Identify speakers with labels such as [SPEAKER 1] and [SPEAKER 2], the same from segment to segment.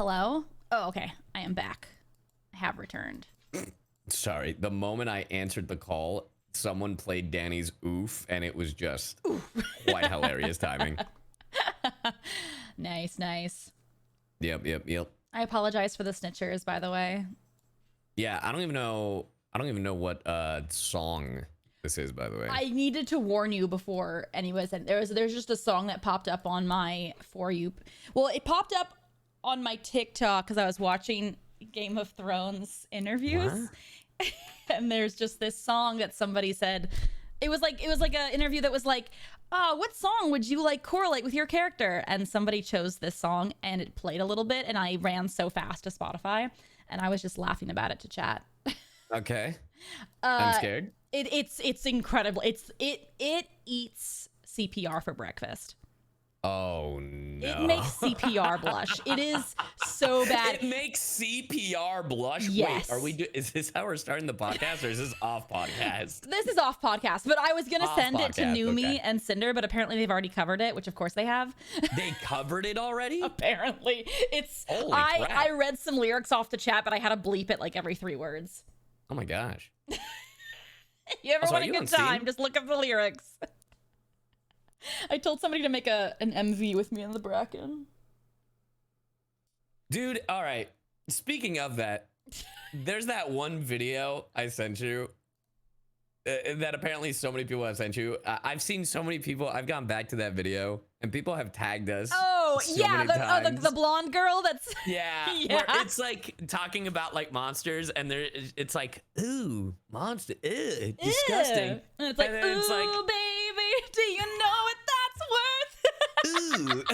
[SPEAKER 1] Hello? Oh, okay. I am back. I have returned.
[SPEAKER 2] Sorry. The moment I answered the call, someone played Danny's oof, and it was just quite hilarious timing.
[SPEAKER 1] Nice, nice.
[SPEAKER 2] Yep.
[SPEAKER 1] I apologize for the snitchers, by the way.
[SPEAKER 2] Yeah, I don't even know what song this is, by the way.
[SPEAKER 1] I needed to warn you before anyways. And there's just a song that popped up on my For You. Well, it popped up on my TikTok because I was watching Game of Thrones interviews. And there's just this song that somebody said. It was like an interview that was like, oh, what song would you like correlate with your character? And somebody chose this song and it played a little bit and I ran so fast to Spotify and I was just laughing about it to chat.
[SPEAKER 2] Okay. I'm scared.
[SPEAKER 1] It's incredible. It eats CPR for breakfast.
[SPEAKER 2] Oh no.
[SPEAKER 1] It makes CPR blush. It is so bad.
[SPEAKER 2] It makes CPR blush?
[SPEAKER 1] Yes.
[SPEAKER 2] Wait, is this how we're starting the podcast or is this off podcast?
[SPEAKER 1] This is off podcast, but I was going to send it to Numi
[SPEAKER 2] okay.
[SPEAKER 1] and Cinder, but apparently they've already covered it, which of course they have.
[SPEAKER 2] They covered it already?
[SPEAKER 1] Apparently.
[SPEAKER 2] Holy crap.
[SPEAKER 1] I read some lyrics off the chat, but I had to bleep it like every 3 words.
[SPEAKER 2] Oh my gosh.
[SPEAKER 1] You ever want a good time, just look up the lyrics. I told somebody to make an MV with me in the Bracken.
[SPEAKER 2] Dude, all right. Speaking of that, there's that one video I sent you that apparently so many people have sent you. I've seen so many people. I've gone back to that video and people have tagged us.
[SPEAKER 1] Oh,
[SPEAKER 2] so
[SPEAKER 1] yeah.
[SPEAKER 2] many
[SPEAKER 1] The blonde girl that's.
[SPEAKER 2] Yeah. Where it's like talking about like monsters and it's like, ooh, monster. Ew, disgusting.
[SPEAKER 1] Ew. And it's like, ooh, like, baby, do you know what that's worth?
[SPEAKER 2] Ooh.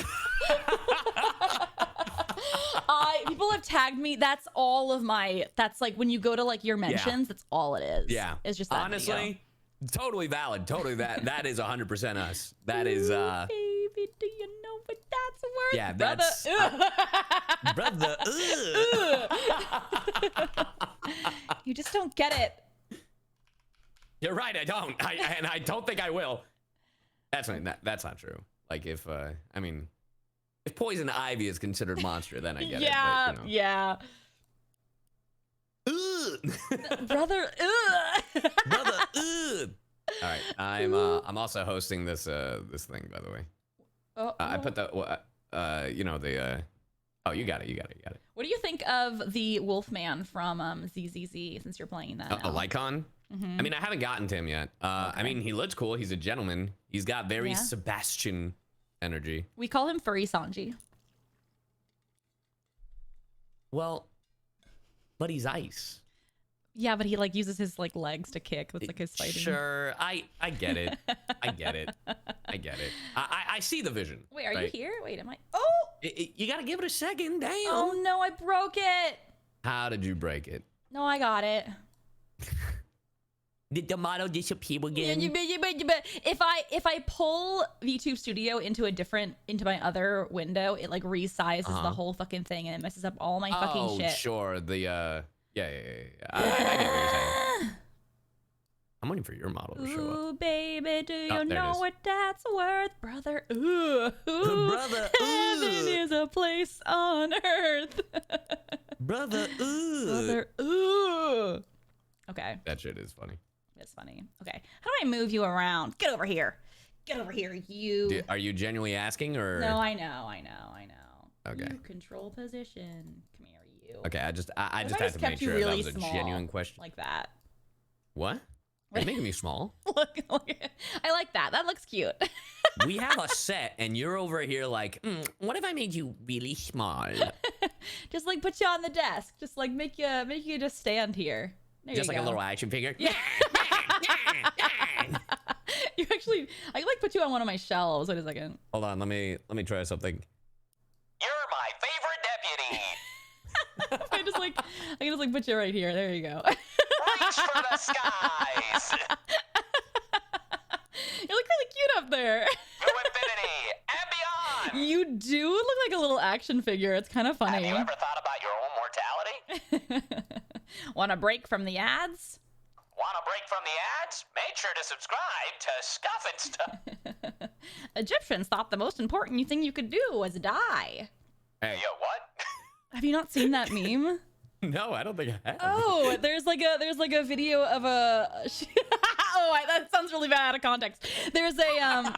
[SPEAKER 1] People have tagged me. That's all of my. That's like when you go to like your mentions. That's all it is.
[SPEAKER 2] Yeah,
[SPEAKER 1] it's just that
[SPEAKER 2] honestly,
[SPEAKER 1] video.
[SPEAKER 2] Totally valid. Totally that is 100% us. That is.
[SPEAKER 1] Baby, do you know what that's worth?
[SPEAKER 2] Yeah,
[SPEAKER 1] brother.
[SPEAKER 2] Brother.
[SPEAKER 1] You just don't get it.
[SPEAKER 2] You're right. I don't. And I don't think I will. That's not true. Like if if poison ivy is considered monster, then I get it. But, you know.
[SPEAKER 1] Yeah. Brother.
[SPEAKER 2] Brother. All right. I'm also hosting this thing, by the way. I put the oh, you got it.
[SPEAKER 1] What do you think of the Wolfman from ZZZ? Since you're playing that,
[SPEAKER 2] a Lycon. I mean, I haven't gotten to him yet. Okay. I mean, he looks cool. He's a gentleman. He's got very Sebastian energy.
[SPEAKER 1] We call him Furry Sanji.
[SPEAKER 2] Well, but he's ice.
[SPEAKER 1] Yeah, but he like uses his like legs to kick. That's like his fighting.
[SPEAKER 2] Sure, I get it. I get it. I see the vision.
[SPEAKER 1] Wait, are you here? Wait, am I? Oh!
[SPEAKER 2] You gotta give it a second. Damn.
[SPEAKER 1] Oh no, I broke it.
[SPEAKER 2] How did you break it?
[SPEAKER 1] No, I got it.
[SPEAKER 2] Did the model disappear again?
[SPEAKER 1] If I pull VTube Studio into my other window, it like resizes the whole fucking thing and it messes up all my fucking shit.
[SPEAKER 2] Oh, sure. The yeah. I get what you're saying. I'm waiting for your model to show up.
[SPEAKER 1] Ooh, baby, do you know what that's worth, brother? Ooh,
[SPEAKER 2] brother.
[SPEAKER 1] Heaven is a place on earth.
[SPEAKER 2] Brother. Ooh.
[SPEAKER 1] Brother. Ooh. Okay.
[SPEAKER 2] That shit is funny.
[SPEAKER 1] It's funny. Okay. How do I move you around? Get over here. Get over here, you.
[SPEAKER 2] Are you genuinely asking or?
[SPEAKER 1] No, I know.
[SPEAKER 2] Okay.
[SPEAKER 1] You control position. Come here, you.
[SPEAKER 2] Okay, I just had to make sure
[SPEAKER 1] really
[SPEAKER 2] that was a genuine question.
[SPEAKER 1] Like that.
[SPEAKER 2] What? Are you making me small?
[SPEAKER 1] Look, I like that. That looks cute.
[SPEAKER 2] We have a set, and you're over here like, what if I made you really small?
[SPEAKER 1] Just like put you on the desk. Just like make you just stand here.
[SPEAKER 2] Just like a little action figure.
[SPEAKER 1] Yeah. You actually, I like put you on one of my shelves. Wait a second.
[SPEAKER 2] Hold on, let me try something.
[SPEAKER 3] You're my favorite deputy.
[SPEAKER 1] I can just put you right here. There you go.
[SPEAKER 3] Reach for the skies.
[SPEAKER 1] You look really cute up there.
[SPEAKER 3] To infinity and beyond.
[SPEAKER 1] You do look like a little action figure. It's kind of funny.
[SPEAKER 3] Have you ever thought about your own mortality?
[SPEAKER 1] Want a break from the ads?
[SPEAKER 3] Want a break from the ads? Make sure to subscribe to Scuff and Stuff.
[SPEAKER 1] Egyptians thought the most important thing you could do was die.
[SPEAKER 2] Hey.
[SPEAKER 3] Yo, what?
[SPEAKER 1] Have you not seen that meme?
[SPEAKER 2] No, I don't think I have.
[SPEAKER 1] Oh, there's like a video of a that sounds really bad out of context. There's a
[SPEAKER 2] Yeah,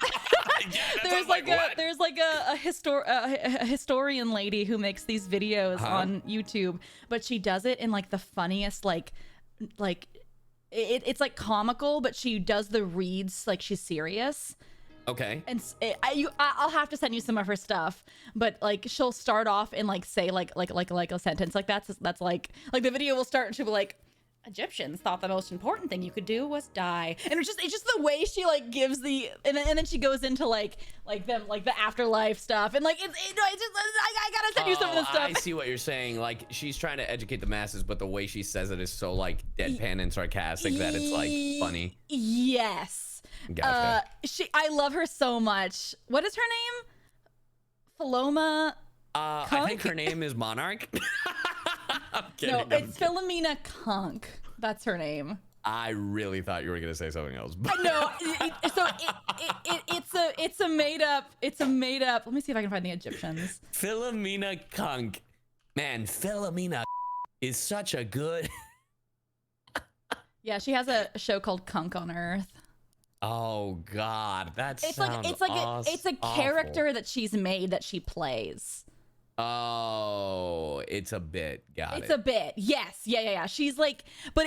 [SPEAKER 1] there's like a historian lady who makes these videos on YouTube, but she does it in like the funniest it's like comical, but she does the reads like she's serious.
[SPEAKER 2] Okay.
[SPEAKER 1] And I'll have to send you some of her stuff, but like she'll start off and like say like a sentence like that's like the video will start and she'll be like, Egyptians thought the most important thing you could do was die, and it's just the way she like gives the and then she goes into like the afterlife stuff, and like it's just I gotta send you some of this stuff.
[SPEAKER 2] I see what you're saying. Like she's trying to educate the masses, but the way she says it is so like deadpan and sarcastic that it's like funny.
[SPEAKER 1] Yes.
[SPEAKER 2] Gotcha.
[SPEAKER 1] I love her so much. What is her name? Philoma.
[SPEAKER 2] I think her name is Monarch. I'm kidding.
[SPEAKER 1] No, it's Philomena Kunk. That's her name.
[SPEAKER 2] I really thought you were gonna say something else.
[SPEAKER 1] No, it's a made up. Let me see if I can find the Egyptians.
[SPEAKER 2] Philomena Kunk. Man, Philomena is such a good.
[SPEAKER 1] Yeah, she has a show called Kunk on Earth.
[SPEAKER 2] Oh God, that's
[SPEAKER 1] it's a character that she's made that she plays.
[SPEAKER 2] Oh, it's a bit.
[SPEAKER 1] It's a bit. Yes. Yeah. She's like, but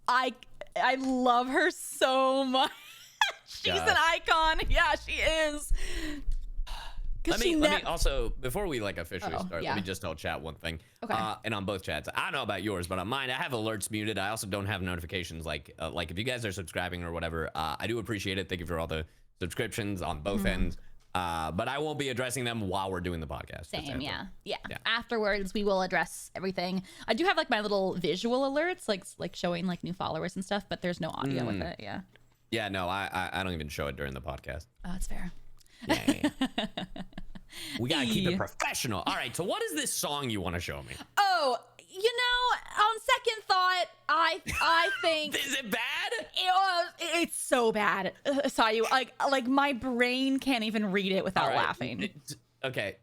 [SPEAKER 1] I love her so much. She's an icon. Yeah, she is.
[SPEAKER 2] Let me also, before we like officially start,
[SPEAKER 1] yeah.
[SPEAKER 2] let me just tell chat one thing.
[SPEAKER 1] Okay.
[SPEAKER 2] And on both chats, I don't know about yours, but on mine, I have alerts muted. I also don't have notifications. Like if you guys are subscribing or whatever, I do appreciate it. Thank you for all the subscriptions on both ends. But I won't be addressing them while we're doing the podcast.
[SPEAKER 1] Same, yeah. Afterwards, we will address everything. I do have like my little visual alerts, like showing like new followers and stuff, but there's no audio with it. Yeah.
[SPEAKER 2] Yeah, no, I don't even show it during the podcast.
[SPEAKER 1] Oh, that's fair.
[SPEAKER 2] Yeah. We gotta keep it professional. All right, so what is this song you want to show me?
[SPEAKER 1] Oh, on second thought, I think
[SPEAKER 2] is it bad?
[SPEAKER 1] It's so bad. CyYu, like my brain can't even read it without laughing.
[SPEAKER 2] Okay,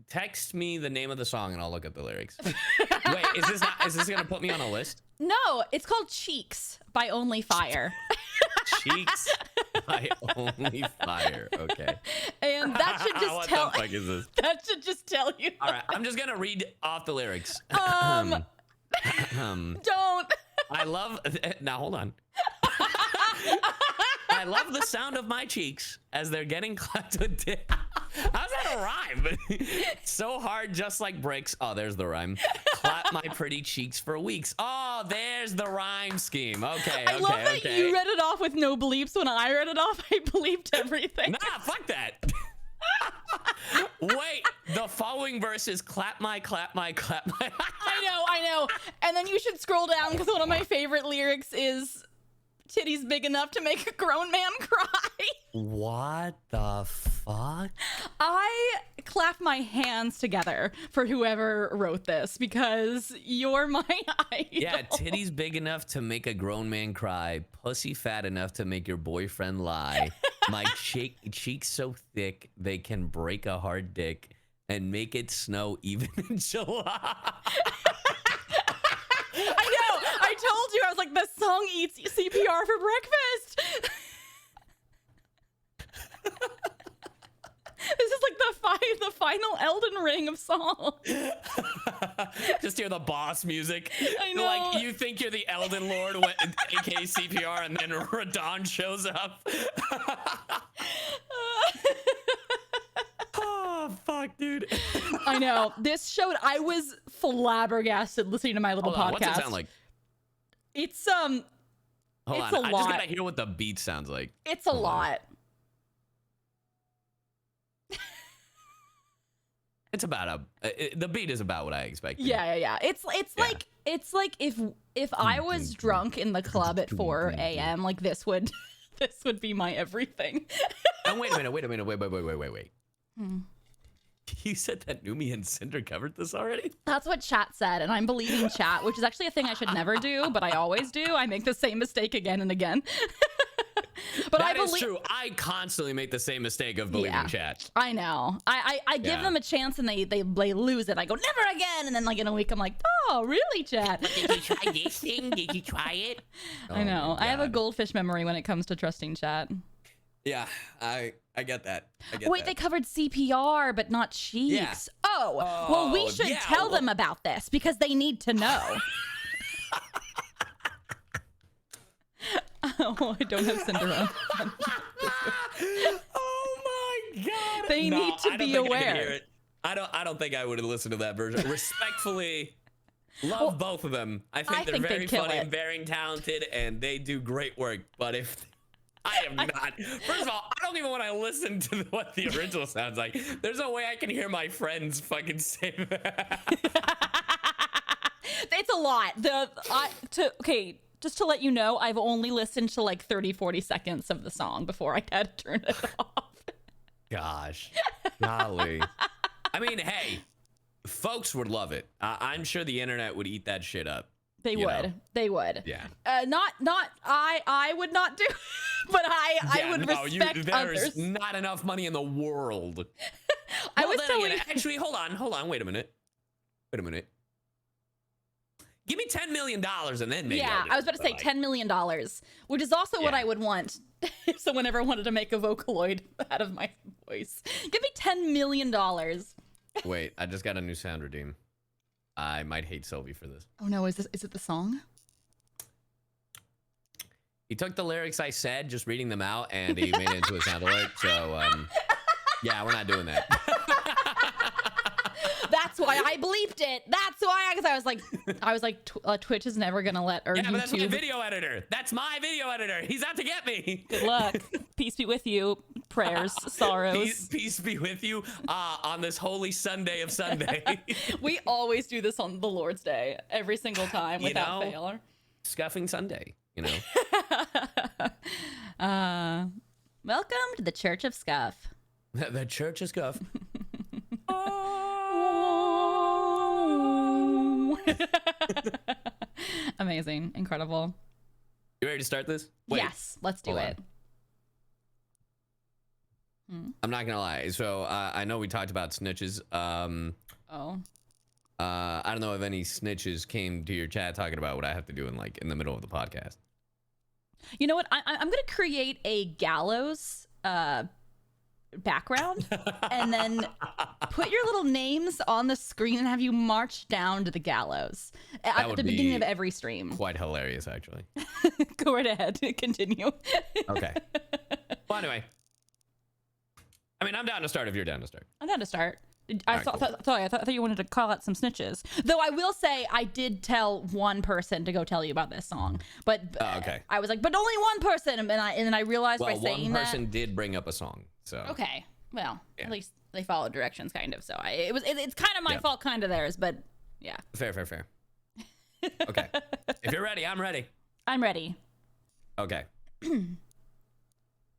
[SPEAKER 2] text me the name of the song and I'll look up the lyrics. Wait, is this gonna put me on a list?
[SPEAKER 1] No, it's called Cheeks by Only Fire.
[SPEAKER 2] Cheeks by Only Fire. Okay.
[SPEAKER 1] And that should just tell.
[SPEAKER 2] What the fuck is this?
[SPEAKER 1] That should just tell you.
[SPEAKER 2] All right, I'm just gonna read off the lyrics.
[SPEAKER 1] Don't.
[SPEAKER 2] I love. Now hold on. I love the sound of my cheeks as they're getting clapped with dick. How's that a rhyme? So hard, just like bricks. Oh, there's the rhyme. Clap my pretty cheeks for weeks. Oh, there's the rhyme scheme. Okay,
[SPEAKER 1] I love that you read it off with no bleeps. When I read it off, I bleeped everything.
[SPEAKER 2] Nah, fuck that. Wait, the following verse is clap my.
[SPEAKER 1] I know. And then you should scroll down because one of my favorite lyrics is titties big enough to make a grown man cry.
[SPEAKER 2] What the fuck?
[SPEAKER 1] I clap my hands together for whoever wrote this because you're my idol.
[SPEAKER 2] Yeah, titties big enough to make a grown man cry, pussy fat enough to make your boyfriend lie. My cheeks so thick they can break a hard dick and make it snow even in July.
[SPEAKER 1] I know. I told you. I was like, this song eats CPR for breakfast. This is like the final Elden Ring of songs.
[SPEAKER 2] Just hear the boss music.
[SPEAKER 1] I know.
[SPEAKER 2] Like you think you're the Elden Lord, aka CPR, and then Radon shows up. Oh fuck, dude.
[SPEAKER 1] I know. This showed. I was flabbergasted listening to my little podcast.
[SPEAKER 2] What's it sound like?
[SPEAKER 1] It's
[SPEAKER 2] Hold
[SPEAKER 1] it's
[SPEAKER 2] on.
[SPEAKER 1] a lot.
[SPEAKER 2] I just gotta hear what the beat sounds like.
[SPEAKER 1] It's a lot.
[SPEAKER 2] It's about the beat is about what I expected.
[SPEAKER 1] Yeah. It's like if I was drunk in the club at 4 a.m. like this would be my everything.
[SPEAKER 2] And wait a minute. You said that Numi and Cinder covered this already?
[SPEAKER 1] That's what chat said, and I'm believing chat, which is actually a thing I should never do, but I always do. I make the same mistake again and again. But
[SPEAKER 2] That
[SPEAKER 1] I
[SPEAKER 2] is
[SPEAKER 1] believe
[SPEAKER 2] true. I constantly make the same mistake of believing chat.
[SPEAKER 1] I know. I give
[SPEAKER 2] Yeah.
[SPEAKER 1] them a chance and they lose it. I go never again, and then like in a week I'm like, oh really, chat?
[SPEAKER 3] Did you try this thing? Did you try it?
[SPEAKER 1] I know.
[SPEAKER 2] my
[SPEAKER 1] I have a
[SPEAKER 2] God.
[SPEAKER 1] goldfish memory when it comes to trusting chat.
[SPEAKER 2] Yeah, I get that. I get
[SPEAKER 1] Wait,
[SPEAKER 2] that.
[SPEAKER 1] they covered CPR but not cheeks.
[SPEAKER 2] Yeah.
[SPEAKER 1] Oh, well, we
[SPEAKER 2] Oh,
[SPEAKER 1] should
[SPEAKER 2] yeah,
[SPEAKER 1] tell
[SPEAKER 2] well-
[SPEAKER 1] them about this because they need to know. Oh, I don't have Cinderella.
[SPEAKER 2] Oh my God.
[SPEAKER 1] They
[SPEAKER 2] No,
[SPEAKER 1] need to
[SPEAKER 2] I don't
[SPEAKER 1] be
[SPEAKER 2] think I
[SPEAKER 1] aware.
[SPEAKER 2] can hear it. I don't think I would have listened to that version. Respectfully, love both of them. I think they're
[SPEAKER 1] think they'd
[SPEAKER 2] very
[SPEAKER 1] kill
[SPEAKER 2] funny
[SPEAKER 1] it.
[SPEAKER 2] and very talented, and they do great work. But if I am not, first of all, I don't even want to listen to what the original sounds like. There's no way I can hear my friends fucking say that.
[SPEAKER 1] It's a lot. Just to let you know, I've only listened to like 30-40 seconds of the song before I had to turn it off.
[SPEAKER 2] Gosh, golly. I mean, hey, folks would love it. I'm sure the internet would eat that shit up.
[SPEAKER 1] They
[SPEAKER 2] You
[SPEAKER 1] would.
[SPEAKER 2] know.
[SPEAKER 1] They would.
[SPEAKER 2] Yeah.
[SPEAKER 1] I would not do, but I would respect
[SPEAKER 2] there's
[SPEAKER 1] others.
[SPEAKER 2] not enough money in the world.
[SPEAKER 1] I
[SPEAKER 2] Well,
[SPEAKER 1] was
[SPEAKER 2] then
[SPEAKER 1] telling.
[SPEAKER 2] again, actually, hold on, wait a minute. Give me $10 million and then maybe.
[SPEAKER 1] Yeah, I was about to say $10 million, which is also what
[SPEAKER 2] Yeah.
[SPEAKER 1] I would want if someone ever wanted to make a Vocaloid out of my voice. Give me $10 million.
[SPEAKER 2] Wait, I just got a new sound redeem. I might hate Sylvie for this.
[SPEAKER 1] Oh no, is it the song?
[SPEAKER 2] He took the lyrics I said, just reading them out, and he made it into a sound alert. So, yeah, we're not doing that.
[SPEAKER 1] That's why I bleeped it. That's why, because I was like, Twitch is never gonna let or
[SPEAKER 2] Yeah, but that's my
[SPEAKER 1] YouTube.
[SPEAKER 2] video editor. That's my video editor. He's out to get me.
[SPEAKER 1] Good luck. Peace be with you. Prayers, sorrows.
[SPEAKER 2] Peace be with you on this holy Sunday of Sunday.
[SPEAKER 1] We always do this on the Lord's Day every single time
[SPEAKER 2] You
[SPEAKER 1] without
[SPEAKER 2] know?
[SPEAKER 1] fail.
[SPEAKER 2] Scuffing Sunday, you know.
[SPEAKER 1] Welcome to the Church of Scuff.
[SPEAKER 2] The church is Scuff.
[SPEAKER 1] Amazing, incredible.
[SPEAKER 2] You ready to start this? Wait,
[SPEAKER 1] Yes, let's do
[SPEAKER 2] hold
[SPEAKER 1] it.
[SPEAKER 2] I'm not gonna lie. So I know we talked about snitches.
[SPEAKER 1] Oh,
[SPEAKER 2] I don't know if any snitches came to your chat talking about what I have to do in the middle of the podcast.
[SPEAKER 1] you know what? I'm gonna create a gallows background and then put your little names on the screen and have you march down to the gallows at
[SPEAKER 2] would
[SPEAKER 1] the beginning
[SPEAKER 2] be
[SPEAKER 1] of every stream.
[SPEAKER 2] Quite hilarious, actually.
[SPEAKER 1] Go right ahead. Continue.
[SPEAKER 2] Okay. Well, anyway. I mean, I'm down to start if you're down to start.
[SPEAKER 1] I'm down to start. I
[SPEAKER 2] Alright,
[SPEAKER 1] thought you wanted to call out some snitches. Though I will say I did tell one person to go tell you about this song, but
[SPEAKER 2] Oh, okay.
[SPEAKER 1] I was like, but only one person, and then I realized
[SPEAKER 2] Well,
[SPEAKER 1] by saying
[SPEAKER 2] one person did bring up a song, so.
[SPEAKER 1] that. Okay, well,
[SPEAKER 2] Yeah.
[SPEAKER 1] at least they followed directions, kind of. So it's kind of my
[SPEAKER 2] Yeah.
[SPEAKER 1] fault, kind of theirs, but yeah,
[SPEAKER 2] Fair. Okay. If you're ready, I'm ready.
[SPEAKER 1] I'm ready.
[SPEAKER 2] Okay.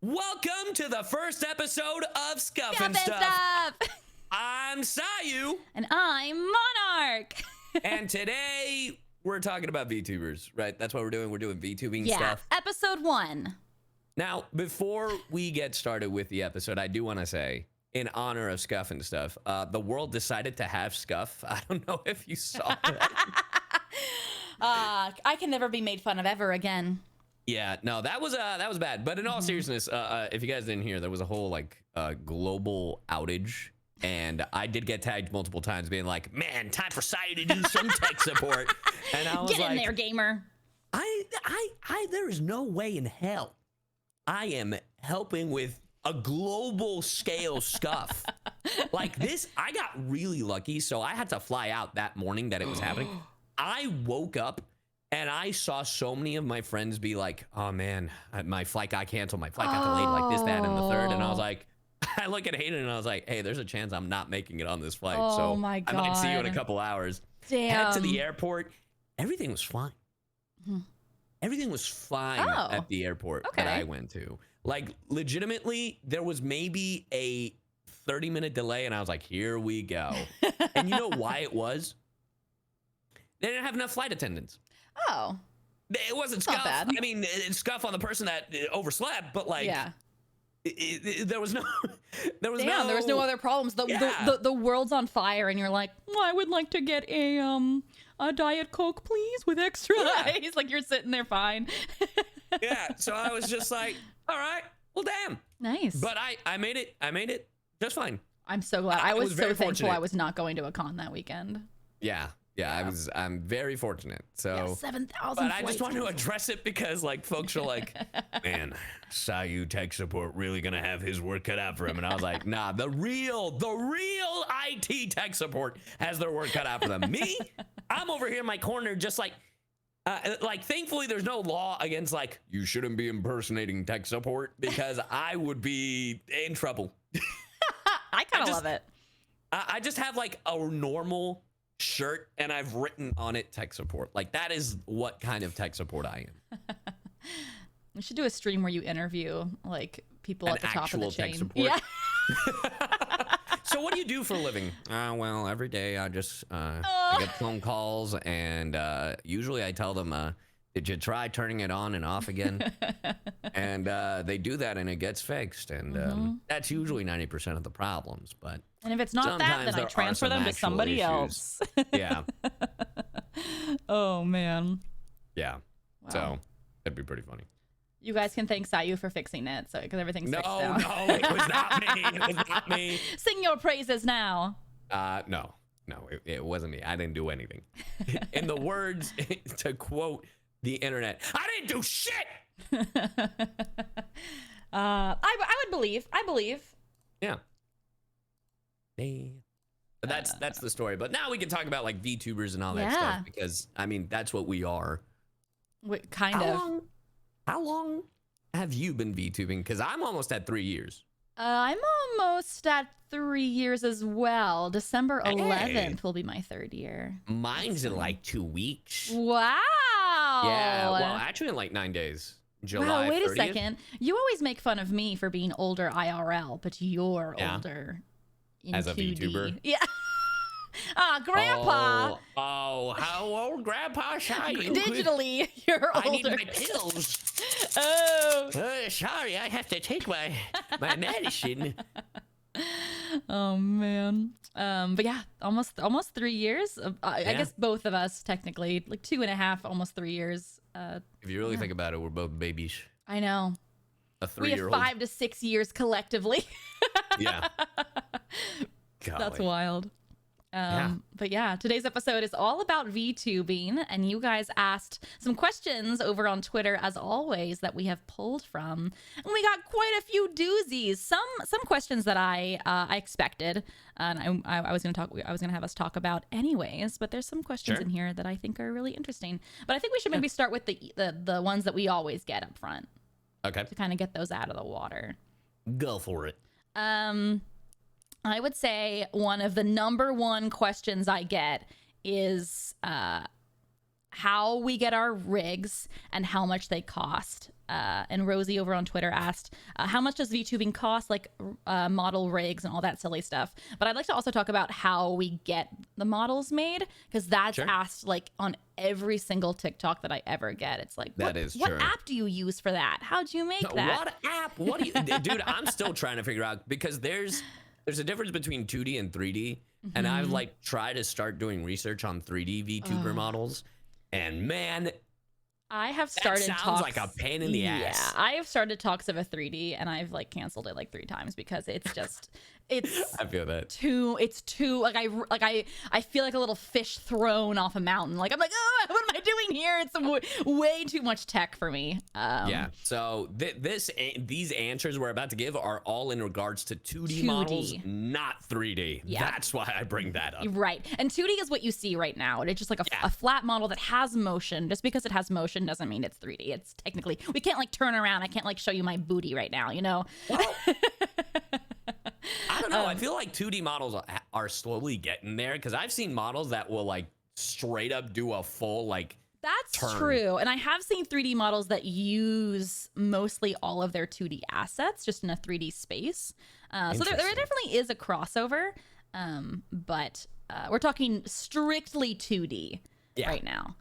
[SPEAKER 2] Welcome to the first episode of Scuff and
[SPEAKER 1] Scuff and
[SPEAKER 2] Stuff.
[SPEAKER 1] stuff.
[SPEAKER 2] I'm CyYu,
[SPEAKER 1] And I'm Monarch.
[SPEAKER 2] and today we're talking about VTubers, right? That's what we're doing. We're doing VTubing
[SPEAKER 1] Yeah,
[SPEAKER 2] stuff.
[SPEAKER 1] episode 1.
[SPEAKER 2] Now, before we get started with the episode, I do want to say, in honor of Scuff and Stuff, the world decided to have Scuff. I don't know if you saw that.
[SPEAKER 1] I can never be made fun of ever again.
[SPEAKER 2] Yeah, no, that was bad. But in all seriousness, if you guys didn't hear, there was a whole global outage, and I did get tagged multiple times, being like, "Man, time for CyYu to do some tech support." And I was
[SPEAKER 1] Get
[SPEAKER 2] like,
[SPEAKER 1] in there, gamer.
[SPEAKER 2] there is no way in hell I am helping with a global scale Scuff like this. I got really lucky, so I had to fly out that morning that it was happening. I woke up and I saw so many of my friends be like, "Oh man, my flight got canceled. My flight got delayed, like this, that, and the third." And I was like, I look at Hayden and I was like, "Hey, there's a chance I'm not making it on this flight.
[SPEAKER 1] Oh
[SPEAKER 2] so
[SPEAKER 1] my
[SPEAKER 2] I might see you in a
[SPEAKER 1] God.
[SPEAKER 2] couple hours."
[SPEAKER 1] Damn.
[SPEAKER 2] Head to the airport. Everything was fine. Everything was fine
[SPEAKER 1] Oh,
[SPEAKER 2] at the airport that
[SPEAKER 1] okay.
[SPEAKER 2] I went to. Like, legitimately, there was maybe a 30-minute delay, and I was like, here we go. And you know why it was? They didn't have enough flight attendants.
[SPEAKER 1] Oh.
[SPEAKER 2] It wasn't
[SPEAKER 1] Not
[SPEAKER 2] Scuff.
[SPEAKER 1] bad.
[SPEAKER 2] I mean, it's Scuff on the person that overslept, but like,
[SPEAKER 1] Yeah.
[SPEAKER 2] there was no, there was
[SPEAKER 1] Damn,
[SPEAKER 2] no,
[SPEAKER 1] there was no other problems. The world's on fire, and you're like, well, I would like to get a Diet Coke, please, with extra ice. Like, you're sitting there fine.
[SPEAKER 2] Yeah. So I was just like, all right, well, damn.
[SPEAKER 1] Nice.
[SPEAKER 2] But I made it just fine.
[SPEAKER 1] I'm so glad. I was so
[SPEAKER 2] very
[SPEAKER 1] thankful
[SPEAKER 2] fortunate.
[SPEAKER 1] I was not going to a con that weekend.
[SPEAKER 2] Yeah. I'm very fortunate. So
[SPEAKER 1] Yeah, 7,000
[SPEAKER 2] but I just wanted to address it because like folks are like, man, CyYu tech support really gonna have his work cut out for him. And I was like, nah, the real IT tech support has their work cut out for them. Me, I'm over here in my corner just like thankfully there's no law against like you shouldn't be impersonating tech support because I would be in trouble.
[SPEAKER 1] I kind of love it.
[SPEAKER 2] I just have like a normal shirt and I've written on it tech support. Like that is what kind of tech support I am.
[SPEAKER 1] We should do a stream where you interview like people at the top of the chain.
[SPEAKER 2] Tech support.
[SPEAKER 1] Yeah.
[SPEAKER 2] So what do you do for a living? Well, every day I just I get phone calls and usually I tell them, did you try turning it on and off again? And they do that and it gets fixed. And that's usually 90% of the problems. But
[SPEAKER 1] and if it's not that, then I transfer them to somebody else.
[SPEAKER 2] Yeah.
[SPEAKER 1] Oh, man.
[SPEAKER 2] Yeah.
[SPEAKER 1] Wow.
[SPEAKER 2] So that'd be pretty funny.
[SPEAKER 1] You guys can thank CyYu for fixing it, so because everything's fixed now.
[SPEAKER 2] No, it was not me. It was not me.
[SPEAKER 1] Sing your praises now.
[SPEAKER 2] No, it wasn't me. I didn't do anything. In the words, to quote the internet, I didn't do shit.
[SPEAKER 1] I would believe. I believe.
[SPEAKER 2] Yeah. But that's the story. But now we can talk about like VTubers and all that stuff because I mean that's what we are. How long have you been VTubing? Because I'm almost at 3 years.
[SPEAKER 1] I'm almost at 3 years as well. December 11th will be my 3rd year.
[SPEAKER 2] Mine's in like 2 weeks.
[SPEAKER 1] Wow.
[SPEAKER 2] Yeah. Well, actually in like 9 days. July.
[SPEAKER 1] Wow, wait
[SPEAKER 2] 30th.
[SPEAKER 1] a second. You always make fun of me for being older IRL, but you're older in
[SPEAKER 2] as a
[SPEAKER 1] 2D.
[SPEAKER 2] VTuber.
[SPEAKER 1] Yeah. Grandpa.
[SPEAKER 2] Oh, how old Grandpa CyYu?
[SPEAKER 1] Digitally, you're older.
[SPEAKER 2] I need my pills.
[SPEAKER 1] Oh.
[SPEAKER 2] Sorry, I have to take my medicine.
[SPEAKER 1] Oh man. But yeah, almost 3 years. I guess both of us technically, like 2.5, almost 3 years.
[SPEAKER 2] If you really think about it, we're both babies.
[SPEAKER 1] I know.
[SPEAKER 2] A
[SPEAKER 1] We have
[SPEAKER 2] 3-year-old.
[SPEAKER 1] 5 to 6 years collectively.
[SPEAKER 2] Yeah.
[SPEAKER 1] That's wild. But yeah, today's episode is all about VTubing, and you guys asked some questions over on Twitter, as always, that we have pulled from, and we got quite a few doozies. Some questions that I expected, and I was gonna have us talk about anyways. But there's some questions in here that I think are really interesting. But I think we should maybe start with the ones that we always get up front.
[SPEAKER 2] Okay.
[SPEAKER 1] To kind of get those out of the water.
[SPEAKER 2] Go for it.
[SPEAKER 1] I would say one of the number one questions I get is how we get our rigs and how much they cost. And Rosie over on Twitter asked, how much does VTubing cost, like model rigs and all that silly stuff? But I'd like to also talk about how we get the models made, because that's asked like on every single TikTok that I ever get. It's like, what app do you use for that? How'd you make that?
[SPEAKER 2] What app? What do you, dude? I'm still trying to figure out, because there's a difference between 2D and 3D, and I've like tried to start doing research on 3D VTuber models, and man,
[SPEAKER 1] I have started
[SPEAKER 2] that sounds
[SPEAKER 1] talks,
[SPEAKER 2] like a pain in the ass.
[SPEAKER 1] Yeah, I have started talks of a 3D, and I've like canceled it like 3 times because it's just
[SPEAKER 2] I feel that
[SPEAKER 1] it's too like I feel like a little fish thrown off a mountain. Like I'm like, oh, what am I doing here? It's way too much tech for me.
[SPEAKER 2] Yeah. So these answers we're about to give are all in regards to 2D models, not 3D.
[SPEAKER 1] Yeah.
[SPEAKER 2] That's why I bring that up.
[SPEAKER 1] Right. And 2D is what you see right now. It's just like a flat model that has motion. Just because it has motion doesn't mean it's 3D. It's technically, we can't like turn around. I can't like show you my booty right now, you know?
[SPEAKER 2] Well, I don't know. I feel like 2D models are slowly getting there, because I've seen models that will like straight up do a full like
[SPEAKER 1] That's true. And I have seen 3D models that use mostly all of their 2D assets just in a 3D space. So there definitely is a crossover, but we're talking strictly 2D right now.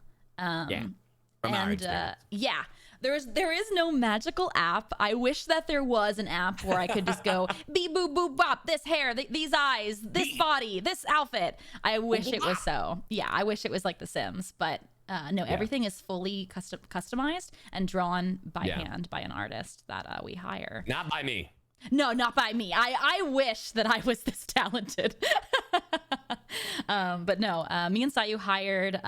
[SPEAKER 2] From our
[SPEAKER 1] And
[SPEAKER 2] experience.
[SPEAKER 1] yeah, there is no magical app. I wish that there was an app where I could just go beep boop boop bop, this hair, these eyes, this body, this outfit. I wish it was so. Yeah, I wish it was like The Sims, but no, everything is fully customized and drawn by hand by an artist that we hire.
[SPEAKER 2] Not by me.
[SPEAKER 1] No, not by me. I wish that I was this talented. But no, me and CyYu hired,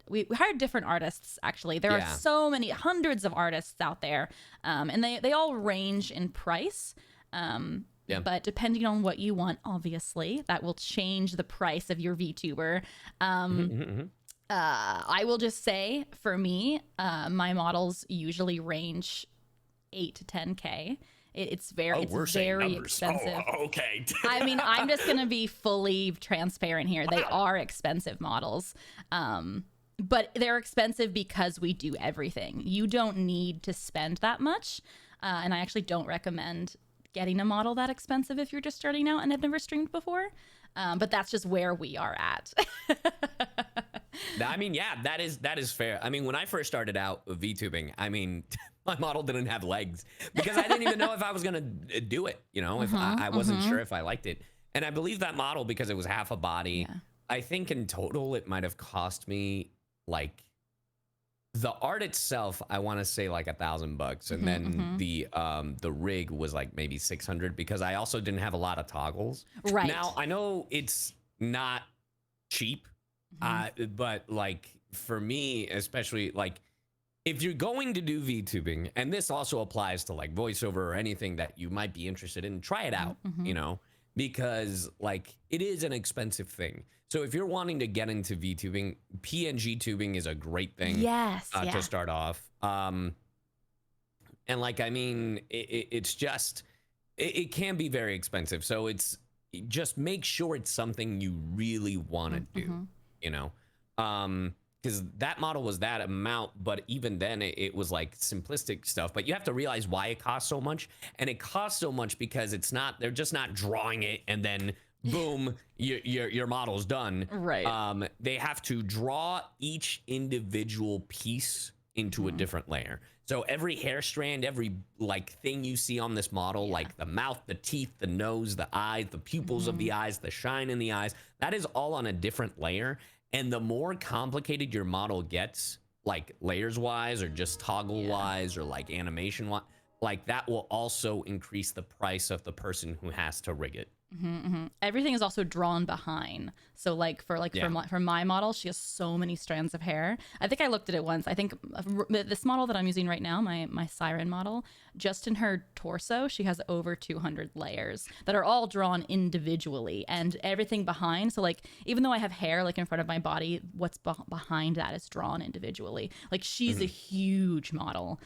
[SPEAKER 1] we hired different artists, actually. There are so many, hundreds of artists out there. And they all range in price. But depending on what you want, obviously, that will change the price of your VTuber. I will just say, for me, my models usually range 8 to 10K. It's very expensive.
[SPEAKER 2] Oh, okay.
[SPEAKER 1] I mean, I'm just going to be fully transparent here. They are expensive models. But they're expensive because we do everything. You don't need to spend that much. And I actually don't recommend getting a model that expensive if you're just starting out and have never streamed before. But that's just where we are at.
[SPEAKER 2] I mean, yeah, that is fair. I mean, when I first started out with VTubing, I mean, my model didn't have legs because I didn't even know if I was gonna do it. You know, if I wasn't sure if I liked it. And I believe that model, because it was half a body, I think in total it might have cost me like the art itself, I want to say like $1,000, and then the rig was like maybe 600 because I also didn't have a lot of toggles.
[SPEAKER 1] Right.
[SPEAKER 2] Now I know it's not cheap, but like for me, especially like if you're going to do VTubing, and this also applies to like voiceover or anything that you might be interested in, try it out, you know, because like it is an expensive thing. So if you're wanting to get into VTubing, PNG tubing is a great thing to start off. And like, I mean, it's just, it can be very expensive. So it's just make sure it's something you really want to do, you know? Because that model was that amount, but even then it was like simplistic stuff. But you have to realize why it costs so much. And it costs so much because it's not, they're just not drawing it and then boom, your model's done.
[SPEAKER 1] Right.
[SPEAKER 2] They have to draw each individual piece into a different layer. So every hair strand, every like thing you see on this model, like the mouth, the teeth, the nose, the eyes, the pupils of the eyes, the shine in the eyes, that is all on a different layer. And the more complicated your model gets, like layers wise or just toggle wise or like animation wise, like that will also increase the price of the person who has to rig it.
[SPEAKER 1] Everything is also drawn behind. So like for my model, she has so many strands of hair. I think I looked at it once. I think this model that I'm using right now, my Siren model, just in her torso, she has over 200 layers that are all drawn individually, and everything behind. So like, even though I have hair like in front of my body, what's behind that is drawn individually. Like she's a huge model.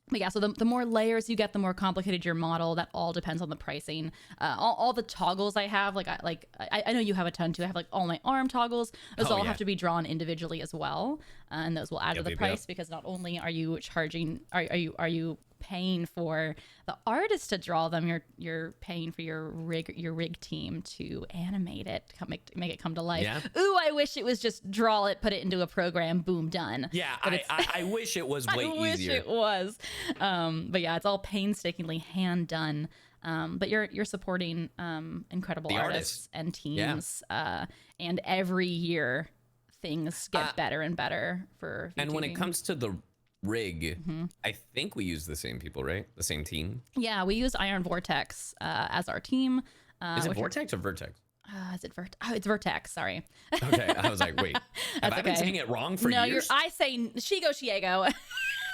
[SPEAKER 1] But yeah, so the more layers you get, the more complicated your model. That all depends on the pricing. All the toggles I have, I know you have a ton too. I have like all my arm toggles. Those all have to be drawn individually as well, and those will add to the price because not only are you charging, are you paying for the artist to draw them, you're paying for your rig team to animate it, make it come to life. Ooh, I wish it was just draw it, put it into a program, boom, done.
[SPEAKER 2] I wish it was way easier.
[SPEAKER 1] I wish it was. But yeah, it's all painstakingly hand done. But you're supporting incredible artists and teams, and every year things get better and better for VTubing.
[SPEAKER 2] And when it comes to the rig, I think we use the same people, right? The same team.
[SPEAKER 1] Yeah, we use Iron Vortex as our team.
[SPEAKER 2] Is it Vortex or Vertex?
[SPEAKER 1] Is it Vertex? Oh, it's Vertex. Sorry.
[SPEAKER 2] Okay, I was like, wait, have I been saying it wrong for years?
[SPEAKER 1] I say Shigo.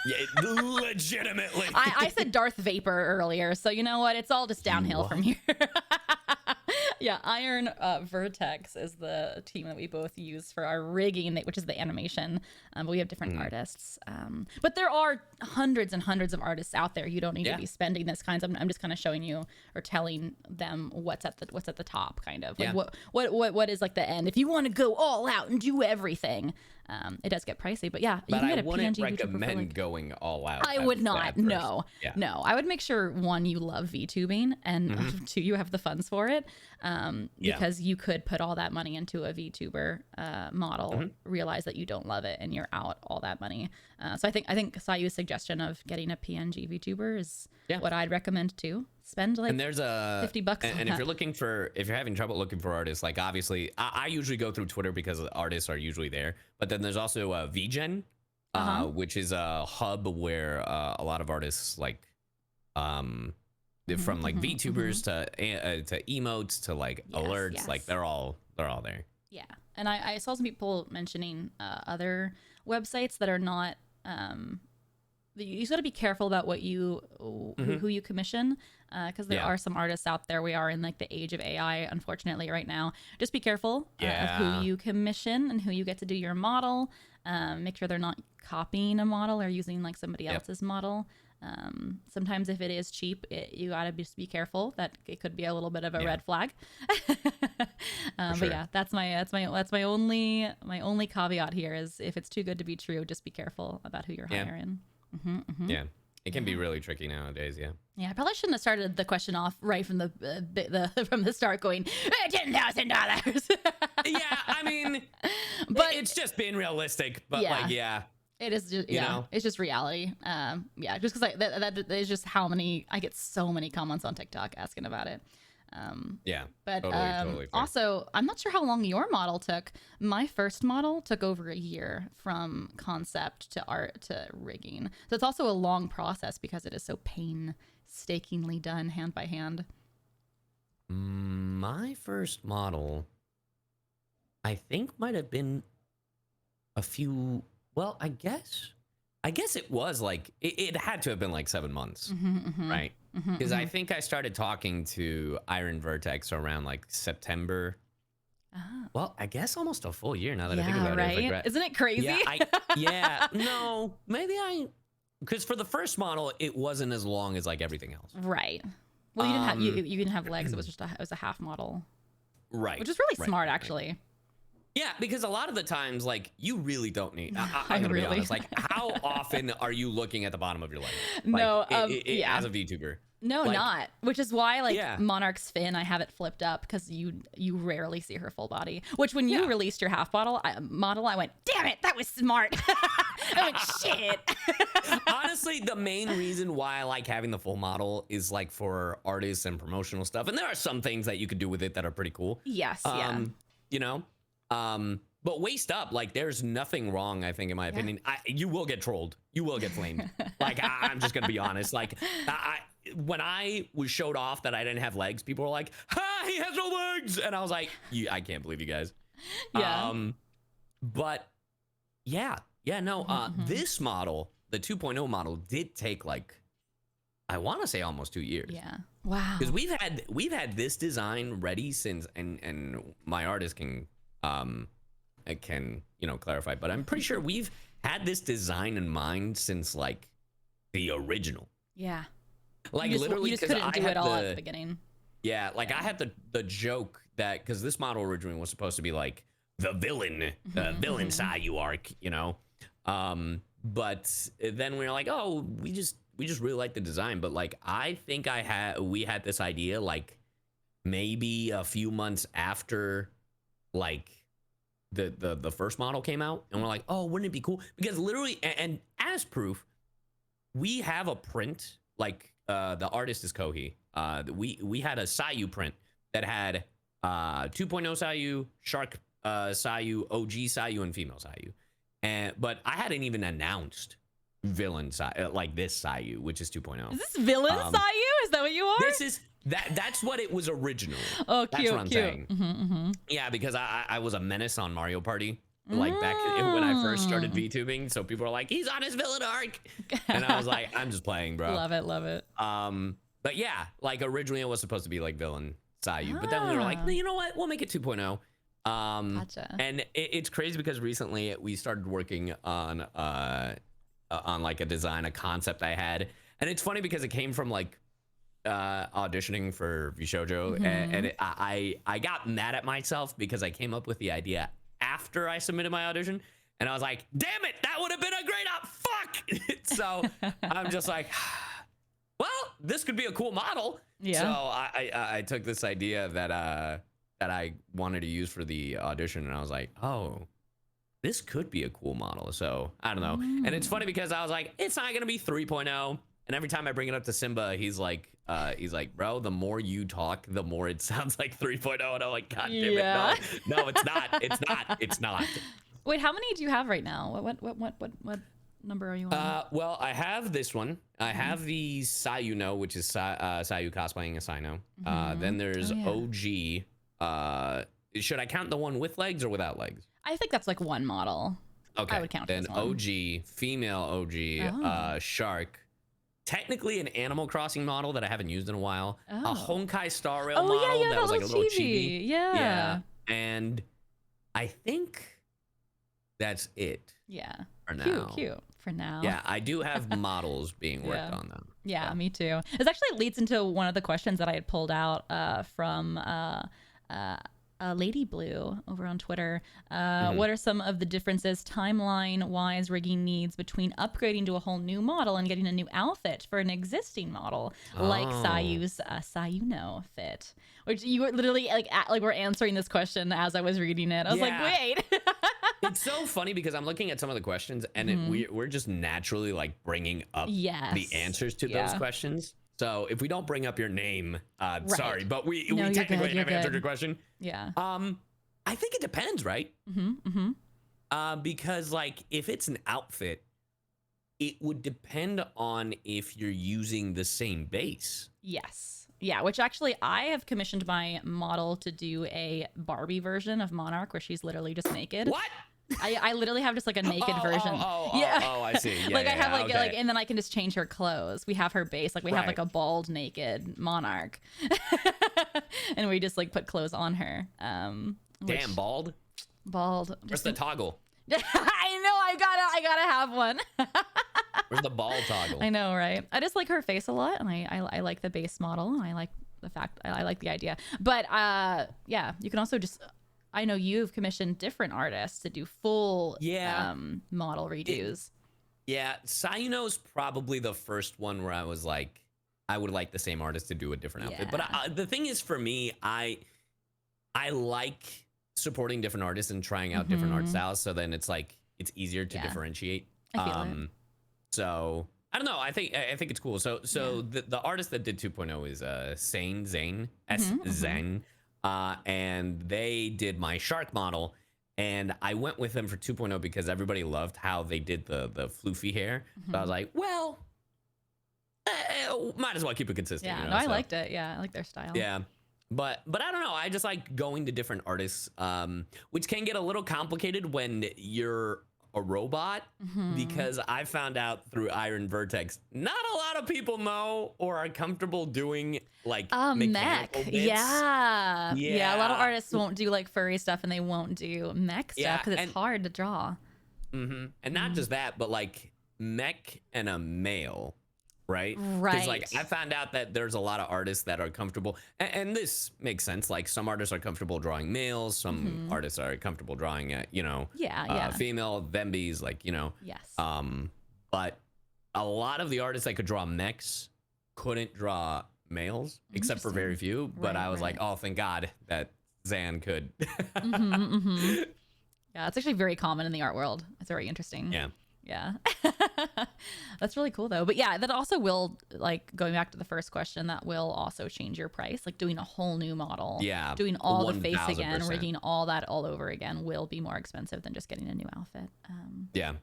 [SPEAKER 2] Yeah, legitimately.
[SPEAKER 1] I said Darth Vapor earlier, so you know what? It's all just downhill from here. Yeah, Iron Vertex is the team that we both use for our rigging, which is the animation. But we have different artists. But there are hundreds and hundreds of artists out there. You don't need to be spending this kinds. I'm just kind of showing you or telling them what's at the top, kind of like what is like the end. If you want to go all out and do everything, It does get pricey, but yeah, you
[SPEAKER 2] But
[SPEAKER 1] can
[SPEAKER 2] I
[SPEAKER 1] get a
[SPEAKER 2] wouldn't
[SPEAKER 1] PNG VTuber for
[SPEAKER 2] recommend
[SPEAKER 1] like.
[SPEAKER 2] going all out.
[SPEAKER 1] I would not. No,
[SPEAKER 2] Yeah.
[SPEAKER 1] no. I would make sure, one, you love VTubing, and two, you have the funds for it, because you could put all that money into a VTuber model, realize that you don't love it, and you're out all that money. So I think CyYu's suggestion of getting a PNG VTuber is what I'd recommend too. Spend like
[SPEAKER 2] and there's a
[SPEAKER 1] $50.
[SPEAKER 2] And if you're having trouble looking for artists, like obviously I usually go through Twitter because the artists are usually there. But then there's also VGen, which is a hub where a lot of artists like from like VTubers to emotes to like alerts, like they're all there.
[SPEAKER 1] Yeah, and I saw some people mentioning other websites that are not. You got to be careful about what who you commission, because there are some artists out there. We are in like the age of AI, unfortunately, right now. Just be careful of who you commission and who you get to do your model. Make sure they're not copying a model or using like somebody else's model. Sometimes if it is cheap, you gotta just be careful that it could be a little bit of a red flag. But yeah, that's my only caveat here is if it's too good to be true, just be careful about who you're hiring.
[SPEAKER 2] Yeah, it can be really tricky nowadays.
[SPEAKER 1] Yeah, I probably shouldn't have started the question off right from the start going $10,000.
[SPEAKER 2] Yeah, I mean, but it's just being realistic. But
[SPEAKER 1] it is just it's just reality. Just because that is just how many I get so many comments on TikTok asking about it. But totally also, I'm not sure how long your model took. My first model took over a year from concept to art to rigging. So it's also a long process because it is so painstakingly done hand by hand.
[SPEAKER 2] My first model, I think, might have been a few. Well, I guess it was like it had to have been like 7 months, right? Because I think I started talking to Iron Vertex around like September. Well, I guess almost a full year now that I think about it.
[SPEAKER 1] Right? Isn't it crazy?
[SPEAKER 2] No, maybe because for the first model, it wasn't as long as like everything else.
[SPEAKER 1] Right. Well, you didn't have legs. It was just it was a half model.
[SPEAKER 2] Right.
[SPEAKER 1] Which is really smart, actually.
[SPEAKER 2] Yeah, because a lot of the times, like, you really don't need. I'm gonna be honest. Like, how often are you looking at the bottom of your leg? Like, as a VTuber.
[SPEAKER 1] No, like, not. Which is why, like, Monarch's fin, I have it flipped up because you rarely see her full body. Which, when you released your half model, I went, damn it, that was smart. I went, shit.
[SPEAKER 2] Honestly, the main reason why I like having the full model is like for artists and promotional stuff, and there are some things that you could do with it that are pretty cool.
[SPEAKER 1] Yes.
[SPEAKER 2] You know. But waist up, like there's nothing wrong, I think, in my opinion. You will get trolled. You will get flamed. Like, I'm just going to be honest. Like, when I was showed off that I didn't have legs, people were like, ha, he has no legs. And I was like, I can't believe you guys. But this model, the 2.0 model, did take like, I want to say almost 2 years.
[SPEAKER 1] Yeah. Wow.
[SPEAKER 2] Because we've had this design ready since, and my artist can clarify, but I'm pretty sure we've had this design in mind since like the original.
[SPEAKER 1] Yeah.
[SPEAKER 2] Like,
[SPEAKER 1] literally, you just couldn't do it all at the beginning.
[SPEAKER 2] Yeah, like I had the joke that because this model originally was supposed to be like the villain CyYu arc, you know. But then we were like, oh, we just really like the design. But like, I think we had this idea like maybe a few months after like the first model came out, and we're like, oh, wouldn't it be cool? Because literally, and as proof, we have a print, like the artist is Kohi. We had a CyYu print that had 2.0 CyYu, Shark CyYu, OG CyYu, and female CyYu. But I hadn't even announced villain CyYu, like this CyYu, which is 2.0.
[SPEAKER 1] Is this villain CyYu? Is that what you are?
[SPEAKER 2] This is that's what it was originally.
[SPEAKER 1] Oh, cute,
[SPEAKER 2] that's what I'm saying. Yeah, because I was a menace on Mario Party, like back when I first started VTubing. So people were like, he's on his villain arc, and I was like, I'm just playing, bro.
[SPEAKER 1] Love it.
[SPEAKER 2] But yeah, like originally it was supposed to be like villain CyYu, but then we were like, you know what? We'll make it 2.0.
[SPEAKER 1] Gotcha.
[SPEAKER 2] And it's crazy because recently we started working on like a design, a concept I had, and it's funny because it came from like auditioning for Vshoujo, and I got mad at myself because I came up with the idea after I submitted my audition, And I was like, damn it, that would have been a great fuck. So I'm just like, well, this could be a cool model.
[SPEAKER 1] Yeah.
[SPEAKER 2] So I took this idea that I wanted to use for the audition, and I was like, oh, this could be a cool model. So I don't know. And it's funny because I was like, it's not gonna be 3.0. And every time I bring it up to Simba, he's like, bro, the more you talk, the more it sounds like 3.0. And I'm like, God damn it, no, it's not. It's not.
[SPEAKER 1] Wait, how many do you have right now? What number are you on?
[SPEAKER 2] Well, I have this one. I have the CyYu, which is CyYu cosplaying as Cyno. Then there's OG. Should I count the one with legs or without legs?
[SPEAKER 1] I think that's like one model.
[SPEAKER 2] Okay.
[SPEAKER 1] I would count
[SPEAKER 2] then
[SPEAKER 1] this one.
[SPEAKER 2] OG, female OG, Shark. Technically an Animal Crossing model that I haven't used in a while. A Honkai Star Rail model that was like a little chibi.
[SPEAKER 1] Yeah.
[SPEAKER 2] And I think that's it.
[SPEAKER 1] Yeah.
[SPEAKER 2] For now.
[SPEAKER 1] Cute. For now.
[SPEAKER 2] Yeah, I do have models being worked on though.
[SPEAKER 1] Yeah,
[SPEAKER 2] so.
[SPEAKER 1] me too. It actually leads into one of the questions that I had pulled out from Lady Blue over on Twitter. What are some of the differences timeline-wise rigging needs between upgrading to a whole new model and getting a new outfit for an existing model, like CyYu's CyYu fit? Which you were literally like we're answering this question as I was reading it. I was like, wait.
[SPEAKER 2] It's so funny because I'm looking at some of the questions and we're just naturally like bringing up the answers to those questions. So if we don't bring up your name, sorry, but we technically have answered your question.
[SPEAKER 1] Yeah.
[SPEAKER 2] I think it depends, right? Because like if it's an outfit, it would depend on if you're using the same base.
[SPEAKER 1] Yes. Yeah, which actually I have commissioned my model to do a Barbie version of Monarch where she's literally just naked.
[SPEAKER 2] What?
[SPEAKER 1] I literally have just like a naked version.
[SPEAKER 2] I see. Yeah,
[SPEAKER 1] like I have like and then I can just change her clothes. We have her base. Like we have like a bald naked Monarch. And we just like put clothes on her.
[SPEAKER 2] Damn, bald?
[SPEAKER 1] Bald.
[SPEAKER 2] Where's the toggle?
[SPEAKER 1] I know, I gotta have one.
[SPEAKER 2] Where's the ball toggle?
[SPEAKER 1] I know, right? I just like her face a lot, and I like the base model, and I like the fact I like the idea. But yeah, you can also just I know you've commissioned different artists to do full model redos.
[SPEAKER 2] CyYu is probably the first one where I was like, I would like the same artist to do a different outfit. But the thing is, for me, I like supporting different artists and trying out different art styles. So then it's like it's easier to differentiate.
[SPEAKER 1] I feel it.
[SPEAKER 2] So I don't know. I think it's cool. So the artist that did 2.0 is Zane Zane, and they did my Shark model, and I went with them for 2.0 because everybody loved how they did the floofy hair. So I was like, well, might as well keep it consistent.
[SPEAKER 1] Yeah,
[SPEAKER 2] you know?
[SPEAKER 1] no, I liked it. Yeah, I like their style.
[SPEAKER 2] Yeah. But I don't know. I just like going to different artists, which can get a little complicated when you're a robot, because I found out through Iron Vertex, not a lot of people know or are comfortable doing like mechanical bits.
[SPEAKER 1] Yeah, a lot of artists won't do like furry stuff, and they won't do mech stuff because it's hard to draw.
[SPEAKER 2] And not just that, but like mech and a male. Right.
[SPEAKER 1] Because
[SPEAKER 2] like I found out that there's a lot of artists that are comfortable, and this makes sense. Like some artists are comfortable drawing males, some artists are comfortable drawing female Vembies, like
[SPEAKER 1] Yes.
[SPEAKER 2] But a lot of the artists that could draw mechs couldn't draw males, except for very few. But I was like, oh, thank God that Zan could.
[SPEAKER 1] Yeah, it's actually very common in the art world. It's very interesting. Yeah. That's really cool though. But yeah, that also will, like, going back to the first question, that will also change your price. Like doing a whole new model, doing all the face again, rigging all that all over again will be more expensive than just getting a new outfit. Yeah.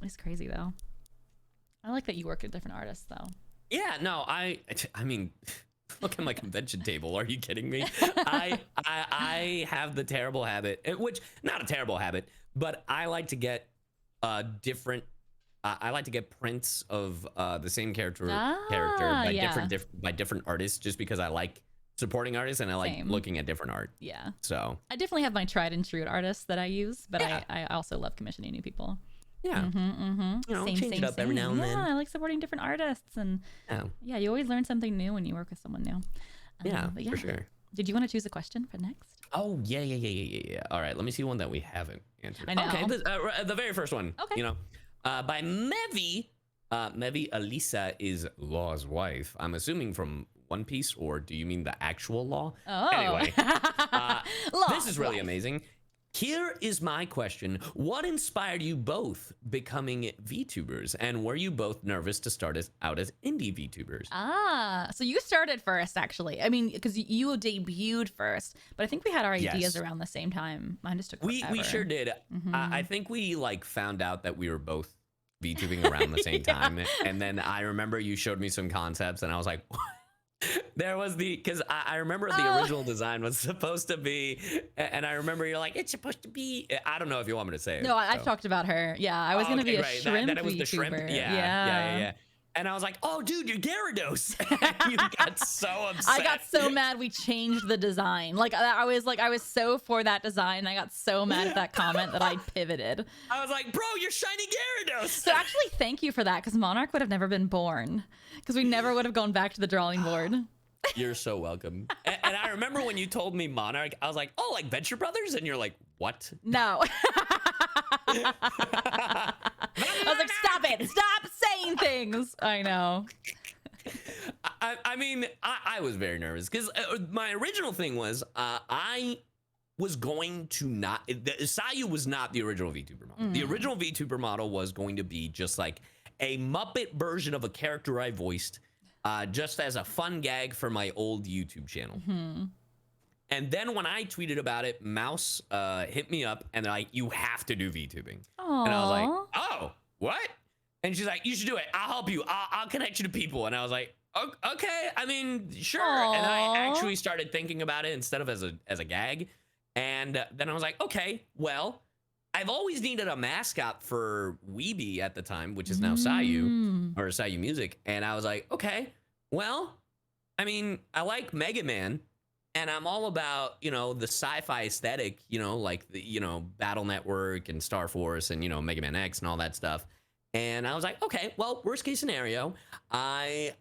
[SPEAKER 1] It's crazy though. I like that you work with different artists though.
[SPEAKER 2] Yeah, no, I mean, look at my convention table. Are you kidding me? I have the terrible habit, which not a terrible habit, but I like to get different. I like to get prints of the same character by different artists, just because I like supporting artists and I like looking at different art. Yeah. So
[SPEAKER 1] I definitely have my tried and true artists that I use, but I also love commissioning new people.
[SPEAKER 2] Yeah. Change it up every now and then.
[SPEAKER 1] Yeah, I like supporting different artists, and you always learn something new when you work with someone new.
[SPEAKER 2] For sure.
[SPEAKER 1] Did you want to choose a question for next?
[SPEAKER 2] Oh, yeah. All right, let me see one that we haven't answered.
[SPEAKER 1] I know.
[SPEAKER 2] Okay, the very first one.
[SPEAKER 1] Okay.
[SPEAKER 2] You know, by Mevi. Mevi Alisa is Law's wife. I'm assuming from One Piece, or do you mean the actual Law?
[SPEAKER 1] Oh.
[SPEAKER 2] Anyway, this is really
[SPEAKER 1] wife.
[SPEAKER 2] amazing. Here is my question. What inspired you both becoming VTubers? And were you both nervous to start out as indie VTubers?
[SPEAKER 1] So you started first, actually. I mean, because you debuted first, but I think we had our ideas
[SPEAKER 2] Yes.
[SPEAKER 1] around the same time. Mine just took
[SPEAKER 2] We
[SPEAKER 1] forever.
[SPEAKER 2] sure did.
[SPEAKER 1] Mhm.
[SPEAKER 2] I think we like found out that we were both VTubing around the same time. And then I remember you showed me some concepts and I was like, there was because I remember the original design was supposed to be, and I remember you're like, it's supposed to be, I don't know if you want me to say it.
[SPEAKER 1] No, I've
[SPEAKER 2] so.
[SPEAKER 1] talked about her. Yeah, I was going to be a
[SPEAKER 2] right.
[SPEAKER 1] shrimp
[SPEAKER 2] that it was the shrimp.
[SPEAKER 1] VTuber.
[SPEAKER 2] Yeah. And I was like, oh, dude, you're Gyarados. And you got so upset.
[SPEAKER 1] I got so mad we changed the design. I was so for that design. I got so mad at that comment that I pivoted.
[SPEAKER 2] I was like, bro, you're shiny Gyarados.
[SPEAKER 1] So actually, thank you for that, because Monarch would have never been born, because we never would have gone back to the drawing board.
[SPEAKER 2] You're so welcome. And I remember when you told me Monarch, I was like, oh, like Venture Brothers? And you're like, what?
[SPEAKER 1] No. I was like, stop it. Stop saying things. I know.
[SPEAKER 2] I mean, I was very nervous because my original thing was I was going to not, CyYu was not the original VTuber model. The original VTuber model was going to be just like a Muppet version of a character I voiced, just as a fun gag for my old YouTube channel. And then when I tweeted about it, Mouse hit me up and they're like, you have to do VTubing.
[SPEAKER 1] Aww.
[SPEAKER 2] And I was like, oh, what? And she's like, you should do it. I'll help you. I'll connect you to people. And I was like, okay. I mean, sure.
[SPEAKER 1] Aww.
[SPEAKER 2] And I actually started thinking about it instead of as a gag. And then I was like, okay, well, I've always needed a mascot for Weeby at the time, which is now CyYu, or CyYu Music. And I was like, okay, well, I mean, I like Mega Man. And I'm all about, the sci-fi aesthetic, like the, Battle Network and Star Force and, Mega Man X and all that stuff. And I was like, okay, well, worst case scenario, I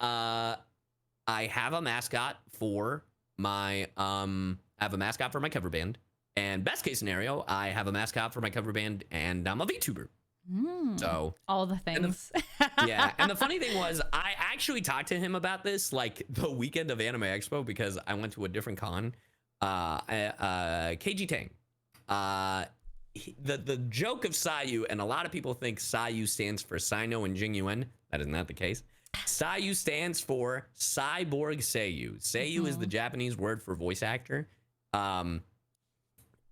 [SPEAKER 2] have a mascot for my cover band. And best case scenario, I have a mascot for my cover band and I'm a VTuber. So
[SPEAKER 1] all the things.
[SPEAKER 2] And the funny thing was, I actually talked to him about this like the weekend of Anime Expo because I went to a different con. KG Tang. The joke of CyYu, and a lot of people think CyYu stands for Sino and Jingyuan. That is not the case. CyYu stands for Cyborg Seiyu. Seiyu is the Japanese word for voice actor.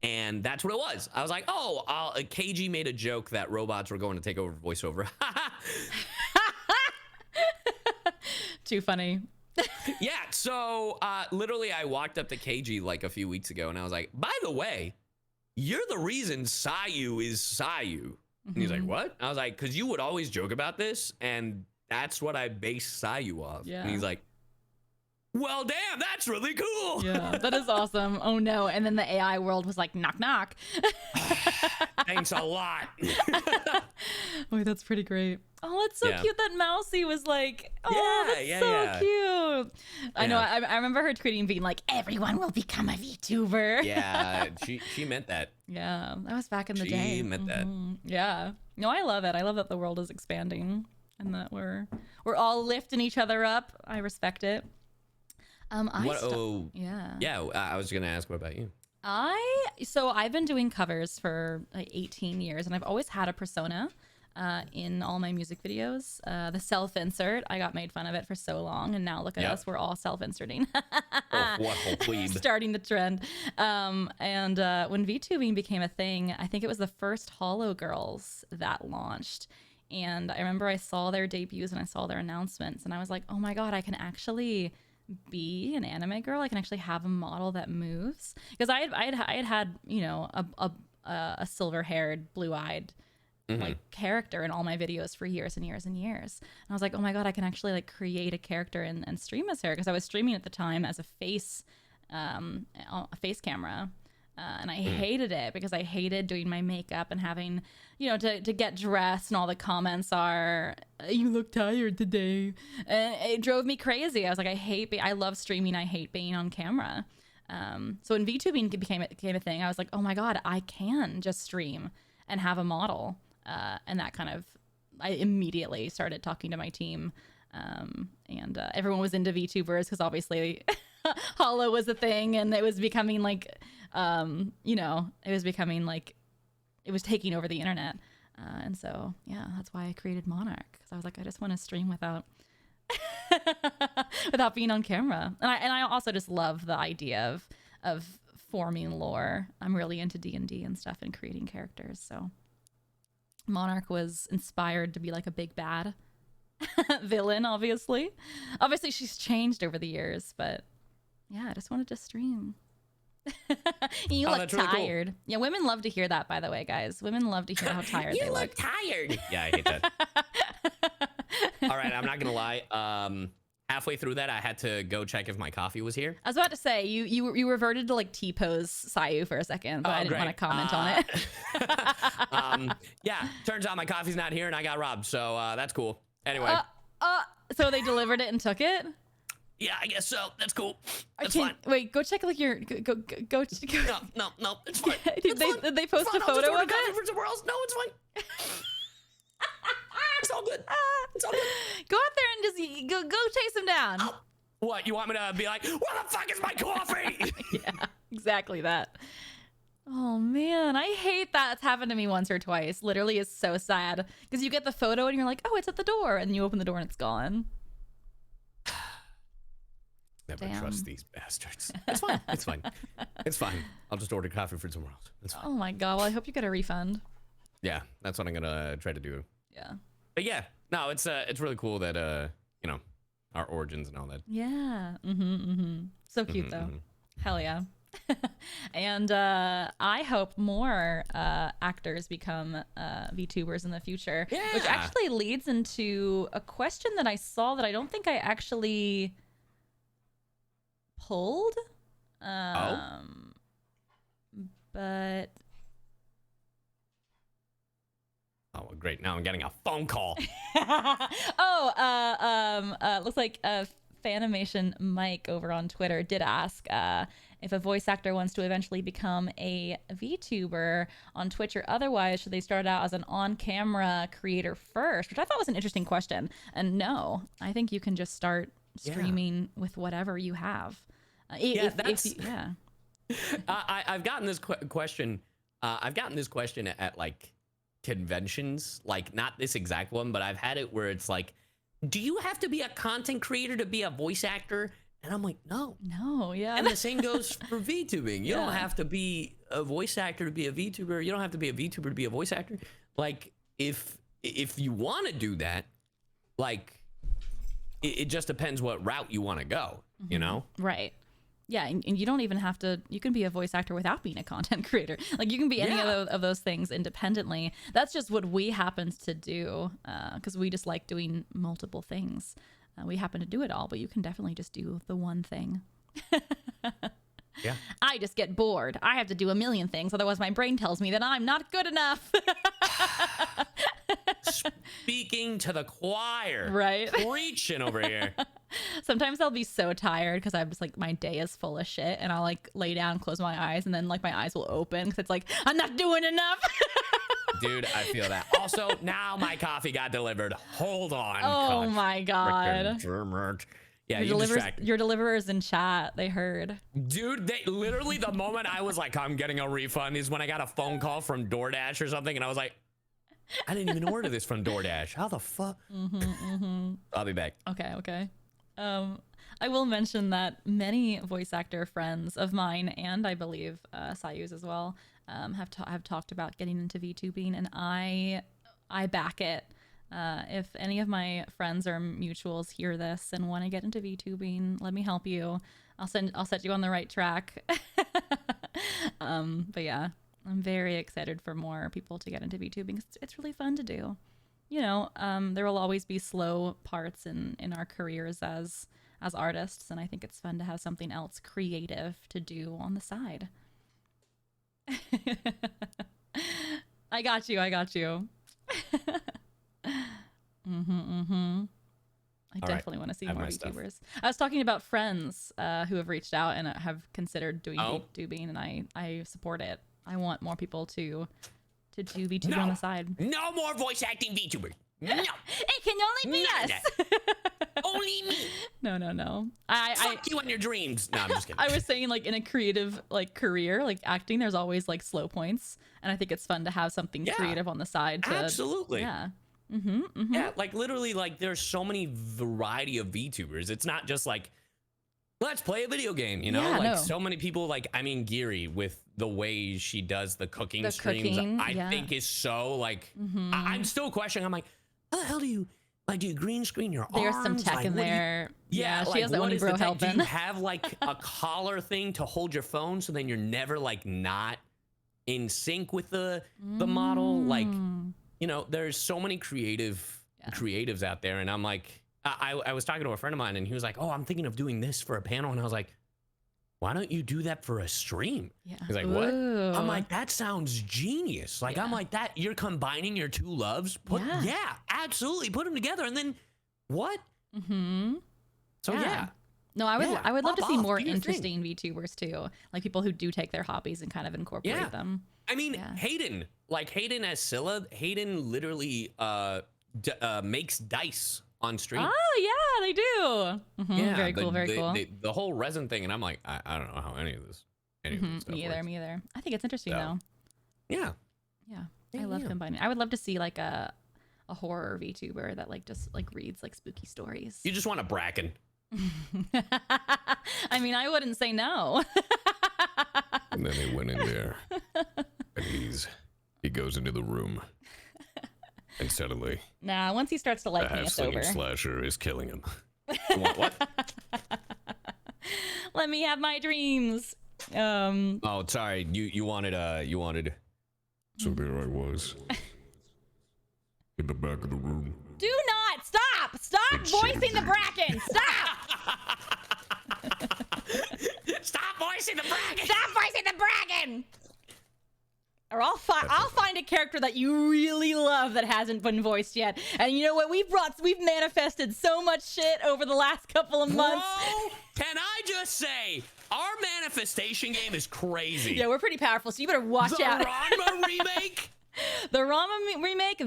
[SPEAKER 2] And that's what it was. I was like, oh, KG made a joke that robots were going to take over voiceover.
[SPEAKER 1] Too funny.
[SPEAKER 2] Yeah, so literally I walked up to KG like a few weeks ago and I was like, by the way, you're the reason CyYu is CyYu. And he's like, what? I was like, because you would always joke about this and that's what I base CyYu off.
[SPEAKER 1] Yeah.
[SPEAKER 2] And he's like, well, damn, that's really cool.
[SPEAKER 1] Yeah, that is awesome. Oh no. And then the AI world was like, knock, knock.
[SPEAKER 2] Thanks a lot.
[SPEAKER 1] Wait, that's pretty great. Oh, it's so cute that Mousy was like, oh,
[SPEAKER 2] Yeah,
[SPEAKER 1] that's so
[SPEAKER 2] yeah.
[SPEAKER 1] cute. I know. I remember her tweeting being like, everyone will become a VTuber.
[SPEAKER 2] Yeah, she meant that.
[SPEAKER 1] Yeah, that was back in the day.
[SPEAKER 2] She meant that.
[SPEAKER 1] Yeah. No, I love it. I love that the world is expanding and that we're all lifting each other up. I respect it.
[SPEAKER 2] Yeah, I was gonna ask, what about you?
[SPEAKER 1] So I've been doing covers for like 18 years, and I've always had a persona in all my music videos. The self-insert, I got made fun of it for so long, and now look at us, we're all self-inserting.
[SPEAKER 2] What whole plebe.
[SPEAKER 1] Starting the trend. And when VTubing became a thing, I think it was the first Hollow Girls that launched. And I remember I saw their debuts and I saw their announcements, and I was like, oh my God, I can actually be an anime girl. I can actually have a model that moves, because I had a silver-haired, blue-eyed like character in all my videos for years and years and years. And I was like, oh my God, I can actually like create a character and stream as her, because I was streaming at the time as a face camera. And I hated it because I hated doing my makeup and having, to get dressed, and all the comments are, you look tired today. And it drove me crazy. I was like, I love streaming. I hate being on camera. So when VTubing became a thing, I was like, oh my God, I can just stream and have a model. And that kind of, I immediately started talking to my team. And everyone was into VTubers because obviously Hollow was a thing, and it was becoming like, it was becoming like, it was taking over the internet. And so, yeah, that's why I created Monarch, because I was like, I just want to stream without without being on camera. And I also just love the idea of forming lore. I'm really into D&D and stuff and creating characters. So Monarch was inspired to be like a big bad villain, obviously. Obviously, she's changed over the years, but yeah, I just wanted to stream. You look tired. Really cool. Yeah, women love to hear that, by the way, guys. Women love to hear how tired they look.
[SPEAKER 2] You look tired. Yeah, I hate that. All right, I'm not gonna lie. Halfway through that, I had to go check if my coffee was here.
[SPEAKER 1] I was about to say you reverted to like T-pose CyYu for a second, but I didn't want to comment on it.
[SPEAKER 2] Yeah, turns out my coffee's not here and I got robbed, so that's cool. Anyway.
[SPEAKER 1] So they delivered it and took it?
[SPEAKER 2] Yeah, I guess so. That's cool. That's fine.
[SPEAKER 1] Wait, go check like your go.
[SPEAKER 2] No, it's fine.
[SPEAKER 1] Did they post a photo of it?
[SPEAKER 2] For somewhere else. No, it's fine. It's all good. It's all good.
[SPEAKER 1] Go out there and just go chase him down.
[SPEAKER 2] Oh, what, you want me to be like, where the fuck is my coffee?
[SPEAKER 1] Yeah, exactly that. Oh man, I hate that. It's happened to me once or twice. Literally, it's so sad because you get the photo and you're like, oh, it's at the door, and you open the door and it's gone.
[SPEAKER 2] Never trust these bastards. It's fine. It's fine. It's fine. I'll just order coffee for somewhere else. It's fine.
[SPEAKER 1] Oh my God. Well, I hope you get a refund.
[SPEAKER 2] Yeah, that's what I'm gonna try to do.
[SPEAKER 1] Yeah.
[SPEAKER 2] But yeah, no, it's really cool that our origins and all that.
[SPEAKER 1] Yeah. So cute though. Hell yeah. And I hope more actors become VTubers in the future. Yeah. Which actually leads into a question that I saw that I don't think I actually pulled. But
[SPEAKER 2] oh, great. Now I'm getting a phone call.
[SPEAKER 1] Looks like Fanimation Mike over on Twitter did ask if a voice actor wants to eventually become a VTuber on Twitch or otherwise, should they start out as an on-camera creator first? Which I thought was an interesting question. And no, I think you can just start streaming with whatever you have.
[SPEAKER 2] I've gotten this question. I've gotten this question at like conventions, like not this exact one, but I've had it where it's like, do you have to be a content creator to be a voice actor? And I'm like, no.
[SPEAKER 1] Yeah.
[SPEAKER 2] And the same goes for VTubing. You don't have to be a voice actor to be a VTuber. You don't have to be a VTuber to be a voice actor. Like, if you want to do that, like, it just depends what route you want to go, you know?
[SPEAKER 1] Right. Yeah, and you don't even have to, you can be a voice actor without being a content creator. Like, you can be any of those things independently. That's just what we happen to do, because we just like doing multiple things. We happen to do it all, but you can definitely just do the one thing.
[SPEAKER 2] Yeah.
[SPEAKER 1] I just get bored. I have to do a million things. Otherwise, my brain tells me that I'm not good enough.
[SPEAKER 2] Speaking to the choir.
[SPEAKER 1] Right.
[SPEAKER 2] Preaching over here.
[SPEAKER 1] Sometimes I'll be so tired because I'm just like, my day is full of shit, and I'll like lay down, close my eyes, and then like my eyes will open because it's like, I'm not doing enough.
[SPEAKER 2] Dude, I feel that. Also, now my coffee got delivered. Hold on.
[SPEAKER 1] Oh my God.
[SPEAKER 2] Yeah,
[SPEAKER 1] your deliverers in chat, they heard.
[SPEAKER 2] Dude, they literally, the moment I was like, I'm getting a refund is when I got a phone call from DoorDash or something, and I was like, I didn't even order this from DoorDash. How the fuck? I'll be back.
[SPEAKER 1] Okay. I will mention that many voice actor friends of mine, and I believe CyYu's as well, have talked about getting into VTubing, and I back it. If any of my friends or mutuals hear this and want to get into VTubing, let me help you. I'll set you on the right track. But yeah, I'm very excited for more people to get into VTubing. It's really fun to do. You know, there will always be slow parts in our careers as artists, and I think it's fun to have something else creative to do on the side. I got you. I
[SPEAKER 2] All right.
[SPEAKER 1] definitely want to see
[SPEAKER 2] I have
[SPEAKER 1] more
[SPEAKER 2] my stuff.
[SPEAKER 1] VTubers. I was talking about friends who have reached out and have considered doing
[SPEAKER 2] Oh.
[SPEAKER 1] VTubing, and I support it. I want more people to do VTuber on the side.
[SPEAKER 2] No more voice acting VTuber. No.
[SPEAKER 1] It can only be
[SPEAKER 2] None of
[SPEAKER 1] us.
[SPEAKER 2] Only me.
[SPEAKER 1] No. I
[SPEAKER 2] Fuck you and your dreams. No, I'm just kidding.
[SPEAKER 1] I was saying, like, in a creative like career, like acting, there's always like slow points, and I think it's fun to have something creative on the side. To,
[SPEAKER 2] Absolutely.
[SPEAKER 1] Yeah.
[SPEAKER 2] Yeah, like literally, like there's so many variety of VTubers. It's not just like, let's play a video game, you know?
[SPEAKER 1] Yeah,
[SPEAKER 2] like
[SPEAKER 1] no.
[SPEAKER 2] so many people, like, I mean, Geary with the way she does the cooking
[SPEAKER 1] The
[SPEAKER 2] streams,
[SPEAKER 1] cooking,
[SPEAKER 2] I
[SPEAKER 1] yeah.
[SPEAKER 2] think is so like, I'm still questioning. I'm like, how the hell do you, like, do you green screen your
[SPEAKER 1] There's
[SPEAKER 2] arms?
[SPEAKER 1] some tech
[SPEAKER 2] Like,
[SPEAKER 1] in
[SPEAKER 2] what do you-
[SPEAKER 1] there.
[SPEAKER 2] Yeah,
[SPEAKER 1] she
[SPEAKER 2] like,
[SPEAKER 1] has that
[SPEAKER 2] what
[SPEAKER 1] one
[SPEAKER 2] is the
[SPEAKER 1] bro
[SPEAKER 2] tech? Do
[SPEAKER 1] helping.
[SPEAKER 2] you have like a collar thing to hold your phone so then you're never like not in sync with the model? Like, you know, there's so many creatives out there, and I'm like, I was talking to a friend of mine, and he was like, oh, I'm thinking of doing this for a panel, and I was like, why don't you do that for a stream?
[SPEAKER 1] Yeah.
[SPEAKER 2] He's like, what?
[SPEAKER 1] Ooh.
[SPEAKER 2] I'm like, that sounds genius. Like, I'm like, that you're combining your two loves.
[SPEAKER 1] Yeah.
[SPEAKER 2] Absolutely, put them together, and then what? So yeah.
[SPEAKER 1] No, I would love to
[SPEAKER 2] pop
[SPEAKER 1] see
[SPEAKER 2] off,
[SPEAKER 1] more
[SPEAKER 2] do your thing.
[SPEAKER 1] interesting VTubers too, like people who do take their hobbies and kind of incorporate
[SPEAKER 2] Yeah.
[SPEAKER 1] them.
[SPEAKER 2] I mean,
[SPEAKER 1] Yeah.
[SPEAKER 2] Hayden as Scylla, Hayden literally makes dice on stream.
[SPEAKER 1] Oh yeah, they do. Mhm, very cool, very cool.
[SPEAKER 2] The whole resin thing, and I'm like, I don't know how any of this stuff
[SPEAKER 1] Me either,
[SPEAKER 2] works.
[SPEAKER 1] me either. I think it's interesting
[SPEAKER 2] So,
[SPEAKER 1] though.
[SPEAKER 2] Yeah.
[SPEAKER 1] Yeah, I love combining. I would love to see like a horror VTuber that like just like reads like spooky stories.
[SPEAKER 2] You just want a Bracken.
[SPEAKER 1] I mean, I wouldn't say no.
[SPEAKER 4] And then he went in there, and he goes into the room, and suddenly
[SPEAKER 1] Nah, once he starts to
[SPEAKER 4] the
[SPEAKER 1] like me, it's over.
[SPEAKER 4] half-slinging slasher is killing him.
[SPEAKER 2] You want what?
[SPEAKER 1] Let me have my dreams.
[SPEAKER 2] Oh, sorry. You wanted.
[SPEAKER 4] So there I was, in the back of the room.
[SPEAKER 1] Do not stop voicing the Bracken. Stop.
[SPEAKER 2] Stop voicing the Bracken.
[SPEAKER 1] Stop voicing the Bracken! Or I'll find a character that you really love that hasn't been voiced yet. And you know what? We've manifested so much shit over the last couple of months.
[SPEAKER 2] Bro, can I just say, our manifestation game is crazy.
[SPEAKER 1] Yeah, we're pretty powerful, so you better watch
[SPEAKER 2] The
[SPEAKER 1] out.
[SPEAKER 2] Ranma remake?
[SPEAKER 1] The Ranma remake,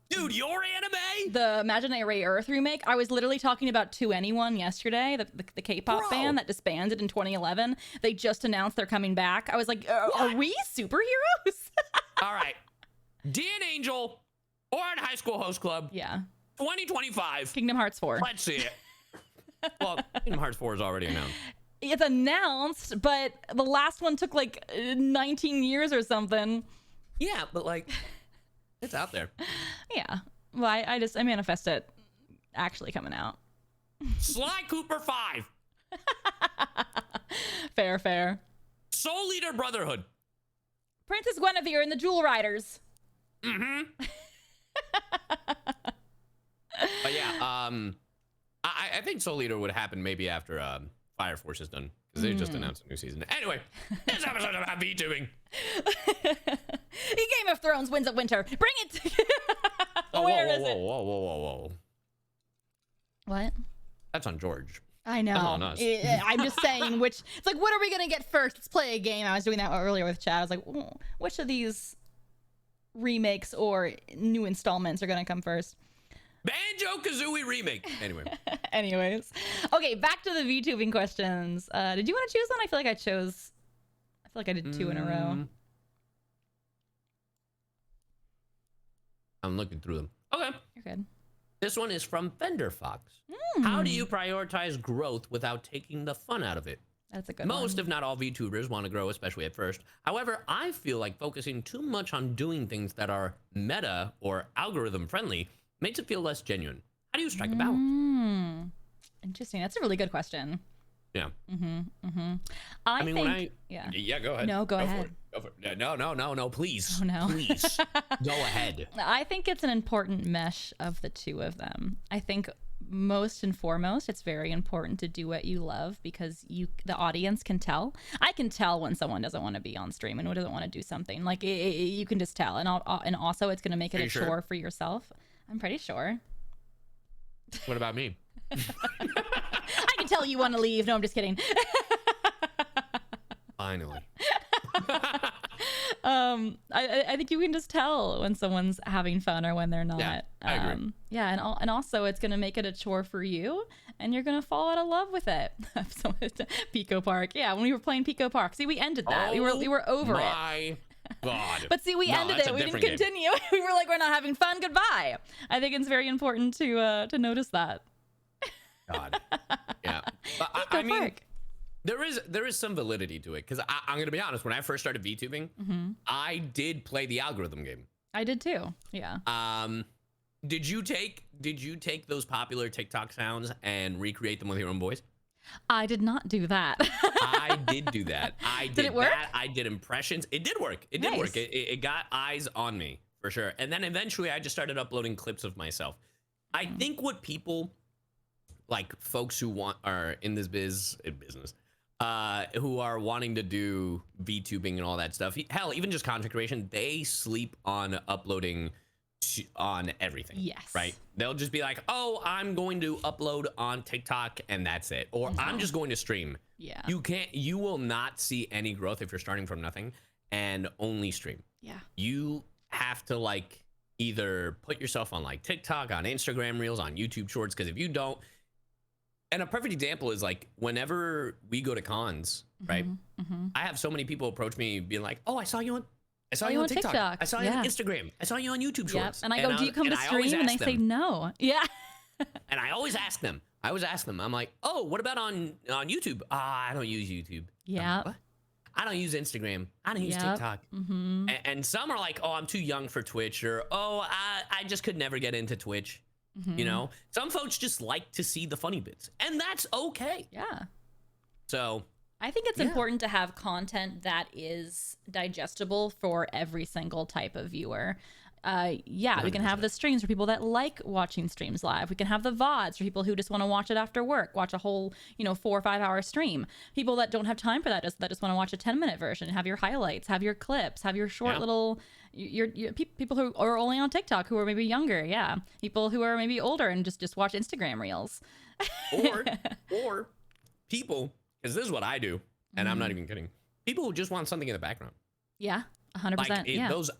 [SPEAKER 2] Dude, your anime?
[SPEAKER 1] the Imaginary Earth remake. I was literally talking about To Anyone yesterday, the K-pop
[SPEAKER 2] Bro.
[SPEAKER 1] band that disbanded in 2011. They just announced they're coming back. I was like, are we superheroes?
[SPEAKER 2] All right. Dan Angel or in High School Host Club,
[SPEAKER 1] Yeah.
[SPEAKER 2] 2025.
[SPEAKER 1] Kingdom Hearts 4.
[SPEAKER 2] Let's see it. Well, Kingdom Hearts 4 is already announced.
[SPEAKER 1] It's announced, but the last one took like 19 years or something.
[SPEAKER 2] Yeah, but like, it's out there.
[SPEAKER 1] Yeah. Well, I manifest it actually coming out.
[SPEAKER 2] Sly Cooper 5.
[SPEAKER 1] Fair.
[SPEAKER 2] Soul Eater Brotherhood.
[SPEAKER 1] Princess Guinevere and the Jewel Riders.
[SPEAKER 2] But yeah, I think Soul Eater would happen maybe after Fire Force is done, because they just announced a new season. Anyway, this episode about VTubing.
[SPEAKER 1] Game of Thrones Winds of Winter. Bring it. Where is it?
[SPEAKER 2] Whoa.
[SPEAKER 1] What?
[SPEAKER 2] That's on George.
[SPEAKER 1] I know.
[SPEAKER 2] That's on us.
[SPEAKER 1] I'm just saying which. It's like, what are we gonna get first? Let's play a game. I was doing that earlier with Chad. I was like, which of these remakes or new installments are gonna come first?
[SPEAKER 2] Banjo-Kazooie remake. Anyway.
[SPEAKER 1] Anyways, okay, back to the VTubing questions. Did you want to choose one? I feel like I did 2 in a row.
[SPEAKER 2] I'm looking through them. Okay.
[SPEAKER 1] You're good.
[SPEAKER 2] This one is from Fender Fox. How do you prioritize growth without taking the fun out of it?
[SPEAKER 1] That's a good
[SPEAKER 2] Most,
[SPEAKER 1] one.
[SPEAKER 2] if not all, VTubers want to grow, especially at first. However, I feel like focusing too much on doing things that are meta or algorithm friendly makes it feel less genuine. How do you strike a balance?
[SPEAKER 1] Interesting. That's a really good question.
[SPEAKER 2] Yeah.
[SPEAKER 1] I
[SPEAKER 2] mean,
[SPEAKER 1] think,
[SPEAKER 2] when I
[SPEAKER 1] yeah.
[SPEAKER 2] Go ahead.
[SPEAKER 1] No, go
[SPEAKER 2] for
[SPEAKER 1] ahead.
[SPEAKER 2] it. Go for it. No, please.
[SPEAKER 1] Oh, no.
[SPEAKER 2] Please go ahead.
[SPEAKER 1] I think it's an important mesh of the two of them. I think most and foremost, it's very important to do what you love, because the audience can tell. I can tell when someone doesn't want to be on stream and who doesn't want to do something. Like you can just tell, and also it's going to make it
[SPEAKER 2] Are
[SPEAKER 1] a
[SPEAKER 2] you sure?
[SPEAKER 1] chore for yourself. I'm pretty sure.
[SPEAKER 2] What about me?
[SPEAKER 1] I can tell you want to leave. No, I'm just kidding.
[SPEAKER 2] Finally.
[SPEAKER 1] I think you can just tell when someone's having fun or when they're not.
[SPEAKER 2] Yeah, I agree.
[SPEAKER 1] Yeah, and also it's gonna make it a chore for you, and you're gonna fall out of love with it. So Pico Park, yeah. When we were playing Pico Park, see, we ended that. We were over it.
[SPEAKER 2] My God.
[SPEAKER 1] But see, we ended
[SPEAKER 2] that's
[SPEAKER 1] it.
[SPEAKER 2] a
[SPEAKER 1] We didn't
[SPEAKER 2] different game.
[SPEAKER 1] continue. We were like, we're not having fun. Goodbye. I think it's very important to notice that.
[SPEAKER 2] God. Yeah. But I
[SPEAKER 1] Pico
[SPEAKER 2] mean,
[SPEAKER 1] Park.
[SPEAKER 2] there is some validity to it, because I'm gonna be honest. When I first started VTubing, I did play the algorithm game.
[SPEAKER 1] I did too. Yeah.
[SPEAKER 2] Did you take those popular TikTok sounds and recreate them with your own voice?
[SPEAKER 1] I did not do that.
[SPEAKER 2] I did do that. I did
[SPEAKER 1] it work?
[SPEAKER 2] that. I did impressions. It did work. It did work.
[SPEAKER 1] Nice.
[SPEAKER 2] It got eyes on me for sure. And then eventually I just started uploading clips of myself. I think what people, like folks who are in this business, who are wanting to do VTubing and all that stuff, hell, even just content creation, they sleep on uploading on everything.
[SPEAKER 1] Yes.
[SPEAKER 2] Right? They'll just be like, oh, I'm going to upload on TikTok and that's it. Or I'm just going to stream.
[SPEAKER 1] Yeah.
[SPEAKER 2] You will not see any growth if you're starting from nothing and only stream.
[SPEAKER 1] Yeah.
[SPEAKER 2] You have to like either put yourself on like TikTok, on Instagram Reels, on YouTube Shorts, because if you don't, and a perfect example is like whenever we go to cons, right? I have so many people approach me being like, oh, I saw you on TikTok. I saw you on Instagram. I saw you on YouTube
[SPEAKER 1] Yep.
[SPEAKER 2] Shorts.
[SPEAKER 1] And I go, do you come to stream? And they say no. Yeah.
[SPEAKER 2] And I always ask them. I'm like, oh, what about on YouTube? I don't use YouTube.
[SPEAKER 1] Yeah.
[SPEAKER 2] What? I don't use Instagram. I don't use TikTok. And some are like, oh, I'm too young for Twitch, or oh, I just could never get into Twitch. You know, some folks just like to see the funny bits, and that's okay.
[SPEAKER 1] Yeah.
[SPEAKER 2] So
[SPEAKER 1] I think it's important to have content that is digestible for every single type of viewer. We can have the streams for people that like watching streams live. We can have the VODs for people who just want to watch it after work, watch a whole, 4 or 5 hour stream. People that don't have time for that, just want to watch a 10-minute version, have your highlights, have your clips, have your short little, your people who are only on TikTok who are maybe younger. Yeah. People who are maybe older and just watch Instagram Reels.
[SPEAKER 2] or people, because this is what I do, and I'm not even kidding. People who just want something in the background.
[SPEAKER 1] Yeah. 100%.
[SPEAKER 2] Like those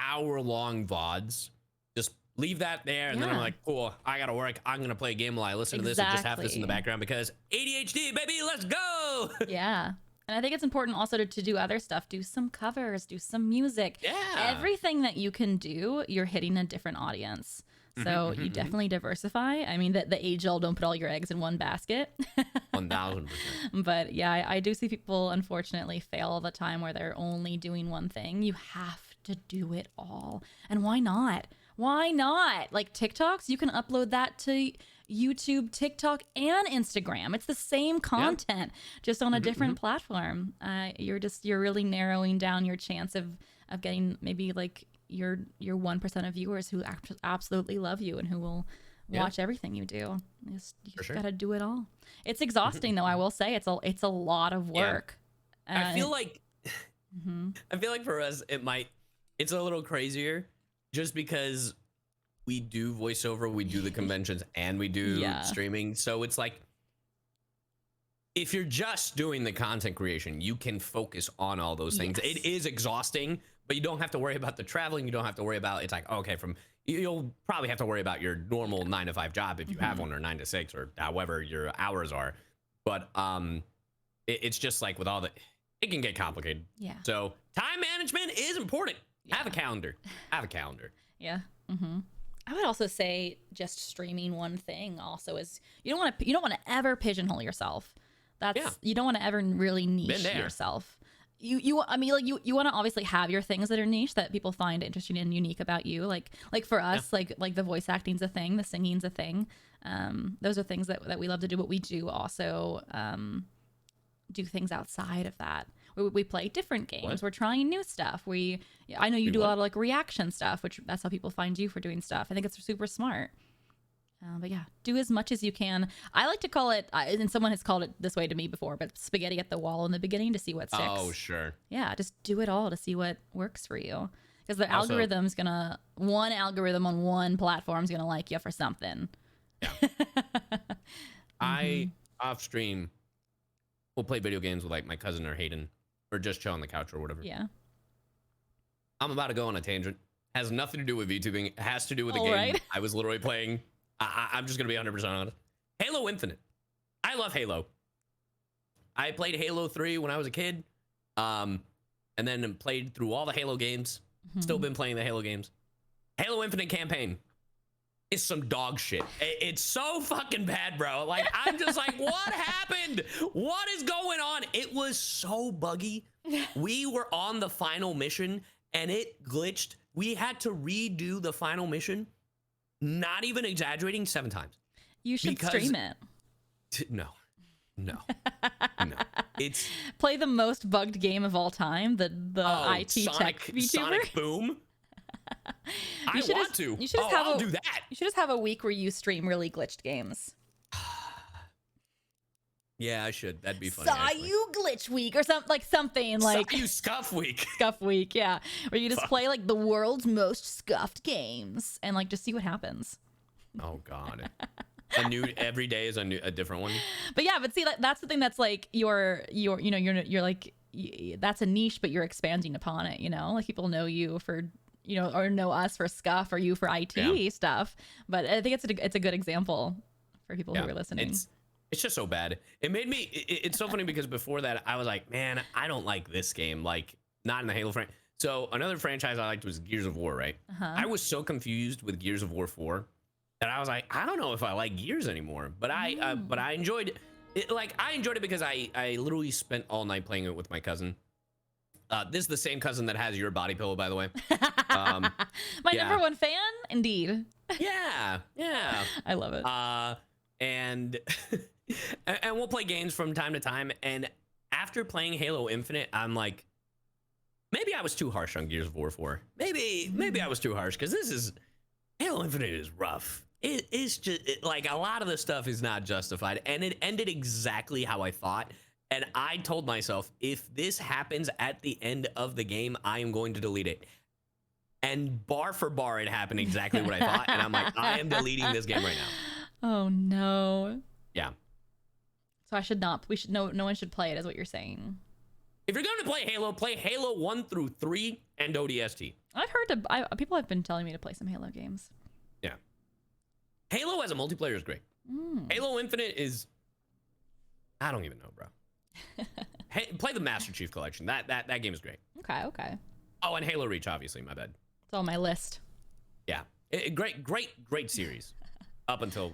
[SPEAKER 2] hour-long VODs, just leave that there, and then I'm like, cool, I gotta work. I'm gonna play a game while I listen to this and just have this in the background because ADHD, baby, let's go.
[SPEAKER 1] Yeah. And I think it's important also to do other stuff. Do some covers, do some music.
[SPEAKER 2] Yeah.
[SPEAKER 1] Everything that you can do, you're hitting a different audience. So you definitely diversify. I mean, the age-old, don't put all your eggs in one basket.
[SPEAKER 2] 1000%.
[SPEAKER 1] But yeah, I do see people, unfortunately, fail all the time where they're only doing one thing. You have to do it all. And why not? Why not? Like TikToks, you can upload that to YouTube, TikTok, and Instagram. It's the same content, just on a different platform. You're really narrowing down your chance of getting maybe like your 1% of viewers who absolutely love you and who will watch everything you do. You just gotta do it all. It's exhausting though. I will say it's a lot of work.
[SPEAKER 2] I feel like for us it's a little crazier just because we do voiceover, we do the conventions, and we do streaming. So it's like, if you're just doing the content creation, you can focus on all those things. It is exhausting, but you don't have to worry about the traveling. You don't have to worry about, it's like, okay, you'll probably have to worry about your normal 9-to-5 job if you have one, or 9-to-6, or however your hours are. But it's just like with all it can get complicated. Yeah. So time management is important. Have a calendar.
[SPEAKER 1] Yeah. I would also say just streaming one thing also is, you don't want to ever pigeonhole yourself. You don't want to ever really niche yourself. You want to obviously have your things that are niche that people find interesting and unique about you. Like for us, like the voice acting's a thing, the singing's a thing. Those are things that we love to do, but we do also do things outside of that. We play different games. We're trying new stuff. I know you do a lot of like reaction stuff, which that's how people find you for doing stuff. I think it's super smart. But yeah, do as much as you can. I like to call it, and someone has called it this way to me before, but spaghetti at the wall in the beginning to see what sticks.
[SPEAKER 2] Oh, sure.
[SPEAKER 1] Yeah, just do it all to see what works for you. Because the algorithm's one algorithm on one platform is gonna like you for something.
[SPEAKER 2] I off stream will play video games with like my cousin or Hayden, or just chill on the couch or whatever.
[SPEAKER 1] Yeah.
[SPEAKER 2] I'm about to go on a tangent. Has nothing to do with VTubing. It has to do with the
[SPEAKER 1] All
[SPEAKER 2] game
[SPEAKER 1] right.
[SPEAKER 2] I was literally playing. I'm just gonna be 100% honest. Halo Infinite. I love Halo. I played Halo 3 when I was a kid, and then played through all the Halo games. Still been playing the Halo games. Halo Infinite campaign is some dog shit. It's so fucking bad, bro. Like, I'm just like, what happened? What is going on? It was so buggy. We were on the final mission and it glitched. We had to redo the final mission, not even exaggerating, 7 times.
[SPEAKER 1] You should stream it.
[SPEAKER 2] No. It's
[SPEAKER 1] play the most bugged game of all time, the IT tech VTuber.
[SPEAKER 2] Sonic Boom. I want to.
[SPEAKER 1] You should just have
[SPEAKER 2] I'll do that.
[SPEAKER 1] You should just have a week where you stream really glitched games.
[SPEAKER 2] Yeah, I should. That'd be funny.
[SPEAKER 1] CyYu glitch week or something like
[SPEAKER 2] CyYu Scuff week.
[SPEAKER 1] Scuff week, yeah, where you just play like the world's most scuffed games and like just see what happens.
[SPEAKER 2] Oh God. Every day is a different one.
[SPEAKER 1] But yeah, but see, that's the thing that's like you're like that's a niche, but you're expanding upon it. You know, like people know you for or know us for Scuff or you for IT stuff. But I think it's a good example for people who are listening.
[SPEAKER 2] It's just so bad. It made me. It's so funny because before that I was like, man, I don't like this game. Like not in the Halo franchise. So another franchise I liked was Gears of War. Right. I was so confused with Gears of War 4. And I was like, I don't know if I like Gears anymore, but I enjoyed it. Like I enjoyed it because I literally spent all night playing it with my cousin. This is the same cousin that has your body pillow, by the way.
[SPEAKER 1] My number one fan, indeed.
[SPEAKER 2] Yeah.
[SPEAKER 1] I love it.
[SPEAKER 2] And we'll play games from time to time. And after playing Halo Infinite, I'm like, maybe I was too harsh on Gears of War 4. Maybe I was too harsh because Halo Infinite is rough. It's just like a lot of the stuff is not justified, and it ended exactly how I thought. And I told myself, if this happens at the end of the game, I am going to delete it. And bar for bar, it happened exactly what I thought. And I'm like, I am deleting this game right now.
[SPEAKER 1] Oh no.
[SPEAKER 2] Yeah.
[SPEAKER 1] So I should not. No one should play it, is what you're saying.
[SPEAKER 2] If you're going to play Halo 1 through 3 and ODST.
[SPEAKER 1] I've heard people have been telling me to play some Halo games.
[SPEAKER 2] Yeah. Halo as a multiplayer is great. Halo Infinite is, I don't even know, bro. Hey, play the Master Chief Collection. That game is great.
[SPEAKER 1] Okay.
[SPEAKER 2] Oh, and Halo Reach, obviously. My bad.
[SPEAKER 1] It's on my list.
[SPEAKER 2] Yeah. Great series. Up until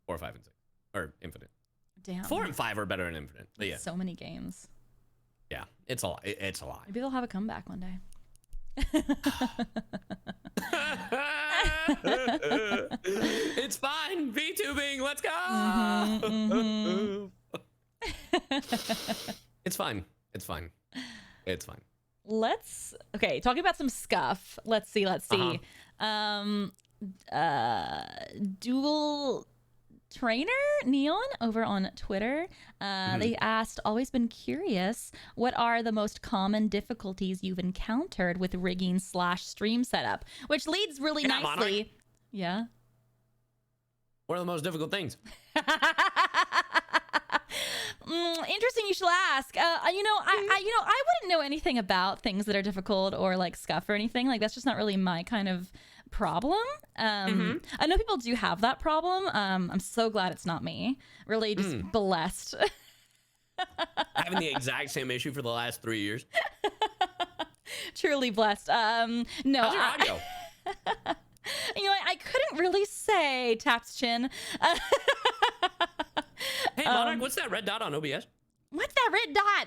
[SPEAKER 2] 4, 5, and 6. Or Infinite.
[SPEAKER 1] Damn.
[SPEAKER 2] 4 and 5 are better than Infinite. But yeah.
[SPEAKER 1] So many games.
[SPEAKER 2] Yeah. It's a lot. It's a lot.
[SPEAKER 1] Maybe they'll have a comeback one day.
[SPEAKER 2] It's fine. VTubing. Let's go. It's fine.
[SPEAKER 1] Talking about some Scuff. Let's see. Dual Trainer Neon over on Twitter. They asked, always been curious, what are the most common difficulties you've encountered with rigging / stream setup? Which leads really nicely.
[SPEAKER 2] Monarch.
[SPEAKER 1] Yeah.
[SPEAKER 2] What are the most difficult things?
[SPEAKER 1] Interesting you should ask. I wouldn't know anything about things that are difficult or like Scuff or anything. Like that's just not really my kind of problem. I know people do have that problem. I'm so glad it's not me. Really just blessed.
[SPEAKER 2] Having the exact same issue for the last 3 years.
[SPEAKER 1] Truly blessed. No.
[SPEAKER 2] How's your audio?
[SPEAKER 1] I couldn't really say. Taps chin.
[SPEAKER 2] Hey, Monarch, what's that red dot on OBS?
[SPEAKER 1] What's that red dot?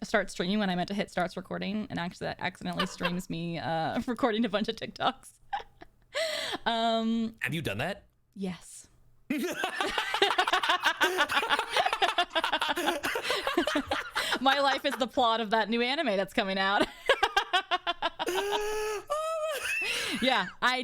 [SPEAKER 1] Start streaming when I meant to hit starts recording, and actually that accidentally streams me recording a bunch of TikToks.
[SPEAKER 2] Have you done that?
[SPEAKER 1] Yes. My life is the plot of that new anime that's coming out. Yeah, I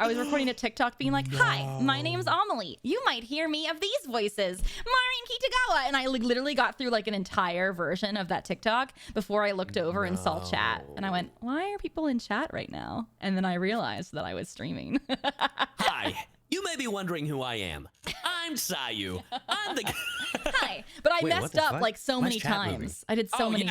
[SPEAKER 1] was recording a TikTok being like, "Hi, my name's Amelie. You might hear me of these voices, Marin Kitagawa." And I literally got through like an entire version of that TikTok before I looked over and saw chat. And I went, "Why are people in chat right now?" And then I realized that I was streaming.
[SPEAKER 2] Hi. You may be wondering who I am. I'm CyYu. I'm the
[SPEAKER 1] Hi. But I
[SPEAKER 4] Wait, what
[SPEAKER 1] messed
[SPEAKER 4] the
[SPEAKER 1] up
[SPEAKER 4] fuck?
[SPEAKER 1] like so
[SPEAKER 4] Why's
[SPEAKER 1] many
[SPEAKER 4] chat moving?
[SPEAKER 1] times. I did so many.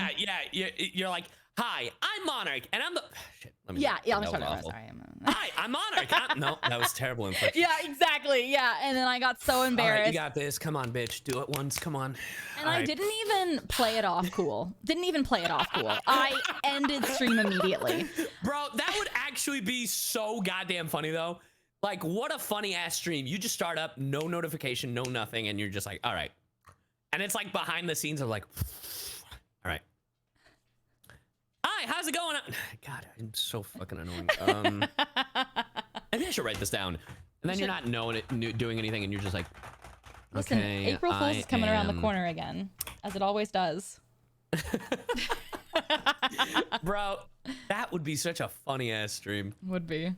[SPEAKER 2] Yeah. You're like, hi, I'm Monarch, and I'm the. Shit, let me
[SPEAKER 1] Yeah, I'm
[SPEAKER 2] that was
[SPEAKER 1] sorry.
[SPEAKER 2] awful.
[SPEAKER 1] Sorry.
[SPEAKER 2] Hi, I'm Monarch. No, that was terrible inflection.
[SPEAKER 1] Yeah, exactly. Yeah, and then I got so
[SPEAKER 2] All right,
[SPEAKER 1] embarrassed.
[SPEAKER 2] you got this. Come on, bitch. Do it once. Come on.
[SPEAKER 1] And
[SPEAKER 2] All
[SPEAKER 1] I
[SPEAKER 2] right.
[SPEAKER 1] didn't even play it off cool. I ended stream immediately.
[SPEAKER 2] Bro, that would actually be so goddamn funny, though. Like, what a funny ass stream. You just start up, no notification, no nothing, and you're just like, all right. And it's like behind the scenes of like, all right. Hi, how's it going? God, I'm so fucking annoying. Maybe I should write this down. And then you're not doing anything, and you're just like,
[SPEAKER 1] Listen,
[SPEAKER 2] okay,
[SPEAKER 1] April Fool's is coming around the
[SPEAKER 2] am-
[SPEAKER 1] corner again, as it always does.
[SPEAKER 2] Bro, that would be such a funny ass stream.
[SPEAKER 1] Would be.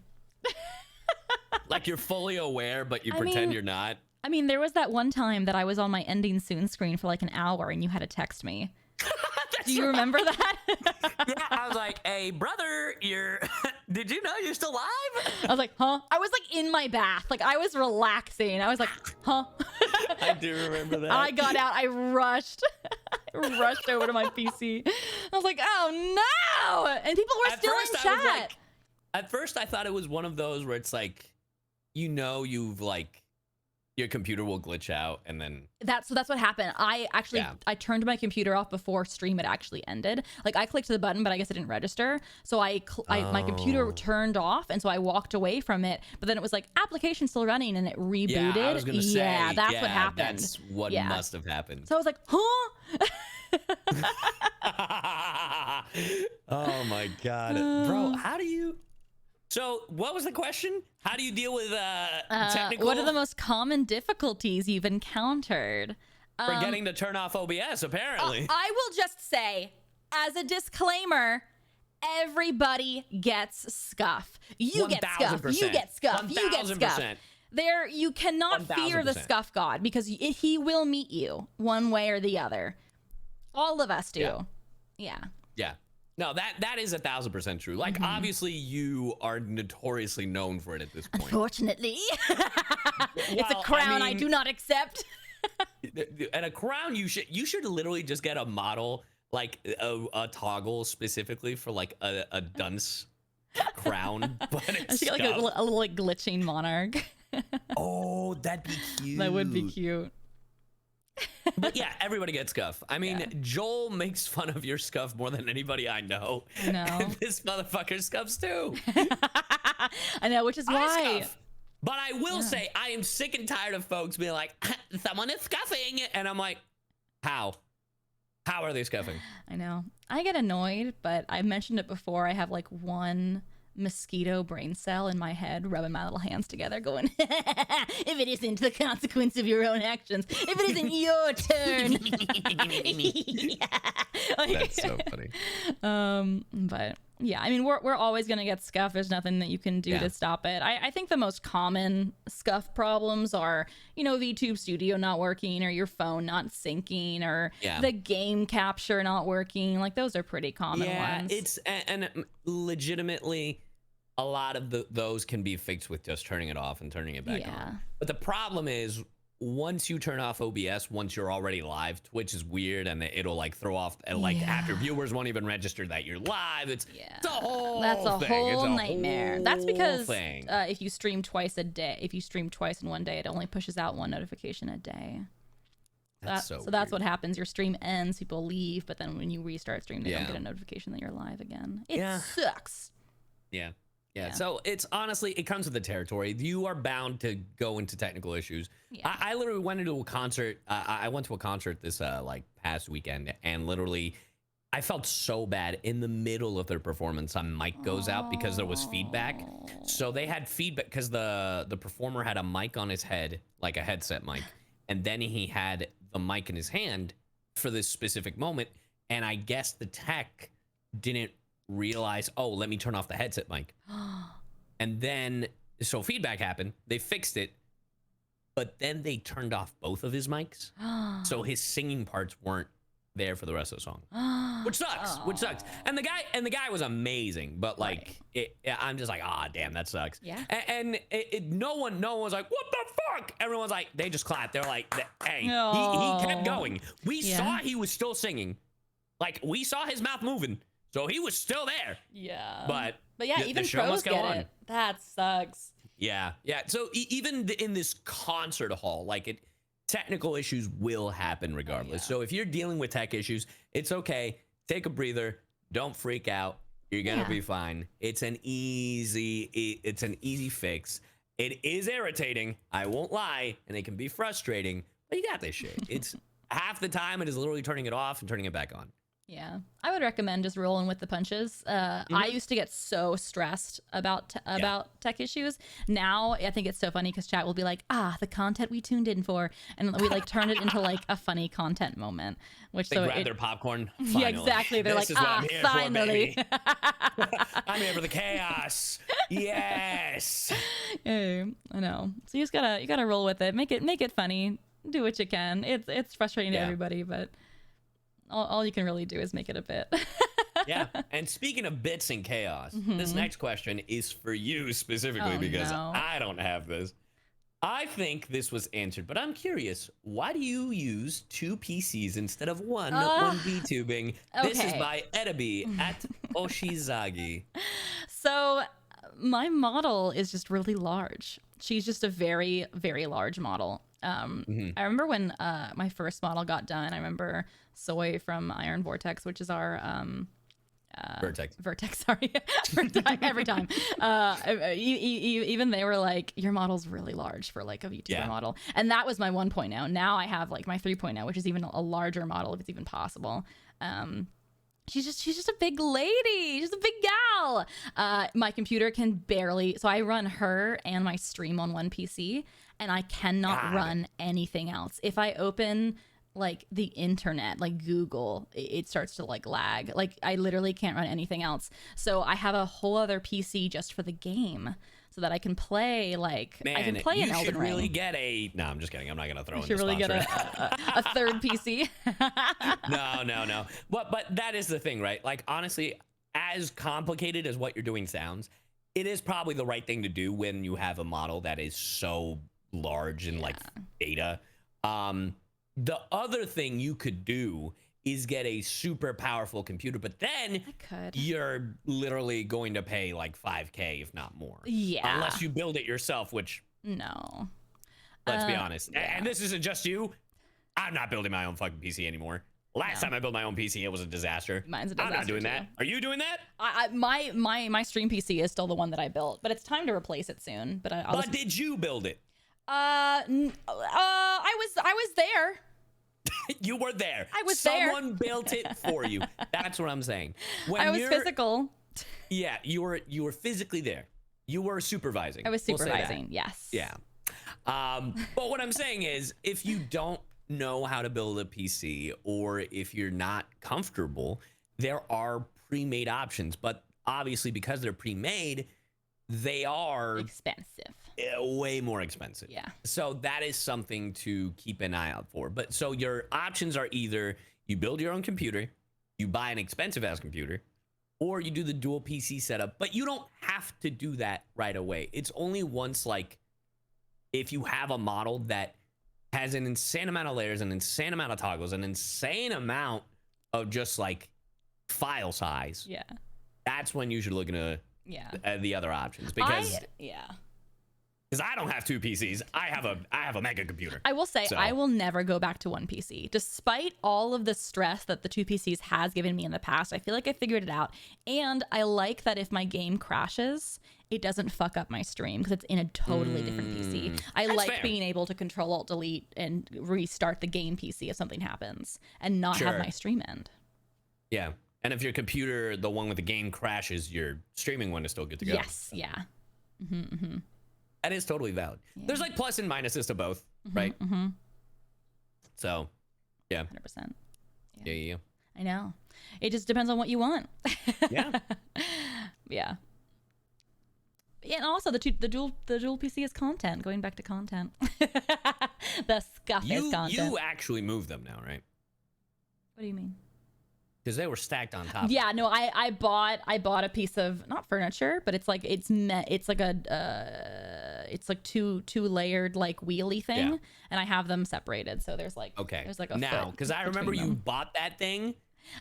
[SPEAKER 2] Like you're fully aware, but you
[SPEAKER 1] I
[SPEAKER 2] pretend
[SPEAKER 1] mean-
[SPEAKER 2] you're not.
[SPEAKER 1] I mean, there was that one time that I was on my ending soon screen for like an hour and you had to text me. Do you remember that?
[SPEAKER 2] Yeah, I was like, hey, brother, did you know you're still alive?
[SPEAKER 1] I was like, huh? I was like in my bath. Like I was relaxing. I was like, huh?
[SPEAKER 2] I do remember that.
[SPEAKER 1] I got out. I rushed. I rushed over to my PC. I was like, oh no! And people were still in chat.
[SPEAKER 2] At first, I thought it was one of those where it's like, you've like, your computer will glitch out and then.
[SPEAKER 1] That's what happened. I actually I turned my computer off before stream had actually ended. Like I clicked the button, but I guess it didn't register. So my computer turned off, and so I walked away from it. But then it was like application still running, and it rebooted.
[SPEAKER 2] Yeah, I was gonna say.
[SPEAKER 1] Yeah, that's what happened.
[SPEAKER 2] That's what must have happened.
[SPEAKER 1] So I was like, huh?
[SPEAKER 2] Oh my god, bro! How do you? So, what was the question? How do you deal with technical?
[SPEAKER 1] What are the most common difficulties you've encountered?
[SPEAKER 2] Forgetting to turn off OBS, apparently.
[SPEAKER 1] I will just say, as a disclaimer, everybody gets Scuff. You get Scuff. You get Scuff. You get Scuff. There, you cannot fear the
[SPEAKER 2] 1000%.
[SPEAKER 1] Scuff God because he will meet you one way or the other. All of us do. Yeah.
[SPEAKER 2] No, that is 1000% true. Like, obviously, you are notoriously known for it at this point.
[SPEAKER 1] Unfortunately, it's a crown I do not accept.
[SPEAKER 2] And a crown, you should literally just get a model, like a toggle specifically for like a dunce crown, but it's
[SPEAKER 1] I should get like a little like glitching monarch.
[SPEAKER 2] Oh, that'd be cute.
[SPEAKER 1] That would be cute.
[SPEAKER 2] But yeah, everybody gets Scuff. I mean, Joel makes fun of your Scuff more than anybody I know.
[SPEAKER 1] No.
[SPEAKER 2] This motherfucker Scuffs too.
[SPEAKER 1] I know, which is why.
[SPEAKER 2] Scuff. But I will say, I am sick and tired of folks being like, someone is scuffing. And I'm like, how? How are they scuffing?
[SPEAKER 1] I know. I get annoyed, but I mentioned it before. I have like one mosquito brain cell in my head rubbing my little hands together going, if it isn't the consequence of your own actions, if it isn't your turn.
[SPEAKER 4] That's so funny.
[SPEAKER 1] But yeah, I mean, we're always going to get Scuff. There's nothing that you can do to stop it. I think the most common Scuff problems are, VTube Studio not working, or your phone not syncing, or the game capture not working. Like, those are pretty common ones.
[SPEAKER 2] It's, and legitimately, a lot of those can be fixed with just turning it off and turning it back on. But the problem is, once you turn off OBS, once you're already live, Twitch is weird, and it'll like throw off, and like after viewers won't even register that you're live. It's a whole
[SPEAKER 1] nightmare. That's because
[SPEAKER 2] thing.
[SPEAKER 1] If you stream twice a day, if you stream twice in one day, it only pushes out one notification a day.
[SPEAKER 2] That's
[SPEAKER 1] so that's what happens. Your stream ends, people leave, but then when you restart stream, they don't get a notification that you're live again. It sucks.
[SPEAKER 2] Yeah, so it's honestly, it comes with the territory. You are bound to go into technical issues. I literally went into a concert. I went to a concert this like past weekend, and literally I felt so bad. In the middle of their performance, a mic goes out because there was feedback. So they had feedback because the performer had a mic on his head, like a headset mic, and then he had the mic in his hand for this specific moment. And I guess the tech didn't realize, oh, let me turn off the headset mic. And then, so feedback happened. They fixed it. But then they turned off both of his mics. So his singing parts weren't there for the rest of the song. Which sucks. And the guy was amazing. But like, I'm just like, damn, that sucks.
[SPEAKER 1] Yeah.
[SPEAKER 2] And no one was like, what the fuck? Everyone's like, they just clapped. They're like, hey, he kept going. We saw he was still singing. Like, we saw his mouth moving. So he was still there.
[SPEAKER 1] Yeah.
[SPEAKER 2] But
[SPEAKER 1] yeah, even pros get it. That sucks.
[SPEAKER 2] Yeah. So even in this concert hall, like technical issues will happen regardless. So if you're dealing with tech issues, it's okay. Take a breather. Don't freak out. You're gonna be fine. It's an easy fix. It is irritating, I won't lie, and it can be frustrating, but you got this shit. It's half the time it is literally turning it off and turning it back on.
[SPEAKER 1] Yeah, I would recommend just rolling with the punches. I used to get so stressed about tech issues. Now I think it's so funny because chat will be like, the content we tuned in for, and we like turn it into like a funny content moment. Which
[SPEAKER 2] they grab their popcorn. Finally.
[SPEAKER 1] Yeah, exactly. They're
[SPEAKER 2] this
[SPEAKER 1] like, finally.
[SPEAKER 2] I'm here for the chaos. Yes.
[SPEAKER 1] Hey, I know. So you gotta roll with it. Make it funny. Do what you can. It's frustrating to everybody, but. All you can really do is make it a bit.
[SPEAKER 2] Yeah. And speaking of bits and chaos, this next question is for you specifically because I don't have this. I think this was answered, but I'm curious. Why do you use 2 PCs instead of one when VTubing? Okay. This is by Edabi at Oshizagi.
[SPEAKER 1] So my model is just really large. She's just a very, very large model. I remember when my first model got done, I remember Soy from Iron Vortex, which is our Vertex, sorry. Every time. Even they were like, your model's really large for like a VTuber model. And that was my 1.0. Now I have like my 3.0, which is even a larger model if it's even possible. She's just a big lady. She's a big gal. My computer can barely, so I run her and my stream on one PC, and I cannot run anything else. If I open like the internet, like Google, it starts to like lag. Like I literally can't run anything else. So I have a whole other PC just for the game, so that I can play like I can play an Elden Ring. You should
[SPEAKER 2] really get a. No, I'm just kidding. I'm not gonna throw in. You
[SPEAKER 1] should really get a third PC.
[SPEAKER 2] No. But that is the thing, right? Like honestly, as complicated as what you're doing sounds, it is probably the right thing to do when you have a model that is so large in like data. The other thing you could do is get a super powerful computer, but then you're literally going to pay like $5K, if not more. Yeah. Unless you build it yourself, which
[SPEAKER 1] no.
[SPEAKER 2] Let's be honest. Yeah. And this isn't just you. I'm not building my own fucking PC anymore. Last time I built my own PC, it was a disaster.
[SPEAKER 1] Mine's a disaster.
[SPEAKER 2] I'm not doing that. Are you doing that?
[SPEAKER 1] My stream PC is still the one that I built, but it's time to replace it soon. But
[SPEAKER 2] did you build it?
[SPEAKER 1] I was there.
[SPEAKER 2] You were there.
[SPEAKER 1] I was there.
[SPEAKER 2] Someone built it for you. That's what I'm saying. When
[SPEAKER 1] I was physical.
[SPEAKER 2] Yeah, you were physically there. You were supervising.
[SPEAKER 1] I was supervising. Yes.
[SPEAKER 2] Yeah. But what I'm saying is, if you don't know how to build a PC, or if you're not comfortable, there are pre-made options. But obviously, because they're pre-made, they are
[SPEAKER 1] expensive.
[SPEAKER 2] Way more expensive.
[SPEAKER 1] Yeah.
[SPEAKER 2] So that is something to keep an eye out for. But so your options are either you build your own computer, you buy an expensive ass computer, or you do the dual PC setup. But you don't have to do that right away. It's only once, like, if you have a model that has an insane amount of layers, an insane amount of toggles, an insane amount of just like file size.
[SPEAKER 1] Yeah.
[SPEAKER 2] That's when you should look into the other options, because I don't have 2 PCs. I have a mega computer.
[SPEAKER 1] I will say, I will never go back to one PC. Despite all of the stress that the 2 PCs has given me in the past, I feel like I figured it out. And I like that if my game crashes, it doesn't fuck up my stream because it's in a totally different PC. I like being able to Control Alt Delete and restart the game PC if something happens and not have my stream end.
[SPEAKER 2] Yeah. And if your computer, the one with the game, crashes, your streaming one is still good to go.
[SPEAKER 1] Yes. Yeah.
[SPEAKER 2] That is totally valid. Yeah. There's like plus and minuses to both, right? So, yeah.
[SPEAKER 1] 100%.
[SPEAKER 2] Yeah.
[SPEAKER 1] I know. It just depends on what you want.
[SPEAKER 2] Yeah.
[SPEAKER 1] Yeah. Yeah, and also the dual PC is content. Going back to content. The Scuff is content.
[SPEAKER 2] You actually moved them now, right?
[SPEAKER 1] What do you mean?
[SPEAKER 2] Because they were stacked on top.
[SPEAKER 1] Yeah, no, I bought a piece of, not furniture, but it's like two layered like wheelie thing,
[SPEAKER 2] Yeah.
[SPEAKER 1] and I have them separated. So there's like there's like a
[SPEAKER 2] now
[SPEAKER 1] foot
[SPEAKER 2] because I remember
[SPEAKER 1] between
[SPEAKER 2] you
[SPEAKER 1] them.
[SPEAKER 2] bought that thing.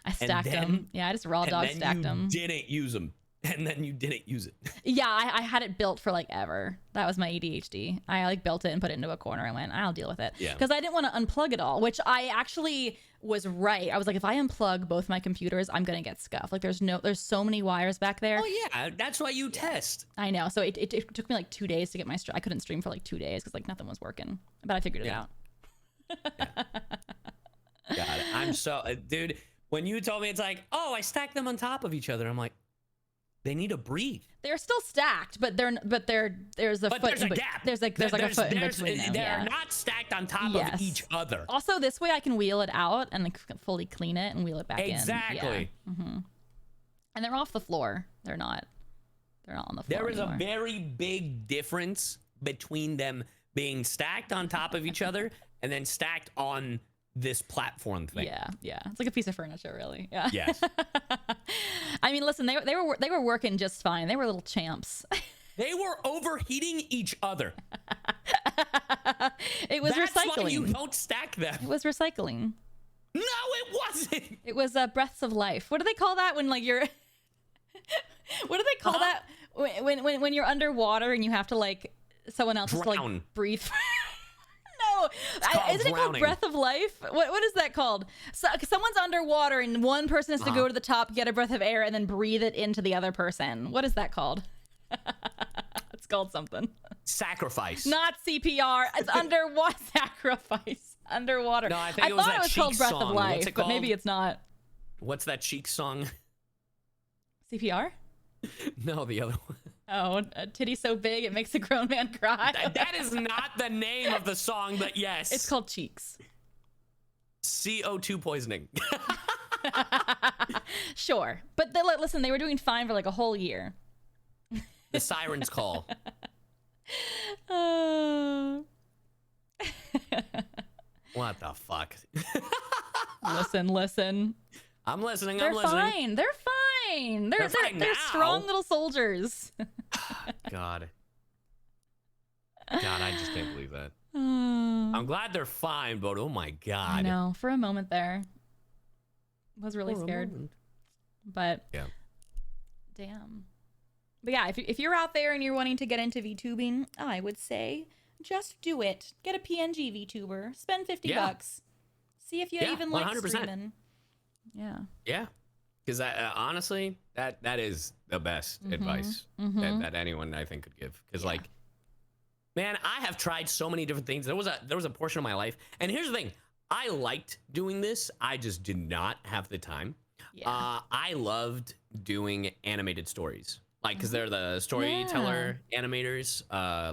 [SPEAKER 1] I stacked them. Yeah, I just raw dog stacked them.
[SPEAKER 2] Didn't use them, and then you didn't use it.
[SPEAKER 1] Yeah, I had it built for like ever. That was my ADHD. I like built it and put it into a corner and went, I'll deal with it.
[SPEAKER 2] Yeah.
[SPEAKER 1] Because I didn't want to unplug it all, which I actually was right. I was like, if I unplug both my computers, I'm gonna get scuffed. Like there's so many wires back there.
[SPEAKER 2] Oh yeah, that's why you test.
[SPEAKER 1] I know. So it took me like 2 days to get my I couldn't stream for like 2 days because like nothing was working. But I figured it out.
[SPEAKER 2] Got it. I'm so dude. When you told me it's like, oh, I stacked them on top of each other, I'm like, they need to breathe.
[SPEAKER 1] They're still stacked, but there's a foot.
[SPEAKER 2] There's a gap.
[SPEAKER 1] There's like a foot in between them.
[SPEAKER 2] They're not stacked on top of each other.
[SPEAKER 1] Also, this way I can wheel it out and like fully clean it and wheel it back in.
[SPEAKER 2] Exactly.
[SPEAKER 1] Yeah. Mm-hmm. And they're off the floor. They're not on the floor.
[SPEAKER 2] There is
[SPEAKER 1] anymore.
[SPEAKER 2] a very big difference between them being stacked on top of each other and then stacked on this platform thing.
[SPEAKER 1] Yeah. It's like a piece of furniture, really. Yeah.
[SPEAKER 2] Yes.
[SPEAKER 1] I mean, listen, they were working just fine. They were little champs.
[SPEAKER 2] They were overheating each other.
[SPEAKER 1] It was
[SPEAKER 2] That's
[SPEAKER 1] recycling.
[SPEAKER 2] why you don't stack them.
[SPEAKER 1] It was recycling.
[SPEAKER 2] No, it wasn't.
[SPEAKER 1] It was breaths of life. What do they call that when like you're? What do they call that when you're underwater and you have to like someone else just to, like breathe? No, isn't it called breath of life? What is that called? So someone's underwater and one person has to go to the top, get a breath of air, and then breathe it into the other person. What is that called? It's called something.
[SPEAKER 2] Sacrifice.
[SPEAKER 1] Not CPR. It's underwater sacrifice. Underwater.
[SPEAKER 2] No, I think it was
[SPEAKER 1] thought
[SPEAKER 2] that
[SPEAKER 1] it was
[SPEAKER 2] Chic
[SPEAKER 1] called breath
[SPEAKER 2] song.
[SPEAKER 1] of life,
[SPEAKER 2] What's it
[SPEAKER 1] but
[SPEAKER 2] called?
[SPEAKER 1] maybe it's not.
[SPEAKER 2] What's that Chic song?
[SPEAKER 1] CPR?
[SPEAKER 2] No, the other one.
[SPEAKER 1] Oh, a titty so big it makes a grown man cry.
[SPEAKER 2] That is not the name of the song, but yes.
[SPEAKER 1] It's called Cheeks.
[SPEAKER 2] CO2 poisoning.
[SPEAKER 1] Sure. But listen, they were doing fine for like a whole year.
[SPEAKER 2] The Siren's Call. What the fuck?
[SPEAKER 1] Listen.
[SPEAKER 2] I'm listening.
[SPEAKER 1] They're
[SPEAKER 2] I'm listening.
[SPEAKER 1] fine. They're fine. They're
[SPEAKER 2] now.
[SPEAKER 1] strong little soldiers.
[SPEAKER 2] God, I just can't believe that. I'm glad they're fine, but oh my God.
[SPEAKER 1] I know. For a moment there, was really scared. But
[SPEAKER 2] yeah,
[SPEAKER 1] damn. But yeah, if you're out there and you're wanting to get into VTubing, I would say just do it. Get a PNG VTuber. Spend $50. See if you even like
[SPEAKER 2] 100%.
[SPEAKER 1] streaming. Yeah.
[SPEAKER 2] Yeah. Because honestly, that is the best advice that anyone I think could give. Because like, man, I have tried so many different things. There was a portion of my life, and here's the thing: I liked doing this. I just did not have the time.
[SPEAKER 1] Yeah.
[SPEAKER 2] I loved doing animated stories. Like, because they're the storyteller animators,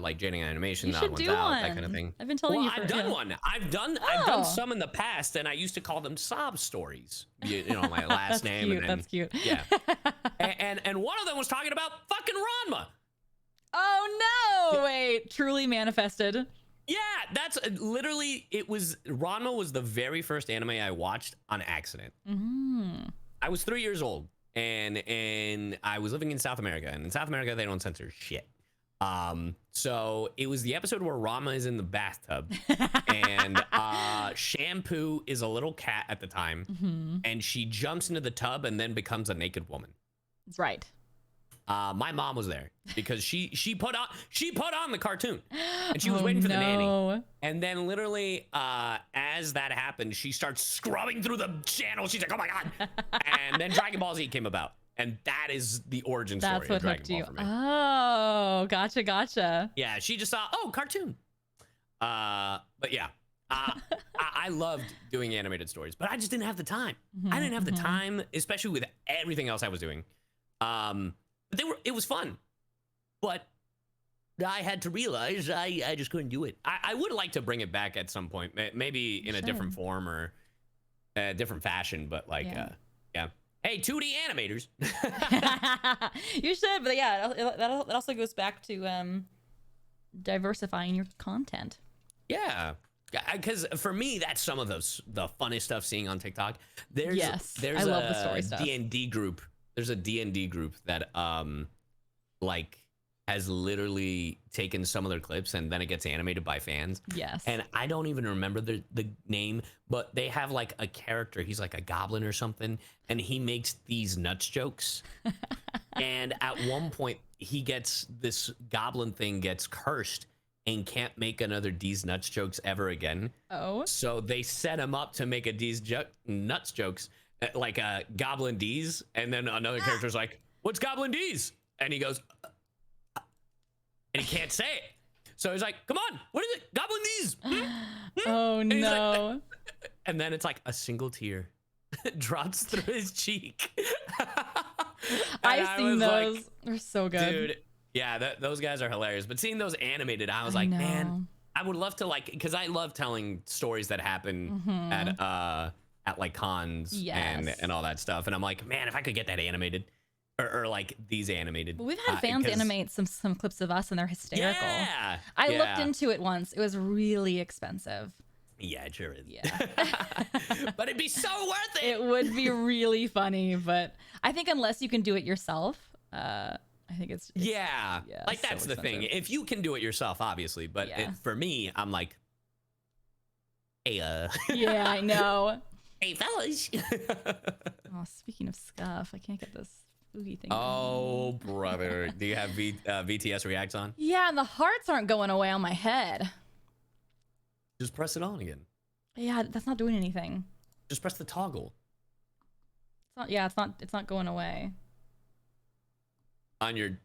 [SPEAKER 2] like Jading Animation,
[SPEAKER 1] You should
[SPEAKER 2] Odd Ones
[SPEAKER 1] do
[SPEAKER 2] Out,
[SPEAKER 1] one.
[SPEAKER 2] that kind of thing.
[SPEAKER 1] I've been telling you for
[SPEAKER 2] I've done one. I've done some in the past, and I used to call them sob stories. You know, my last name.
[SPEAKER 1] Cute.
[SPEAKER 2] And then,
[SPEAKER 1] That's cute.
[SPEAKER 2] Yeah. and one of them was talking about fucking Ranma.
[SPEAKER 1] Oh no! Wait, truly manifested.
[SPEAKER 2] Yeah, that's literally, Ranma was the very first anime I watched on accident. I was 3 years old. And I was living in South America, and in South America they don't censor shit. So it was the episode where Rama is in the bathtub, and Shampoo is a little cat at the time, and she jumps into the tub and then becomes a naked woman.
[SPEAKER 1] That's right.
[SPEAKER 2] My mom was there because she put on the cartoon, and she was waiting for the nanny. And then literally, as that happened, she starts scrubbing through the channel. She's like, "Oh my god!" And then Dragon Ball Z came about, and that is the origin story of Dragon Ball for me.
[SPEAKER 1] Oh, gotcha.
[SPEAKER 2] Yeah, she just saw, cartoon. But yeah, I loved doing animated stories, but I just didn't have the time. I didn't have the time, especially with everything else I was doing. But it was fun, but I had to realize I just couldn't do it. I would like to bring it back at some point, maybe in a different form, or different fashion, but like,
[SPEAKER 1] Yeah.
[SPEAKER 2] yeah. Hey, 2D animators.
[SPEAKER 1] You should, but yeah, that also goes back to diversifying your content.
[SPEAKER 2] Yeah, because for me, that's some of the funnest stuff seeing on TikTok. There's
[SPEAKER 1] I love the story stuff.
[SPEAKER 2] D&D group. There's a D&D group that like has literally taken some of their clips and then it gets animated by fans.
[SPEAKER 1] Yes.
[SPEAKER 2] And I don't even remember the name, but they have like a character. He's like a goblin or something, and he makes these nuts jokes. And at one point, this goblin thing gets cursed and can't make another D's nuts jokes ever again.
[SPEAKER 1] Oh.
[SPEAKER 2] So they set him up to make a D's nuts jokes, like a Goblin D's, and then another character's like, "What's Goblin D's?" And he goes, and he can't say it. So he's like, "Come on, what is it? Goblin D's."
[SPEAKER 1] Oh no.
[SPEAKER 2] Like, and then it's like a single tear drops through his cheek.
[SPEAKER 1] I've seen those.
[SPEAKER 2] Like,
[SPEAKER 1] they're so good.
[SPEAKER 2] Dude, yeah, those guys are hilarious. But seeing those animated, I was like, man, I would love to, like, because I love telling stories that happen at like cons and all that stuff. And I'm like, man, if I could get that animated. Or like these animated.
[SPEAKER 1] Well, we've had fans animate some clips of us and they're hysterical.
[SPEAKER 2] Yeah.
[SPEAKER 1] I looked into it once. It was really expensive.
[SPEAKER 2] Yeah, it sure is.
[SPEAKER 1] Yeah.
[SPEAKER 2] But it'd be so worth it.
[SPEAKER 1] It would be really funny, but I think unless you can do it yourself, I think it's
[SPEAKER 2] yeah, like
[SPEAKER 1] so
[SPEAKER 2] that's the thing. If you can do it yourself, obviously, but for me, I'm like, hey,
[SPEAKER 1] yeah, I know.
[SPEAKER 2] Hey, fellas.
[SPEAKER 1] Oh, speaking of Scuff, I can't get this spooky thing.
[SPEAKER 2] Oh, brother. Do you have VTS reacts on?
[SPEAKER 1] Yeah, and the hearts aren't going away on my head.
[SPEAKER 2] Just press it on again.
[SPEAKER 1] Yeah, that's not doing anything.
[SPEAKER 2] Just press the toggle.
[SPEAKER 1] It's not. Yeah, it's not going away.
[SPEAKER 2] On your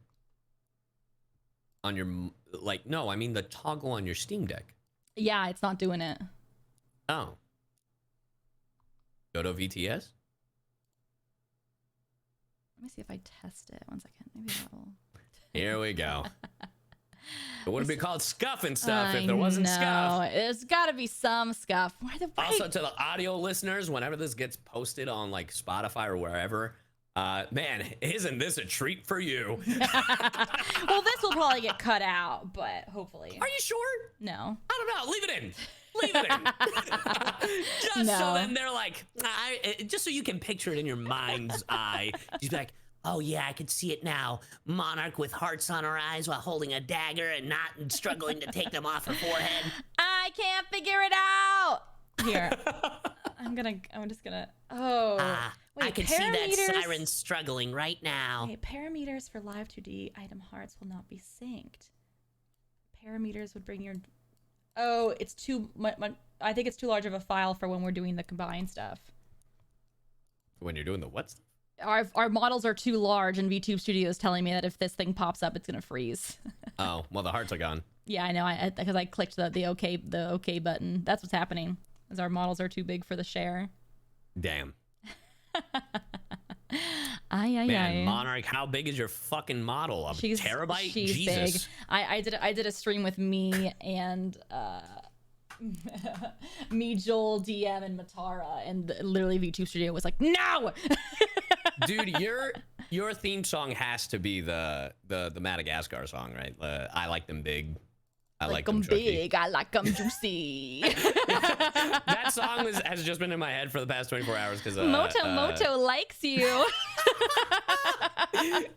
[SPEAKER 2] like, no, I mean the toggle on your Steam Deck.
[SPEAKER 1] Yeah, it's not doing it.
[SPEAKER 2] Oh. Go to VTS.
[SPEAKER 1] Let me see if I test it. 1 second. Maybe that'll.
[SPEAKER 2] Here we go. It wouldn't be called Scuff and stuff if there wasn't Scuff.
[SPEAKER 1] There's got to be some Scuff.
[SPEAKER 2] Also, to the audio listeners, whenever this gets posted on like Spotify or wherever, man, isn't this a treat for you?
[SPEAKER 1] Well, this will probably get cut out, but hopefully.
[SPEAKER 2] Are you sure?
[SPEAKER 1] No.
[SPEAKER 2] I don't know. Leave it in. Leave it in. Just so then they're like, just so you can picture it in your mind's eye. Just be like, oh yeah, I can see it now. Monarch with hearts on her eyes while holding a dagger and not struggling to take them off her forehead.
[SPEAKER 1] I can't figure it out. Here. I'm just gonna. Oh. Wait,
[SPEAKER 2] I can see that siren struggling right now.
[SPEAKER 1] Wait, parameters for live 2D item hearts will not be synced. Parameters would bring your. Oh, it's too much. I think it's too large of a file for when we're doing the combined stuff.
[SPEAKER 2] When you're doing the what stuff?
[SPEAKER 1] Our models are too large, and VTube Studio is telling me that if this thing pops up, it's gonna freeze.
[SPEAKER 2] Oh, well, the hearts are gone.
[SPEAKER 1] Yeah, I know. Because I clicked the OK button. That's what's happening. As our models are too big for the share.
[SPEAKER 2] Damn.
[SPEAKER 1] Man,
[SPEAKER 2] Monarch, how big is your fucking model? She's terabyte?
[SPEAKER 1] She's
[SPEAKER 2] Jesus.
[SPEAKER 1] big. I did a stream with me and me, Joel, DM, and Matara, and literally VTube Studio was like, no.
[SPEAKER 2] Dude, your theme song has to be the Madagascar song, right? I like them big. I like them
[SPEAKER 1] big. I like them juicy.
[SPEAKER 2] That song has just been in my head for the past 24 hours because
[SPEAKER 1] Moto likes you.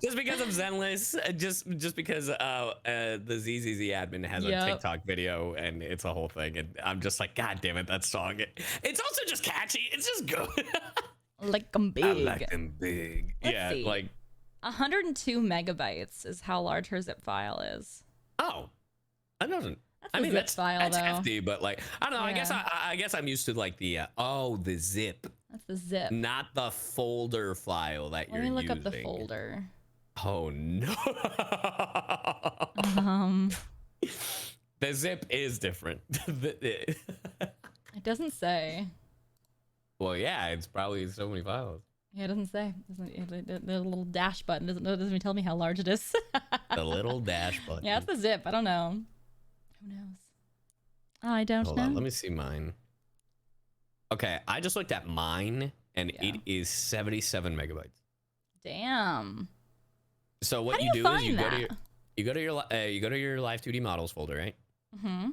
[SPEAKER 2] Just because I'm Zenless, just because the ZZZ admin has a TikTok video and it's a whole thing, and I'm just like, God damn it, that song. It's also just catchy. It's just good.
[SPEAKER 1] Like them big.
[SPEAKER 2] I like them big. Let's see. Like
[SPEAKER 1] 102 megabytes is how large her zip file is.
[SPEAKER 2] Oh. That doesn't.
[SPEAKER 1] That's file, though.
[SPEAKER 2] hefty, but like I don't know.
[SPEAKER 1] Yeah.
[SPEAKER 2] I guess I'm used to like the the zip.
[SPEAKER 1] That's the zip,
[SPEAKER 2] not the folder file that you're using.
[SPEAKER 1] Let me look up the folder.
[SPEAKER 2] Oh no. The zip is different.
[SPEAKER 1] It doesn't say.
[SPEAKER 2] Well, yeah, it's probably so many files.
[SPEAKER 1] Yeah, it doesn't say. The little dash button doesn't even tell me how large it is.
[SPEAKER 2] The little dash button.
[SPEAKER 1] Yeah, it's the zip. I don't know. Who knows? I don't know.
[SPEAKER 2] Hold on, let me see mine. Okay, I just looked at mine, and it is 77 megabytes.
[SPEAKER 1] Damn.
[SPEAKER 2] So what
[SPEAKER 1] How do
[SPEAKER 2] you
[SPEAKER 1] you
[SPEAKER 2] do is
[SPEAKER 1] find
[SPEAKER 2] you go to your live 2D models folder, right?
[SPEAKER 1] Mm-hmm.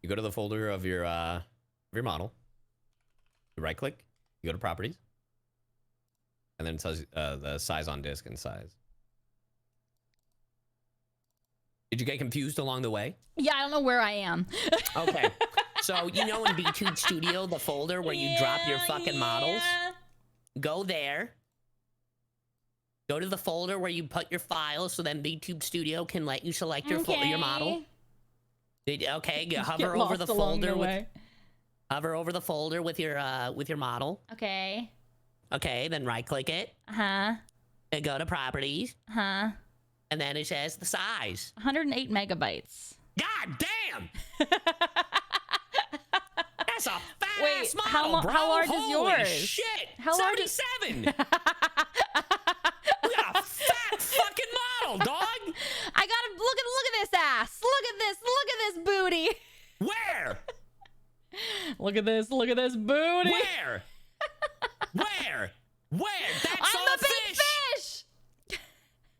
[SPEAKER 2] You go to the folder of your model. You right click. You go to properties, and then it tells you the size on disk and size. Did you get confused along the way?
[SPEAKER 1] Yeah, I don't know where I am.
[SPEAKER 2] Okay. So, you know in VTube Studio, the folder where you drop your fucking models? Go there. Go to the folder where you put your files so then VTube Studio can let you select your model. Okay, you hover over the folder hover over the folder with your model.
[SPEAKER 1] Okay.
[SPEAKER 2] Okay, then right click it.
[SPEAKER 1] Uh-huh.
[SPEAKER 2] And go to properties.
[SPEAKER 1] Uh-huh.
[SPEAKER 2] And then it says the size.
[SPEAKER 1] 108 megabytes.
[SPEAKER 2] God damn! That's a fast model, bro.
[SPEAKER 1] How large
[SPEAKER 2] Holy
[SPEAKER 1] is yours?
[SPEAKER 2] Shit!
[SPEAKER 1] How large is
[SPEAKER 2] 77! We got a fat fucking model, dog!
[SPEAKER 1] I gotta look at this ass. Look at this booty.
[SPEAKER 2] Where?
[SPEAKER 1] Look at this booty.
[SPEAKER 2] Where? Where? That's
[SPEAKER 1] I'm
[SPEAKER 2] all
[SPEAKER 1] a big fish.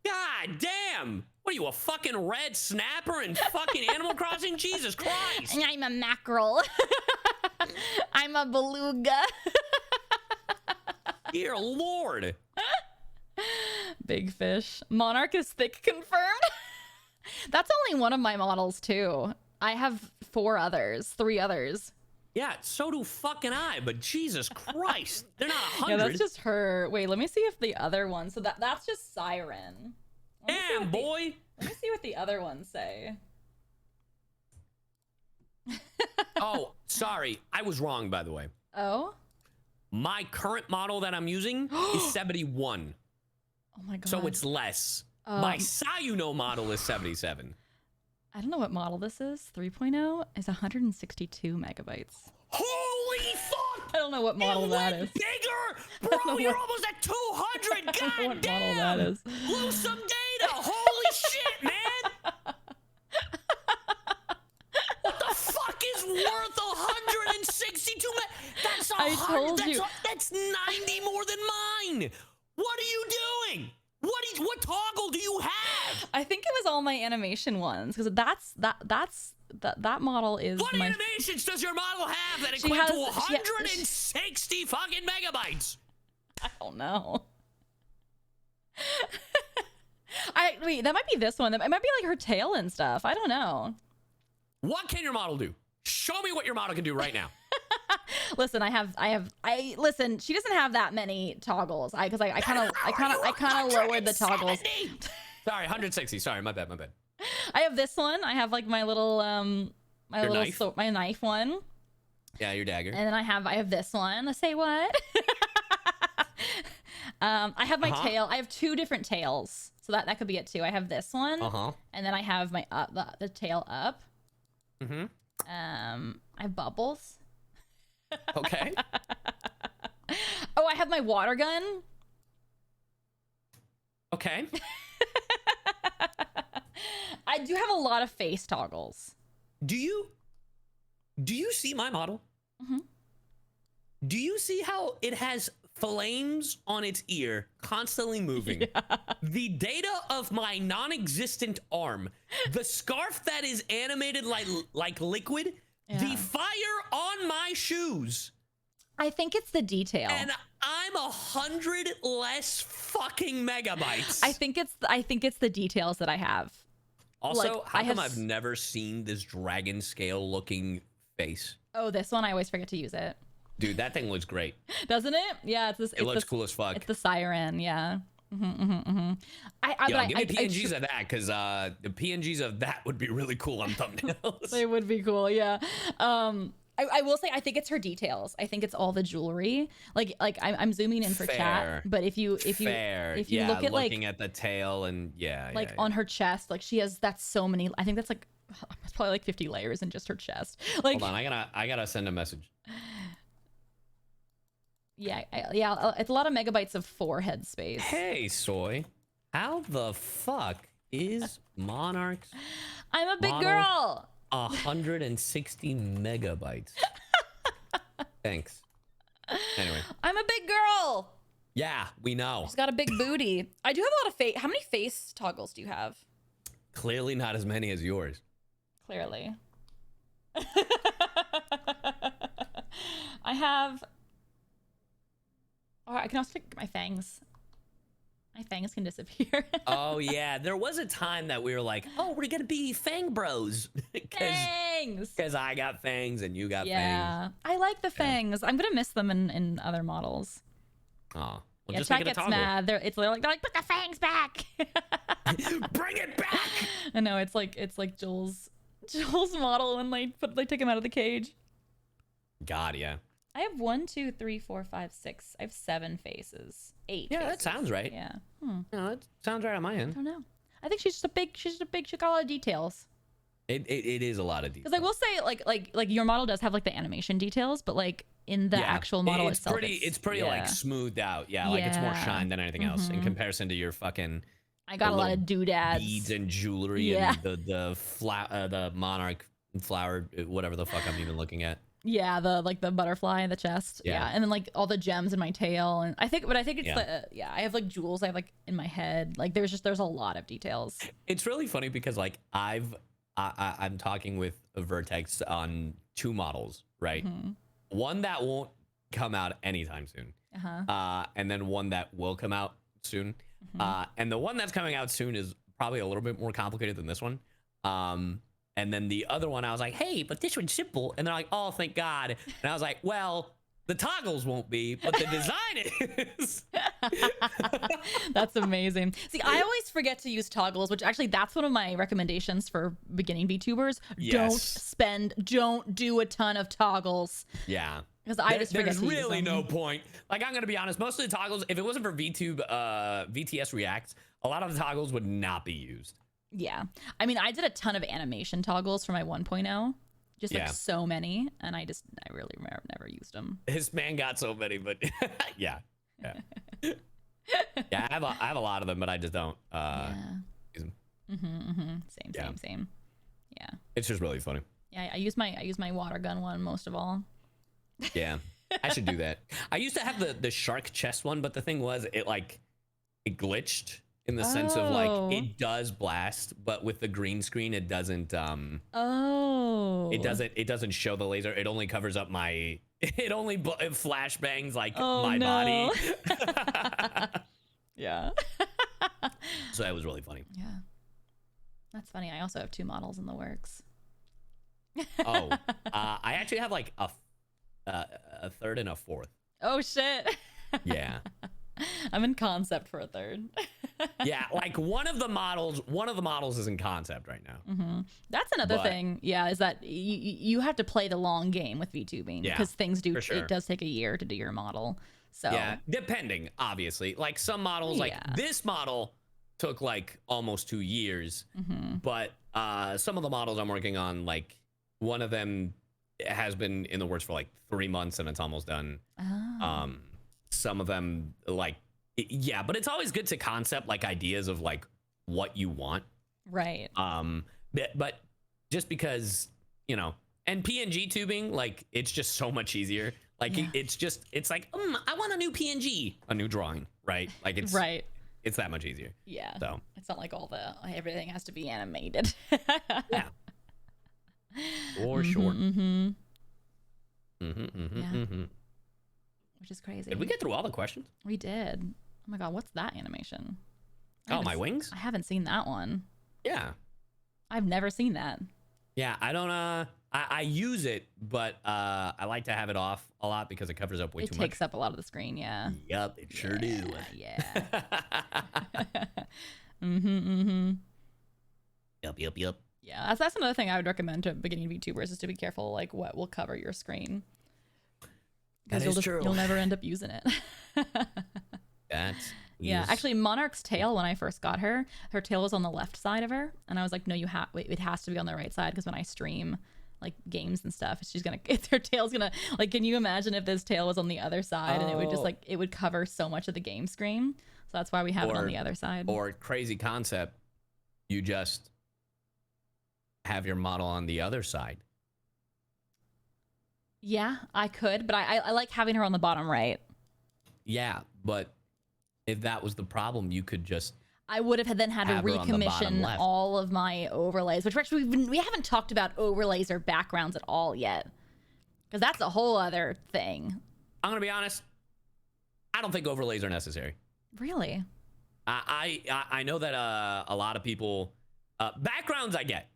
[SPEAKER 2] God damn! What are you, a fucking red snapper in fucking Animal Crossing? Jesus Christ!
[SPEAKER 1] I'm a mackerel. I'm a beluga.
[SPEAKER 2] Dear Lord!
[SPEAKER 1] Big fish. Monarch is thick confirmed. That's only one of my models too. I have 3 others.
[SPEAKER 2] Yeah, so do fucking I, but Jesus Christ, they're not 100.
[SPEAKER 1] Yeah, that's just her. Wait, let me see if the other one. So that's just Siren.
[SPEAKER 2] Damn, boy.
[SPEAKER 1] Let me see what the other ones say.
[SPEAKER 2] Oh, sorry. I was wrong, by the way.
[SPEAKER 1] Oh?
[SPEAKER 2] My current model that I'm using is 71.
[SPEAKER 1] Oh my god.
[SPEAKER 2] So it's less. My CyYu model is 77.
[SPEAKER 1] I don't know what model this is. 3.0 is 162 megabytes.
[SPEAKER 2] Holy fuck!
[SPEAKER 1] I don't know what model that is.
[SPEAKER 2] Bigger! Bro, you're almost at 200! God damn!
[SPEAKER 1] Model that is.
[SPEAKER 2] Lose some data! Holy shit, man! What the fuck is worth 162? That's
[SPEAKER 1] I told you.
[SPEAKER 2] That's 90 more than mine! What are you doing? What toggle do you have?
[SPEAKER 1] I think it was all my animation ones because that model is.
[SPEAKER 2] What animations does your model have that equate to 160 fucking megabytes?
[SPEAKER 1] I don't know. Wait, that might be this one. It might be like her tail and stuff. I don't know.
[SPEAKER 2] What can your model do? Show me what your model can do right now.
[SPEAKER 1] Listen, listen, she doesn't have that many toggles. I kind of lowered the toggles.
[SPEAKER 2] Sorry, 160. Sorry, my bad.
[SPEAKER 1] I have this one. I have like my little my knife one.
[SPEAKER 2] Yeah, your dagger.
[SPEAKER 1] And then I have this one. Say what? I have my tail. I have 2 different tails. So that could be it too. I have this one. And then I have my the tail up.
[SPEAKER 2] Mm-hmm.
[SPEAKER 1] I have bubbles.
[SPEAKER 2] Okay.
[SPEAKER 1] Oh, I have my water gun.
[SPEAKER 2] Okay.
[SPEAKER 1] I do have a lot of face toggles.
[SPEAKER 2] Do you see my model?
[SPEAKER 1] Mm-hmm.
[SPEAKER 2] Do you see how it has flames on its ear constantly moving? Yeah. The data of my non-existent arm, the scarf that is animated like liquid, the fire on my shoes.
[SPEAKER 1] I think it's the detail.
[SPEAKER 2] And I'm 100 less fucking megabytes.
[SPEAKER 1] I think it's the details that I have.
[SPEAKER 2] Also, like, how come I've never seen this dragon scale looking face?
[SPEAKER 1] Oh, this one, I always forget to use it.
[SPEAKER 2] Dude, that thing looks great.
[SPEAKER 1] Doesn't it? Yeah, it looks
[SPEAKER 2] cool as fuck.
[SPEAKER 1] It's the siren, yeah.
[SPEAKER 2] Give me PNGs of that, because the PNGs of that would be really cool on thumbnails.
[SPEAKER 1] They would be cool, yeah. I will say I think it's her details. I think it's all the jewelry. Like I'm zooming in for chat, but if you look at
[SPEAKER 2] looking at the tail and
[SPEAKER 1] on her chest, like she has so many. I think that's like it's probably like 50 layers in just her chest. Like,
[SPEAKER 2] hold on, I gotta send a message.
[SPEAKER 1] Yeah, it's a lot of megabytes of forehead space.
[SPEAKER 2] Hey, Soy, how the fuck is Monarch's?
[SPEAKER 1] I'm a big girl.
[SPEAKER 2] 160 megabytes. Thanks. Anyway.
[SPEAKER 1] I'm a big girl.
[SPEAKER 2] Yeah, we know.
[SPEAKER 1] She's got a big booty. I do have a lot of face. How many face toggles do you have?
[SPEAKER 2] Clearly not as many as yours.
[SPEAKER 1] Clearly. I have. Oh, I can also take my fangs. My fangs can disappear.
[SPEAKER 2] Oh yeah, there was a time that we were like, oh, we're gonna be fang bros.
[SPEAKER 1] Fangs.
[SPEAKER 2] Because I got fangs and you got fangs.
[SPEAKER 1] Yeah, I like the fangs. I'm gonna miss them in other models.
[SPEAKER 2] Oh, well,
[SPEAKER 1] Yeah,
[SPEAKER 2] just
[SPEAKER 1] chat
[SPEAKER 2] make it a
[SPEAKER 1] gets
[SPEAKER 2] toggle.
[SPEAKER 1] mad. They're like, put the fangs back.
[SPEAKER 2] Bring it back.
[SPEAKER 1] I know it's like Joel's model when they take him out of the cage.
[SPEAKER 2] God, yeah.
[SPEAKER 1] I have 1, 2, 3, 4, 5, 6. I have 7 faces. 8.
[SPEAKER 2] Yeah,
[SPEAKER 1] faces.
[SPEAKER 2] that sounds right.
[SPEAKER 1] Yeah.
[SPEAKER 2] No, that sounds right on my
[SPEAKER 1] I
[SPEAKER 2] end.
[SPEAKER 1] don't know. I think she's got a lot of details.
[SPEAKER 2] It is a lot of details.
[SPEAKER 1] Because I will say, like your model does have like the animation details, but like in the actual model itself,
[SPEAKER 2] it's pretty like smoothed out. Yeah, like it's more shine than anything else in comparison to your fucking.
[SPEAKER 1] I got a lot of doodads,
[SPEAKER 2] beads and jewelry, and the Monarch flower, whatever the fuck I'm even looking at.
[SPEAKER 1] Yeah, the butterfly in the chest. Yeah, and then like all the gems in my tail, and I think it's I have like jewels I have like in my head. Like there's a lot of details.
[SPEAKER 2] It's really funny because like I'm talking with Vertex on 2 models, right? One that won't come out anytime soon, and then one that will come out soon. And the one that's coming out soon is probably a little bit more complicated than this one. And then the other one, I was like, hey, but this one's simple. And they're like, oh, thank God. And I was like, well, the toggles won't be, but the design is.
[SPEAKER 1] That's amazing. See, I always forget to use toggles, which actually that's one of my recommendations for beginning VTubers.
[SPEAKER 2] Yes.
[SPEAKER 1] Don't do a ton of toggles.
[SPEAKER 2] Yeah.
[SPEAKER 1] Because I just forget
[SPEAKER 2] There's
[SPEAKER 1] to use
[SPEAKER 2] really
[SPEAKER 1] them.
[SPEAKER 2] no point. Like, I'm going to be honest. Most of the toggles, if it wasn't for VTS Reacts, a lot of the toggles would not be used.
[SPEAKER 1] Yeah. I mean, I did a ton of animation toggles for my 1.0. Just like so many. And I really never used them.
[SPEAKER 2] His man got so many, but yeah. Yeah, I have a lot of them, but I just don't use them.
[SPEAKER 1] Same. Yeah.
[SPEAKER 2] It's just really funny.
[SPEAKER 1] Yeah, I use my water gun one most of all.
[SPEAKER 2] Yeah. I should do that. I used to have the shark chest one, but the thing was it glitched in the sense of like it does blast, but with the green screen it doesn't it doesn't show the laser. It only covers up my it flashbangs like my body.
[SPEAKER 1] Yeah.
[SPEAKER 2] So that was really funny.
[SPEAKER 1] Yeah. That's funny. I also have 2 models in the works.
[SPEAKER 2] I actually have like a third and a fourth.
[SPEAKER 1] Oh shit.
[SPEAKER 2] Yeah.
[SPEAKER 1] I'm in concept for a third.
[SPEAKER 2] Yeah, like one of the models is in concept right now.
[SPEAKER 1] That's another thing, is that you have to play the long game with VTubing because things do. It does take a year to do your model. So
[SPEAKER 2] yeah, depending, obviously. Like some models, like this model took like almost 2 years, but some of the models I'm working on, like one of them has been in the works for like 3 months and it's almost done. Some of them like but it's always good to concept like ideas of like what you want,
[SPEAKER 1] right?
[SPEAKER 2] But just because and PNG tubing, like it's just so much easier. Like it's like I want a new PNG, a new drawing, right? Like it's
[SPEAKER 1] right.
[SPEAKER 2] It's that much easier.
[SPEAKER 1] Yeah.
[SPEAKER 2] So
[SPEAKER 1] it's not like everything has to be animated.
[SPEAKER 2] Yeah. For sure.
[SPEAKER 1] Which is crazy.
[SPEAKER 2] Did we get through all the questions?
[SPEAKER 1] We did. Oh my god, what's that animation?
[SPEAKER 2] Oh, my wings?
[SPEAKER 1] I haven't seen that one.
[SPEAKER 2] Yeah.
[SPEAKER 1] I've never seen that.
[SPEAKER 2] Yeah, I don't I use it, but I like to have it off a lot because it covers up way too much.
[SPEAKER 1] It takes up a lot of the screen, yeah.
[SPEAKER 2] Yep, it sure do.
[SPEAKER 1] Yeah.
[SPEAKER 2] Yep.
[SPEAKER 1] Yeah, that's another thing I would recommend to beginning VTubers is to be careful like what will cover your screen. Because you'll never end up using it. Yeah, actually Monarch's tail, when I first got her tail was on the left side of her, and I was like, no, it has to be on the right side because when I stream like games and stuff, her tail's gonna like, can you imagine if this tail was on the other side and it would just like, it would cover so much of the game screen. So that's why we have it on the other side.
[SPEAKER 2] Or crazy concept, you just have your model on the other side.
[SPEAKER 1] Yeah, I could, but I like having her on the bottom right.
[SPEAKER 2] Yeah, but if that was the problem, you could just
[SPEAKER 1] I would have then had to
[SPEAKER 2] have her on the bottom
[SPEAKER 1] recommission
[SPEAKER 2] left.
[SPEAKER 1] all of my overlays, which actually we haven't talked about overlays or backgrounds at all yet, because that's a whole other thing.
[SPEAKER 2] I'm gonna be honest. I don't think overlays are necessary.
[SPEAKER 1] Really?
[SPEAKER 2] I know that a lot of people backgrounds I get.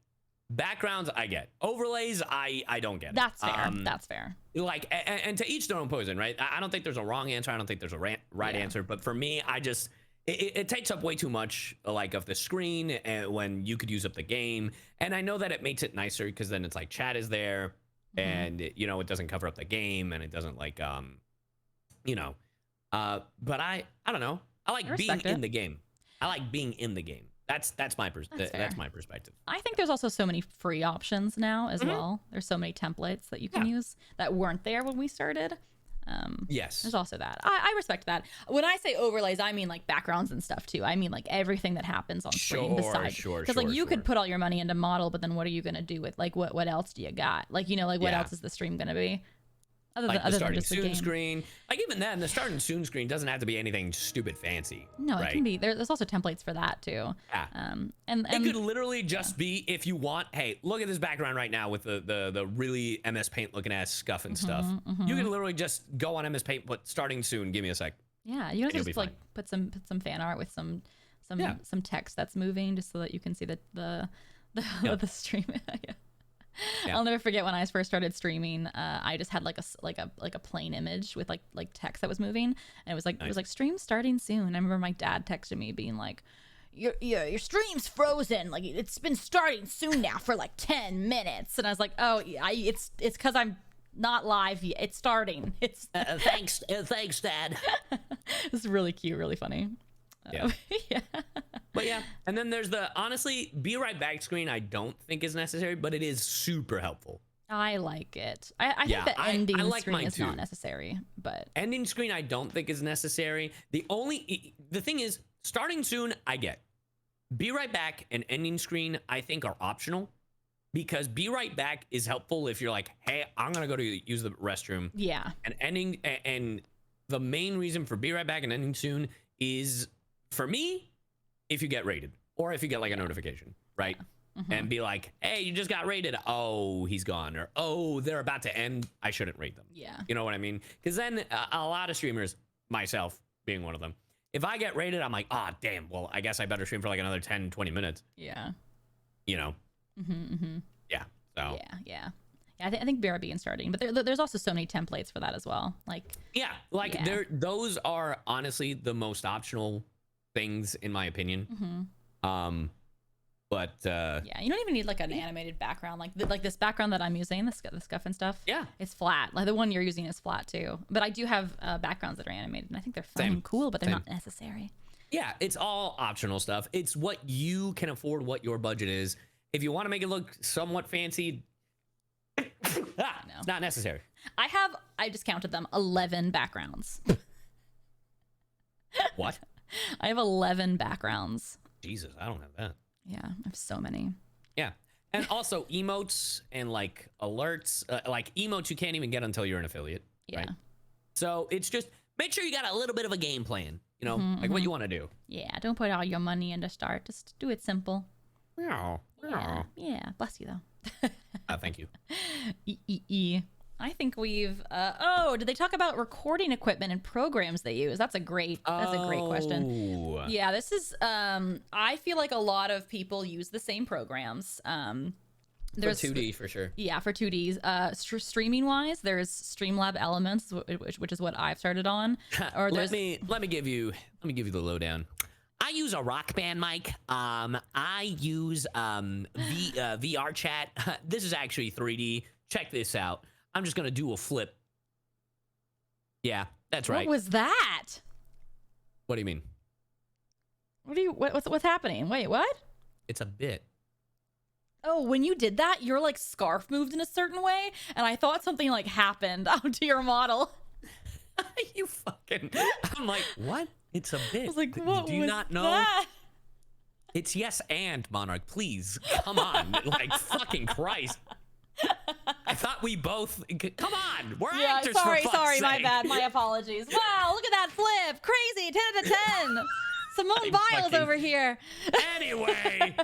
[SPEAKER 2] Overlays I don't get.
[SPEAKER 1] That's fair. That's fair.
[SPEAKER 2] Like and to each their own poison, right? I don't think there's a wrong answer. I don't think there's a right answer. But for me, I just it takes up way too much like of the screen and when you could use up the game. And I know that it makes it nicer because then it's like chat is there, and you know it doesn't cover up the game and it doesn't like you know. But I don't know. I like being in the game. I like being in the game. That's my perspective.
[SPEAKER 1] I think there's also so many free options now as well. There's so many templates that you can use that weren't there when we started.
[SPEAKER 2] Yes.
[SPEAKER 1] There's also that. I respect that. When I say overlays, I mean like backgrounds and stuff too. I mean like everything that happens on screen besides. Because like you could put all your money into model, but then what are you gonna do with like what else do you got? Like you know like what else is the stream gonna be? Other
[SPEAKER 2] like
[SPEAKER 1] than,
[SPEAKER 2] the
[SPEAKER 1] other
[SPEAKER 2] starting
[SPEAKER 1] than just the
[SPEAKER 2] soon
[SPEAKER 1] game.
[SPEAKER 2] screen. Like even then, the starting soon screen doesn't have to be anything stupid fancy.
[SPEAKER 1] No,
[SPEAKER 2] right?
[SPEAKER 1] it can be. There's also templates for that too.
[SPEAKER 2] Yeah.
[SPEAKER 1] And
[SPEAKER 2] it could literally just be if you want. Hey, look at this background right now with the really MS Paint looking ass Scuff and stuff. You can literally just go on MS Paint, put starting soon. Give me a sec.
[SPEAKER 1] Yeah, you can just like put some fan art with some text that's moving, just so that you can see the stream. Yeah. Yeah. I'll never forget when I first started streaming. I just had like a plain image with like text that was moving, and it was like it was stream starting soon. I remember my dad texted me being like, "Your stream's frozen. Like it's been starting soon now for like 10 minutes." And I was like, "Oh, it's because I'm not live yet. It's starting. It's
[SPEAKER 2] thanks, Dad."
[SPEAKER 1] It's really cute, really funny.
[SPEAKER 2] Yeah.
[SPEAKER 1] Yeah.
[SPEAKER 2] But yeah, and then there's the honestly be right back screen. I don't think is necessary, but it is super helpful.
[SPEAKER 1] I like it. I think the ending screen is not necessary, but
[SPEAKER 2] ending screen I don't think is necessary. The thing is, starting soon I get. Be right back and ending screen I think are optional, because be right back is helpful if you're like, hey, I'm gonna go to use the restroom.
[SPEAKER 1] Yeah.
[SPEAKER 2] And ending and the main reason for be right back and ending soon is for me. If you get raided or if you get like a notification, right? And be like, hey, you just got raided. Oh, he's gone. Or, oh, they're about to end. I shouldn't raid them.
[SPEAKER 1] Yeah.
[SPEAKER 2] You know what I mean? Because then a lot of streamers, myself being one of them, if I get raided, I'm like, ah, oh, damn. Well, I guess I better stream for like another 10, 20 minutes.
[SPEAKER 1] Yeah.
[SPEAKER 2] You know? Yeah. So.
[SPEAKER 1] Yeah. I think BRB and starting, but there's also so many templates for that as well. Like.
[SPEAKER 2] Yeah. Like those are honestly the most optional things in my opinion. But yeah,
[SPEAKER 1] you don't even need like an animated background, like this background that I'm using, the Scuff and stuff.
[SPEAKER 2] Yeah,
[SPEAKER 1] it's flat. Like the one you're using is flat too. But I do have backgrounds that are animated, and I think they're fun and cool, but they're not necessary.
[SPEAKER 2] Yeah, it's all optional stuff. It's what you can afford, what your budget is. If you want to make it look somewhat fancy, it's not necessary. I just counted them, 11 backgrounds. What?
[SPEAKER 1] I have 11 backgrounds.
[SPEAKER 2] Jesus, I don't have that.
[SPEAKER 1] Yeah, I have so many.
[SPEAKER 2] Yeah. And also emotes and like alerts, like emotes you can't even get until you're an affiliate.
[SPEAKER 1] Yeah.
[SPEAKER 2] Right? So it's just make sure you got a little bit of a game plan, you know, like what you want to do.
[SPEAKER 1] Yeah, don't put all your money into start. Just do it simple.
[SPEAKER 2] Yeah.
[SPEAKER 1] Bless you though.
[SPEAKER 2] Thank you.
[SPEAKER 1] I think we've did they talk about recording equipment and programs they use? That's a great question. Yeah, this is I feel like a lot of people use the same programs. There's
[SPEAKER 2] for 2D for sure.
[SPEAKER 1] Yeah, for 2Ds. Streaming wise, there's Streamlab Elements, which is what I've started on. Or
[SPEAKER 2] let me give you the lowdown. I use a Rock Band mic. I use VR chat. This is actually 3D. Check this out. I'm just gonna do a flip. Yeah, that's right.
[SPEAKER 1] What was that?
[SPEAKER 2] What do you mean?
[SPEAKER 1] What's happening? Wait, what?
[SPEAKER 2] It's a bit.
[SPEAKER 1] Oh, when you did that, your like scarf moved in a certain way, and I thought something like happened onto your model.
[SPEAKER 2] You fucking. I'm like, what? It's a bit.
[SPEAKER 1] I was like, what
[SPEAKER 2] do you
[SPEAKER 1] was
[SPEAKER 2] not know?
[SPEAKER 1] that?
[SPEAKER 2] It's yes and Monarch. Please come on, like fucking Christ. I thought we both. Come on, we're
[SPEAKER 1] Yeah,
[SPEAKER 2] actors.
[SPEAKER 1] sorry,
[SPEAKER 2] for fuck's
[SPEAKER 1] my
[SPEAKER 2] sake.
[SPEAKER 1] bad. My apologies. Wow, look at that flip. Crazy. 10 out of 10. Simone Biles
[SPEAKER 2] fucking-
[SPEAKER 1] over here.
[SPEAKER 2] Anyway,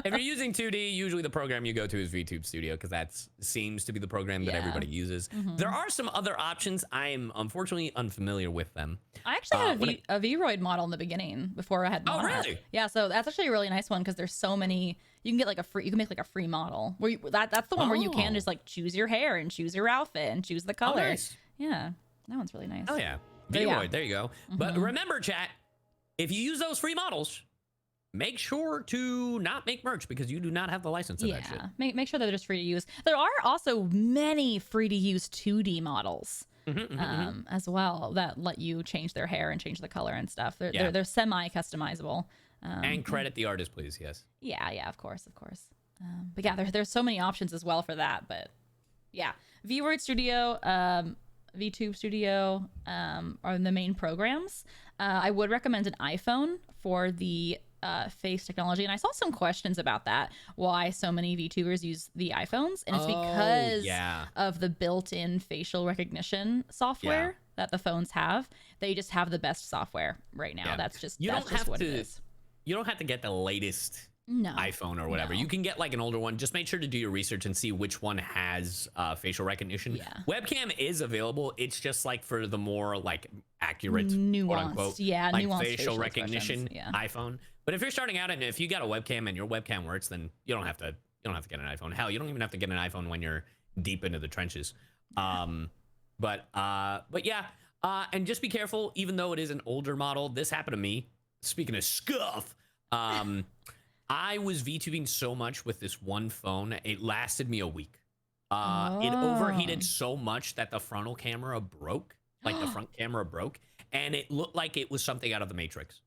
[SPEAKER 2] if you're using 2D, usually the program you go to is VTube Studio because that seems to be the program that
[SPEAKER 1] Yeah.
[SPEAKER 2] everybody uses. There are some other options. I am unfortunately unfamiliar with them.
[SPEAKER 1] I actually had a Vroid model in the beginning before I had
[SPEAKER 2] Oh,
[SPEAKER 1] Monarch.
[SPEAKER 2] really?
[SPEAKER 1] Yeah, so that's actually a really nice one because there's so many. You can get like you can make like a free model where that's the one where you can
[SPEAKER 2] Oh.
[SPEAKER 1] just like choose your hair and choose your outfit and choose the color.
[SPEAKER 2] nice.
[SPEAKER 1] Yeah, that one's really nice.
[SPEAKER 2] Oh yeah,
[SPEAKER 1] But
[SPEAKER 2] Vroid.
[SPEAKER 1] yeah.
[SPEAKER 2] There you go. But remember, chat, if you use those free models, make sure to not make merch because you do not have the license of that shit.
[SPEAKER 1] Yeah, make sure that they're just free to use. There are also many free to use 2D models. As well that let you change their hair and change the color and stuff. They're semi customizable.
[SPEAKER 2] And credit the artist, please. Yes.
[SPEAKER 1] Yeah, of course. But yeah, there's so many options as well for that. But yeah, Vroid Studio, VTube Studio are the main programs. I would recommend an iPhone for the face technology, and I saw some questions about that. Why so many VTubers use the iPhones, and it's because of the built-in facial recognition software that the phones have. They just have the best software right now. That's just what it is.
[SPEAKER 2] You don't have to get the latest iPhone or whatever. You can get like an older one. Just make sure to do your research and see which one has facial recognition. Webcam is available. It's just like for the more like accurate,
[SPEAKER 1] nuanced,
[SPEAKER 2] quote unquote,
[SPEAKER 1] nuanced
[SPEAKER 2] like facial recognition
[SPEAKER 1] expressions.
[SPEAKER 2] iPhone. But if you're starting out and if you got a webcam and your webcam works, then you don't have to get an iPhone. Hell, you don't even have to get an iPhone when you're deep into the trenches. But yeah. And just be careful, even though it is an older model. This happened to me. Speaking of Scuff, I was VTubing so much with this one phone, it lasted me a week. It overheated so much that the frontal camera broke, like the front camera broke, and it looked like it was something out of the Matrix.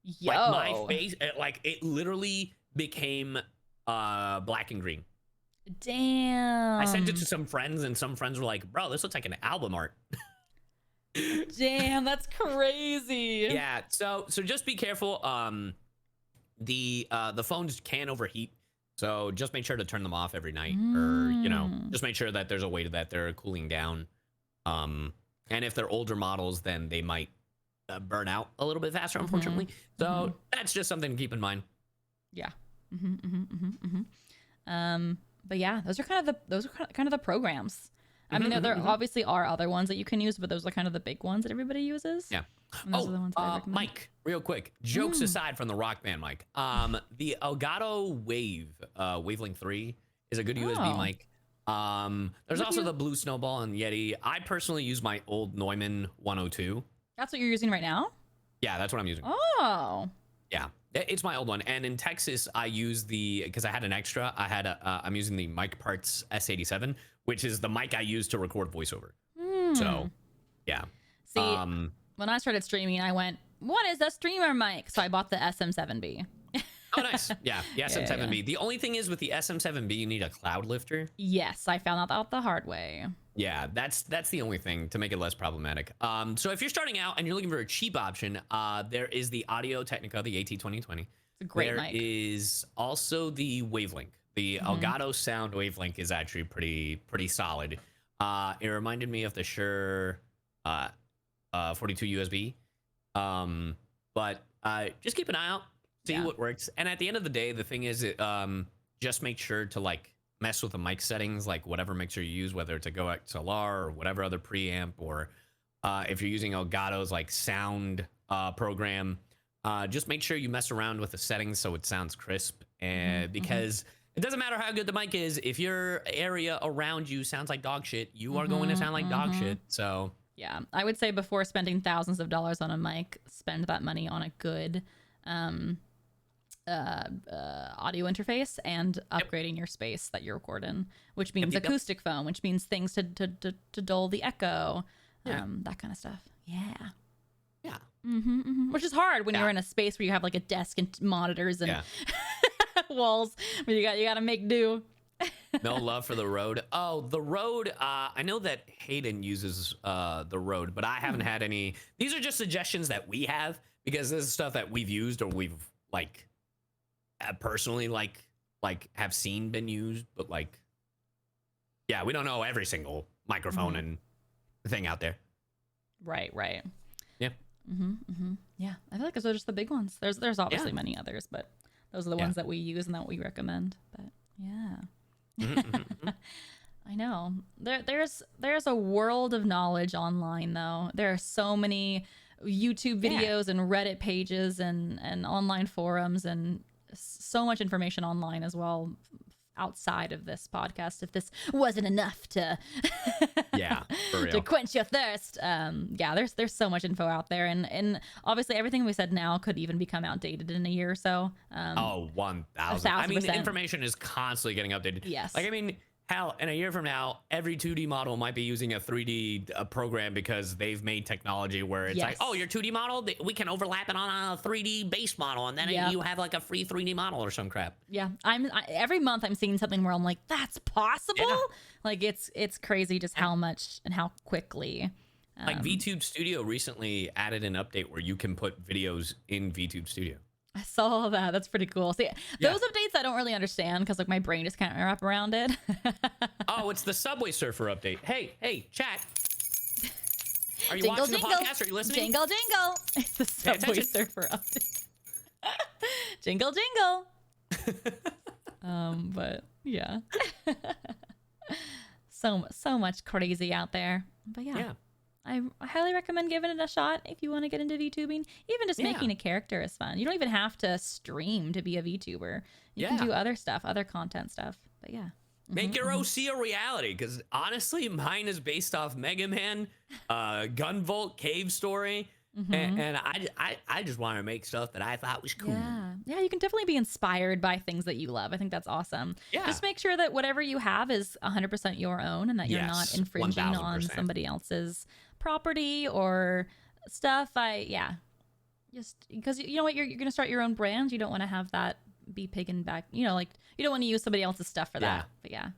[SPEAKER 1] Yo.
[SPEAKER 2] Like my face, it literally became black and green.
[SPEAKER 1] Damn.
[SPEAKER 2] I sent it to some friends, and some friends were like, "Bro, this looks like an album art."
[SPEAKER 1] Damn, that's crazy.
[SPEAKER 2] Yeah, so just be careful. The phones can overheat, so just make sure to turn them off every night, or just make sure that there's a way that they're cooling down. And if they're older models, then they might burn out a little bit faster, unfortunately. So that's just something to keep in mind.
[SPEAKER 1] Yeah. But yeah, those are kind of the programs. I mean, there obviously are other ones that you can use, but those are kind of the big ones that everybody uses.
[SPEAKER 2] Yeah.
[SPEAKER 1] And those are the ones that I recommend.
[SPEAKER 2] Mike, real quick. Jokes aside from the rock band, Mike. The Elgato Wavelength 3 is a good USB mic. There's also the Blue Snowball and Yeti. I personally use my old Neumann 102.
[SPEAKER 1] That's what you're using right now?
[SPEAKER 2] Yeah, that's what I'm using.
[SPEAKER 1] Oh.
[SPEAKER 2] Yeah, it's my old one. And in Texas, I use because I had an extra. I'm using the Mic Parts S87, which is the mic I use to record voiceover. So, yeah.
[SPEAKER 1] See, when I started streaming, I went, what is a streamer mic? So I bought the SM7B.
[SPEAKER 2] Oh, nice. Yeah, the SM7B. The only thing is with the SM7B, you need a cloud lifter.
[SPEAKER 1] Yes, I found that out the hard way.
[SPEAKER 2] Yeah, that's the only thing to make it less problematic. So if you're starting out and you're looking for a cheap option, there is the Audio Technica, the AT2020.
[SPEAKER 1] It's a great mic.
[SPEAKER 2] There is also the Wavelink. The Elgato Sound Wavelink is actually pretty solid. It reminded me of the Shure 42 USB. But just keep an eye out, see what works. And at the end of the day, the thing is, just make sure to like mess with the mic settings, like whatever mixer you use, whether it's a Go XLR or whatever other preamp, or if you're using Elgato's like sound program, just make sure you mess around with the settings so it sounds crisp. And because it doesn't matter how good the mic is, if your area around you sounds like dog shit, you are going to sound like dog shit. So
[SPEAKER 1] yeah, I would say before spending thousands of dollars on a mic, spend that money on a good audio interface and upgrading your space that you record in, which means acoustic foam, which means things to dull the echo, that kind of stuff. Yeah. Which is hard when you're in a space where you have like a desk and monitors and walls, but you got to make do.
[SPEAKER 2] No love for the Rode. Oh, the Rode. I know that Hayden uses the Rode, but I haven't had any. These are just suggestions that we have because this is stuff that we've used or we've like personally like have seen been used, but like Yeah, we don't know every single microphone and thing out there.
[SPEAKER 1] Right.
[SPEAKER 2] Yeah.
[SPEAKER 1] Yeah, I feel like those are just the big ones. There's obviously many others, but those are the ones that we use and that we recommend. But yeah. I know. There's a world of knowledge online though. There are so many YouTube videos and Reddit pages and online forums and so much information online as well outside of this podcast. If this wasn't enough to
[SPEAKER 2] for real.
[SPEAKER 1] to quench your thirst, there's so much info out there, and obviously everything we said now could even become outdated in a year or so.
[SPEAKER 2] 1,000. I mean, the
[SPEAKER 1] 1,000%.
[SPEAKER 2] information is constantly getting updated.
[SPEAKER 1] Yes.
[SPEAKER 2] Like, I mean, hell, in a year from now, every 2D model might be using a 3D program because they've made technology where it's like, oh, your 2D model, we can overlap it on a 3D base model, and then you have like a free 3D model or some crap.
[SPEAKER 1] Yeah, every month I'm seeing something where I'm like, that's possible.
[SPEAKER 2] Yeah.
[SPEAKER 1] Like it's crazy just how much and how quickly.
[SPEAKER 2] Like VTube Studio recently added an update where you can put videos in VTube Studio.
[SPEAKER 1] I saw that. That's pretty cool. See, those updates I don't really understand because like my brain just can't wrap around it.
[SPEAKER 2] Oh, it's the Subway Surfer update. Hey, chat. Are you
[SPEAKER 1] Jingle,
[SPEAKER 2] watching the
[SPEAKER 1] jingle.
[SPEAKER 2] podcast? Are you listening?
[SPEAKER 1] Jingle, jingle. It's the Subway
[SPEAKER 2] attention.
[SPEAKER 1] Surfer update. Jingle, jingle. But yeah. So much crazy out there. But yeah. I highly recommend giving it a shot if you want to get into VTubing. Even just making a character is fun. You don't even have to stream to be a VTuber. You can do other stuff, other content stuff. But yeah.
[SPEAKER 2] Make your OC a reality, because honestly, mine is based off Mega Man, Gunvolt, Cave Story, and I just want to make stuff that I thought was cool.
[SPEAKER 1] Yeah, you can definitely be inspired by things that you love. I think that's awesome. Yeah. Just make sure that whatever you have is 100% your own and that you're not infringing
[SPEAKER 2] 1000%.
[SPEAKER 1] on somebody else's property or stuff. Just because you know what, you're gonna start your own brand. You don't want to have that be piggyback. Like you don't want to use somebody else's stuff for that. But yeah.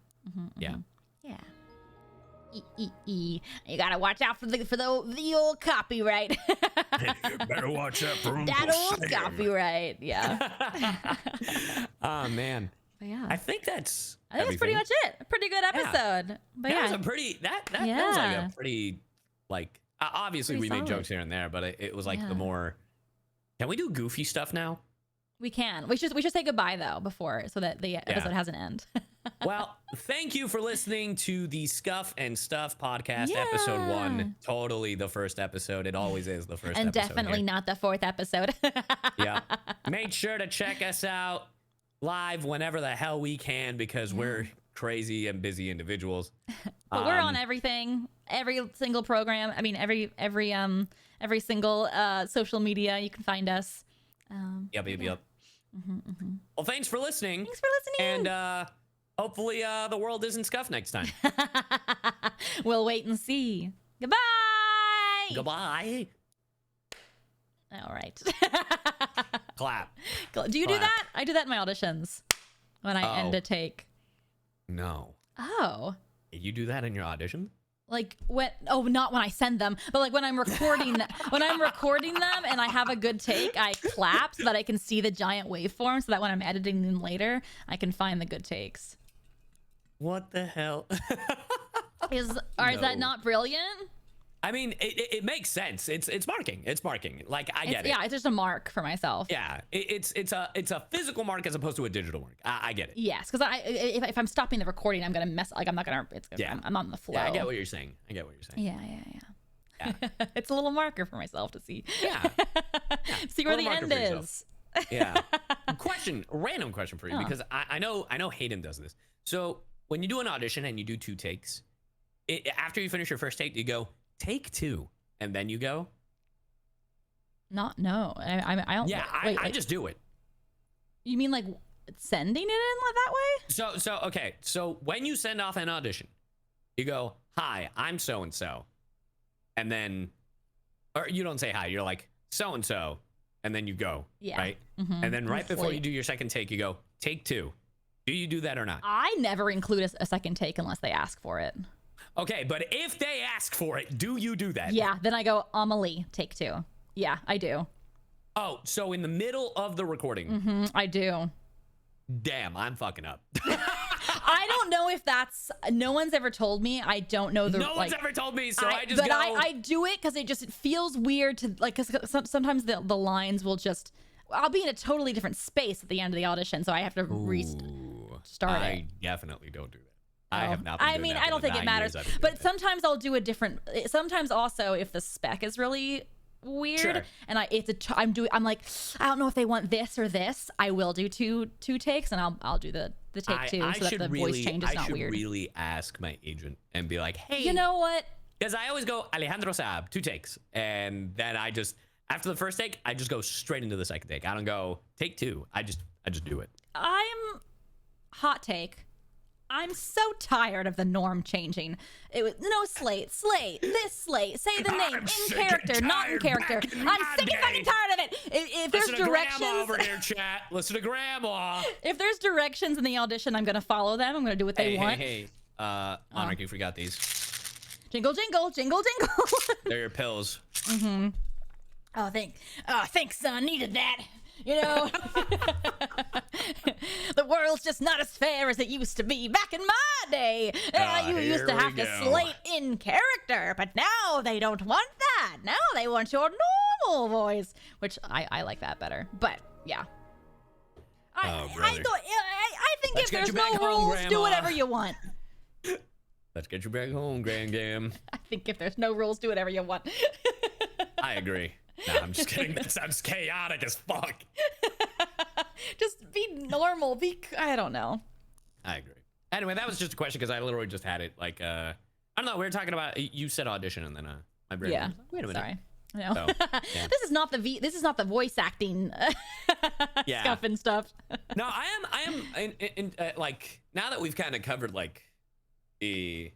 [SPEAKER 1] You gotta watch out for the old copyright.
[SPEAKER 4] Better watch out for
[SPEAKER 1] that old copyright. Yeah.
[SPEAKER 2] Oh man.
[SPEAKER 1] But yeah.
[SPEAKER 2] I think that's
[SPEAKER 1] pretty much it. A pretty good episode. But
[SPEAKER 2] that was a pretty that was like a pretty like obviously
[SPEAKER 1] Pretty
[SPEAKER 2] we made
[SPEAKER 1] solid.
[SPEAKER 2] jokes here and there, but it was like the more. Can we do goofy stuff now?
[SPEAKER 1] We can. We should say goodbye though before so that the episode has an end.
[SPEAKER 2] Well, thank you for listening to the Scuff and Stuff podcast, episode 1. Totally the first episode. It always is the first
[SPEAKER 1] and
[SPEAKER 2] episode.
[SPEAKER 1] Definitely not the 4th episode.
[SPEAKER 2] Yeah. Make sure to check us out live whenever the hell we can because we're crazy and busy individuals.
[SPEAKER 1] But we're on everything, every single program. I mean, every single social media you can find us.
[SPEAKER 2] Yep. Well, thanks for listening.
[SPEAKER 1] Thanks for listening.
[SPEAKER 2] And hopefully the world isn't Scuff next time.
[SPEAKER 1] We'll wait and see. Goodbye.
[SPEAKER 2] Goodbye.
[SPEAKER 1] All right.
[SPEAKER 2] Clap.
[SPEAKER 1] Do you do that? I do that in my auditions when I end a take.
[SPEAKER 2] No.
[SPEAKER 1] Oh.
[SPEAKER 2] You do that in your audition?
[SPEAKER 1] Like not when I send them, but like when I'm recording when I'm recording them and I have a good take, I clap so that I can see the giant waveform so that when I'm editing them later, I can find the good takes.
[SPEAKER 2] What the hell?
[SPEAKER 1] Is that not brilliant?
[SPEAKER 2] I mean, it makes sense. It's marking. It's marking. Like I get it.
[SPEAKER 1] Yeah, it's just a mark for myself.
[SPEAKER 2] Yeah, it's a physical mark as opposed to a digital mark. I get it.
[SPEAKER 1] Yes, because if I'm stopping the recording, I'm gonna mess. Like I'm not gonna. I'm on the flow.
[SPEAKER 2] Yeah, I get what you're saying.
[SPEAKER 1] Yeah. It's a little marker for myself to see.
[SPEAKER 2] Yeah.
[SPEAKER 1] See where the end is.
[SPEAKER 2] Yeah. Random question for you because I know Hayden does this. So when you do an audition and you do 2 takes, after you finish your first take, you go take 2, and then you go.
[SPEAKER 1] No, I don't.
[SPEAKER 2] Yeah, I just do it.
[SPEAKER 1] You mean like sending it in that way?
[SPEAKER 2] Okay. So when you send off an audition, you go, "Hi, I'm so and so," and then, or you don't say hi. You're like so and so, and then you go. Yeah. Right. Mm-hmm. And then right before you do your second take, you go take 2. Do you do that or not?
[SPEAKER 1] I never include a second take unless they ask for it.
[SPEAKER 2] Okay, but if they ask for it, do you do that?
[SPEAKER 1] Yeah, then I go, Amelie, take 2. Yeah, I do.
[SPEAKER 2] Oh, so in the middle of the recording.
[SPEAKER 1] Mm-hmm, I do.
[SPEAKER 2] Damn, I'm fucking up.
[SPEAKER 1] I I don't know if that's. No one's ever told me. I don't know the.
[SPEAKER 2] No one's ever told me, so I just
[SPEAKER 1] but
[SPEAKER 2] go.
[SPEAKER 1] I do it because it feels weird to like. Because sometimes the lines will just. I'll be in a totally different space at the end of the audition, so I have to restart it.
[SPEAKER 2] I definitely don't do that. I have not. Been
[SPEAKER 1] I
[SPEAKER 2] doing
[SPEAKER 1] mean,
[SPEAKER 2] that
[SPEAKER 1] I
[SPEAKER 2] for
[SPEAKER 1] don't
[SPEAKER 2] the
[SPEAKER 1] think it
[SPEAKER 2] 9
[SPEAKER 1] matters.
[SPEAKER 2] years I've been doing
[SPEAKER 1] But
[SPEAKER 2] it.
[SPEAKER 1] sometimes I'll do a different. Sometimes also, if the spec is really weird,
[SPEAKER 2] Sure.
[SPEAKER 1] and I'm like, I don't know if they want this or this. I will do two takes, and I'll do the take two, so that the voice change is not weird.
[SPEAKER 2] I should really ask my agent and be like, hey,
[SPEAKER 1] You know what?
[SPEAKER 2] because I always go Alejandro Saab, 2 takes, and then I just after the first take, I just go straight into the second take. I don't go take 2. I just do it.
[SPEAKER 1] Hot take. I'm so tired of the norm changing. It was no slate, this slate, say the name,
[SPEAKER 2] I'm
[SPEAKER 1] in
[SPEAKER 2] sick
[SPEAKER 1] character,
[SPEAKER 2] and
[SPEAKER 1] not in
[SPEAKER 2] tired
[SPEAKER 1] character.
[SPEAKER 2] back in
[SPEAKER 1] I'm
[SPEAKER 2] my
[SPEAKER 1] sick and fucking
[SPEAKER 2] day.
[SPEAKER 1] tired of it. If there's
[SPEAKER 2] Listen to Grandma
[SPEAKER 1] directions,
[SPEAKER 2] over here, chat. Listen to Grandma.
[SPEAKER 1] if there's directions in the audition, I'm gonna follow them. I'm gonna do what they want.
[SPEAKER 2] Hey. Monarch, you forgot these.
[SPEAKER 1] Jingle, jingle, jingle, jingle.
[SPEAKER 2] They're your pills.
[SPEAKER 1] Oh, thanks, son. Needed that. You know, the world's just not as fair as it used to be back in my day. You used to
[SPEAKER 2] here
[SPEAKER 1] have
[SPEAKER 2] we
[SPEAKER 1] to
[SPEAKER 2] go.
[SPEAKER 1] slate in character, but now they don't want that. Now they want your normal voice, which I like that better. But yeah,
[SPEAKER 2] Oh, brother.
[SPEAKER 1] I think
[SPEAKER 2] Let's
[SPEAKER 1] if
[SPEAKER 2] get
[SPEAKER 1] there's
[SPEAKER 2] you
[SPEAKER 1] no
[SPEAKER 2] back home,
[SPEAKER 1] rules, do
[SPEAKER 2] Grandma.
[SPEAKER 1] whatever you want.
[SPEAKER 2] Let's get you back home, Grand Gam.
[SPEAKER 1] I think if there's no rules, do whatever you want.
[SPEAKER 2] I agree. Nah, I'm just kidding. That sounds chaotic as fuck.
[SPEAKER 1] Just be normal. I don't know.
[SPEAKER 2] I agree. Anyway, that was just a question because I literally just had it. Like, I don't know. We were talking about you said audition, and then my brain.
[SPEAKER 1] Yeah.
[SPEAKER 2] was like, wait a minute.
[SPEAKER 1] Sorry. No.
[SPEAKER 2] So, yeah.
[SPEAKER 1] This is not the voice acting
[SPEAKER 2] Yeah.
[SPEAKER 1] stuff and stuff.
[SPEAKER 2] No, I am like now that we've kind of covered like the.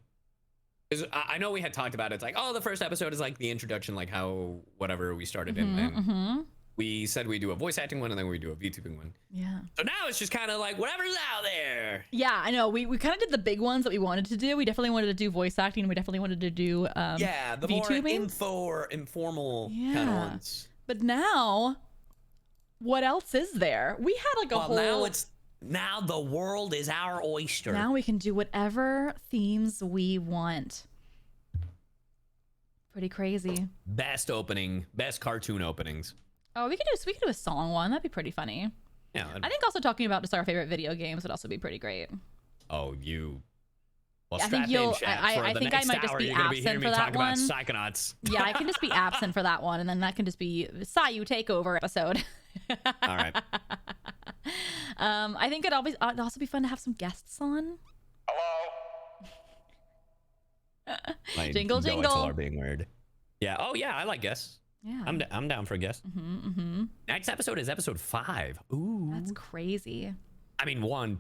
[SPEAKER 2] Because I know we had talked about it. It's like, oh, the first episode is like the introduction, like how whatever we started in, and we said we do a voice acting one, and then we do a VTubing one.
[SPEAKER 1] Yeah.
[SPEAKER 2] So now it's just kind of like whatever's out there.
[SPEAKER 1] Yeah, I know. We kind of did the big ones that we wanted to do. We definitely wanted to do voice acting. We definitely wanted to do
[SPEAKER 2] Yeah, the more
[SPEAKER 1] VTubing.
[SPEAKER 2] info or informal kind of
[SPEAKER 1] Yeah.
[SPEAKER 2] ones.
[SPEAKER 1] But now, what else is there? We had like a whole.
[SPEAKER 2] Now the world is our oyster.
[SPEAKER 1] Now we can do whatever themes we want. Pretty crazy.
[SPEAKER 2] Best cartoon openings.
[SPEAKER 1] Oh, we could do a song one. That'd be pretty funny.
[SPEAKER 2] Yeah.
[SPEAKER 1] I think also talking about just our favorite video games would also be pretty great.
[SPEAKER 2] Oh, you. Well,
[SPEAKER 1] I think
[SPEAKER 2] strap
[SPEAKER 1] you'll.
[SPEAKER 2] in, chat, for
[SPEAKER 1] I
[SPEAKER 2] the
[SPEAKER 1] think I
[SPEAKER 2] next
[SPEAKER 1] might just
[SPEAKER 2] hour,
[SPEAKER 1] be
[SPEAKER 2] you're gonna
[SPEAKER 1] absent
[SPEAKER 2] hearing
[SPEAKER 1] for
[SPEAKER 2] me
[SPEAKER 1] that
[SPEAKER 2] talk
[SPEAKER 1] one.
[SPEAKER 2] about Psychonauts.
[SPEAKER 1] Yeah, I can just be absent for that one, and then that can just be CyYu takeover episode.
[SPEAKER 2] All right.
[SPEAKER 1] I think it'd also be fun to have some guests on.
[SPEAKER 3] Hello?
[SPEAKER 2] My
[SPEAKER 1] Jingle,
[SPEAKER 2] goats
[SPEAKER 1] jingle.
[SPEAKER 2] are being weird. Yeah. Oh yeah, I like guests.
[SPEAKER 1] Yeah,
[SPEAKER 2] I'm down for a guest. Next episode is episode 5. Ooh.
[SPEAKER 1] that's crazy.
[SPEAKER 2] I mean 1.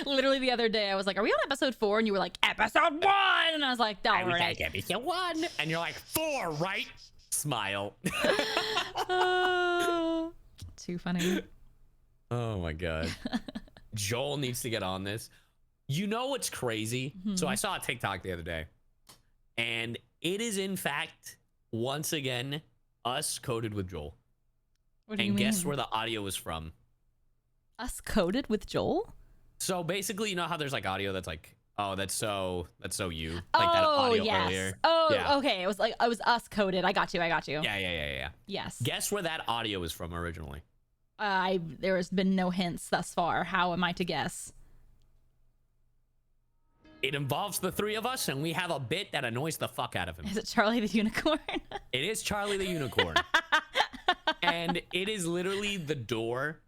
[SPEAKER 1] Literally the other day, I was like, "Are we on episode 4?" And you were like, "Episode 1," and I was like, "All right."
[SPEAKER 2] Episode 1, and you're like 4, right? Smile.
[SPEAKER 1] Too funny.
[SPEAKER 2] Oh my god. Joel needs to get on this. You know what's crazy? So I saw a TikTok the other day, and it is in fact once again us coded with Joel.
[SPEAKER 1] What do you
[SPEAKER 2] And
[SPEAKER 1] mean?
[SPEAKER 2] guess where the audio is from?
[SPEAKER 1] Us coded with Joel?
[SPEAKER 2] So basically, you know how there's like audio that's like, oh, that's so you. Like
[SPEAKER 1] Oh,
[SPEAKER 2] that audio
[SPEAKER 1] yes.
[SPEAKER 2] earlier.
[SPEAKER 1] Oh,
[SPEAKER 2] Yeah.
[SPEAKER 1] okay. It was us coded. I got you.
[SPEAKER 2] Yeah.
[SPEAKER 1] Yes.
[SPEAKER 2] Guess where that audio is from originally?
[SPEAKER 1] There has been no hints thus far. How am I to guess?
[SPEAKER 2] It involves the 3 of us, and we have a bit that annoys the fuck out of him.
[SPEAKER 1] Is it Charlie the Unicorn?
[SPEAKER 2] It is Charlie the Unicorn. And it is literally the door.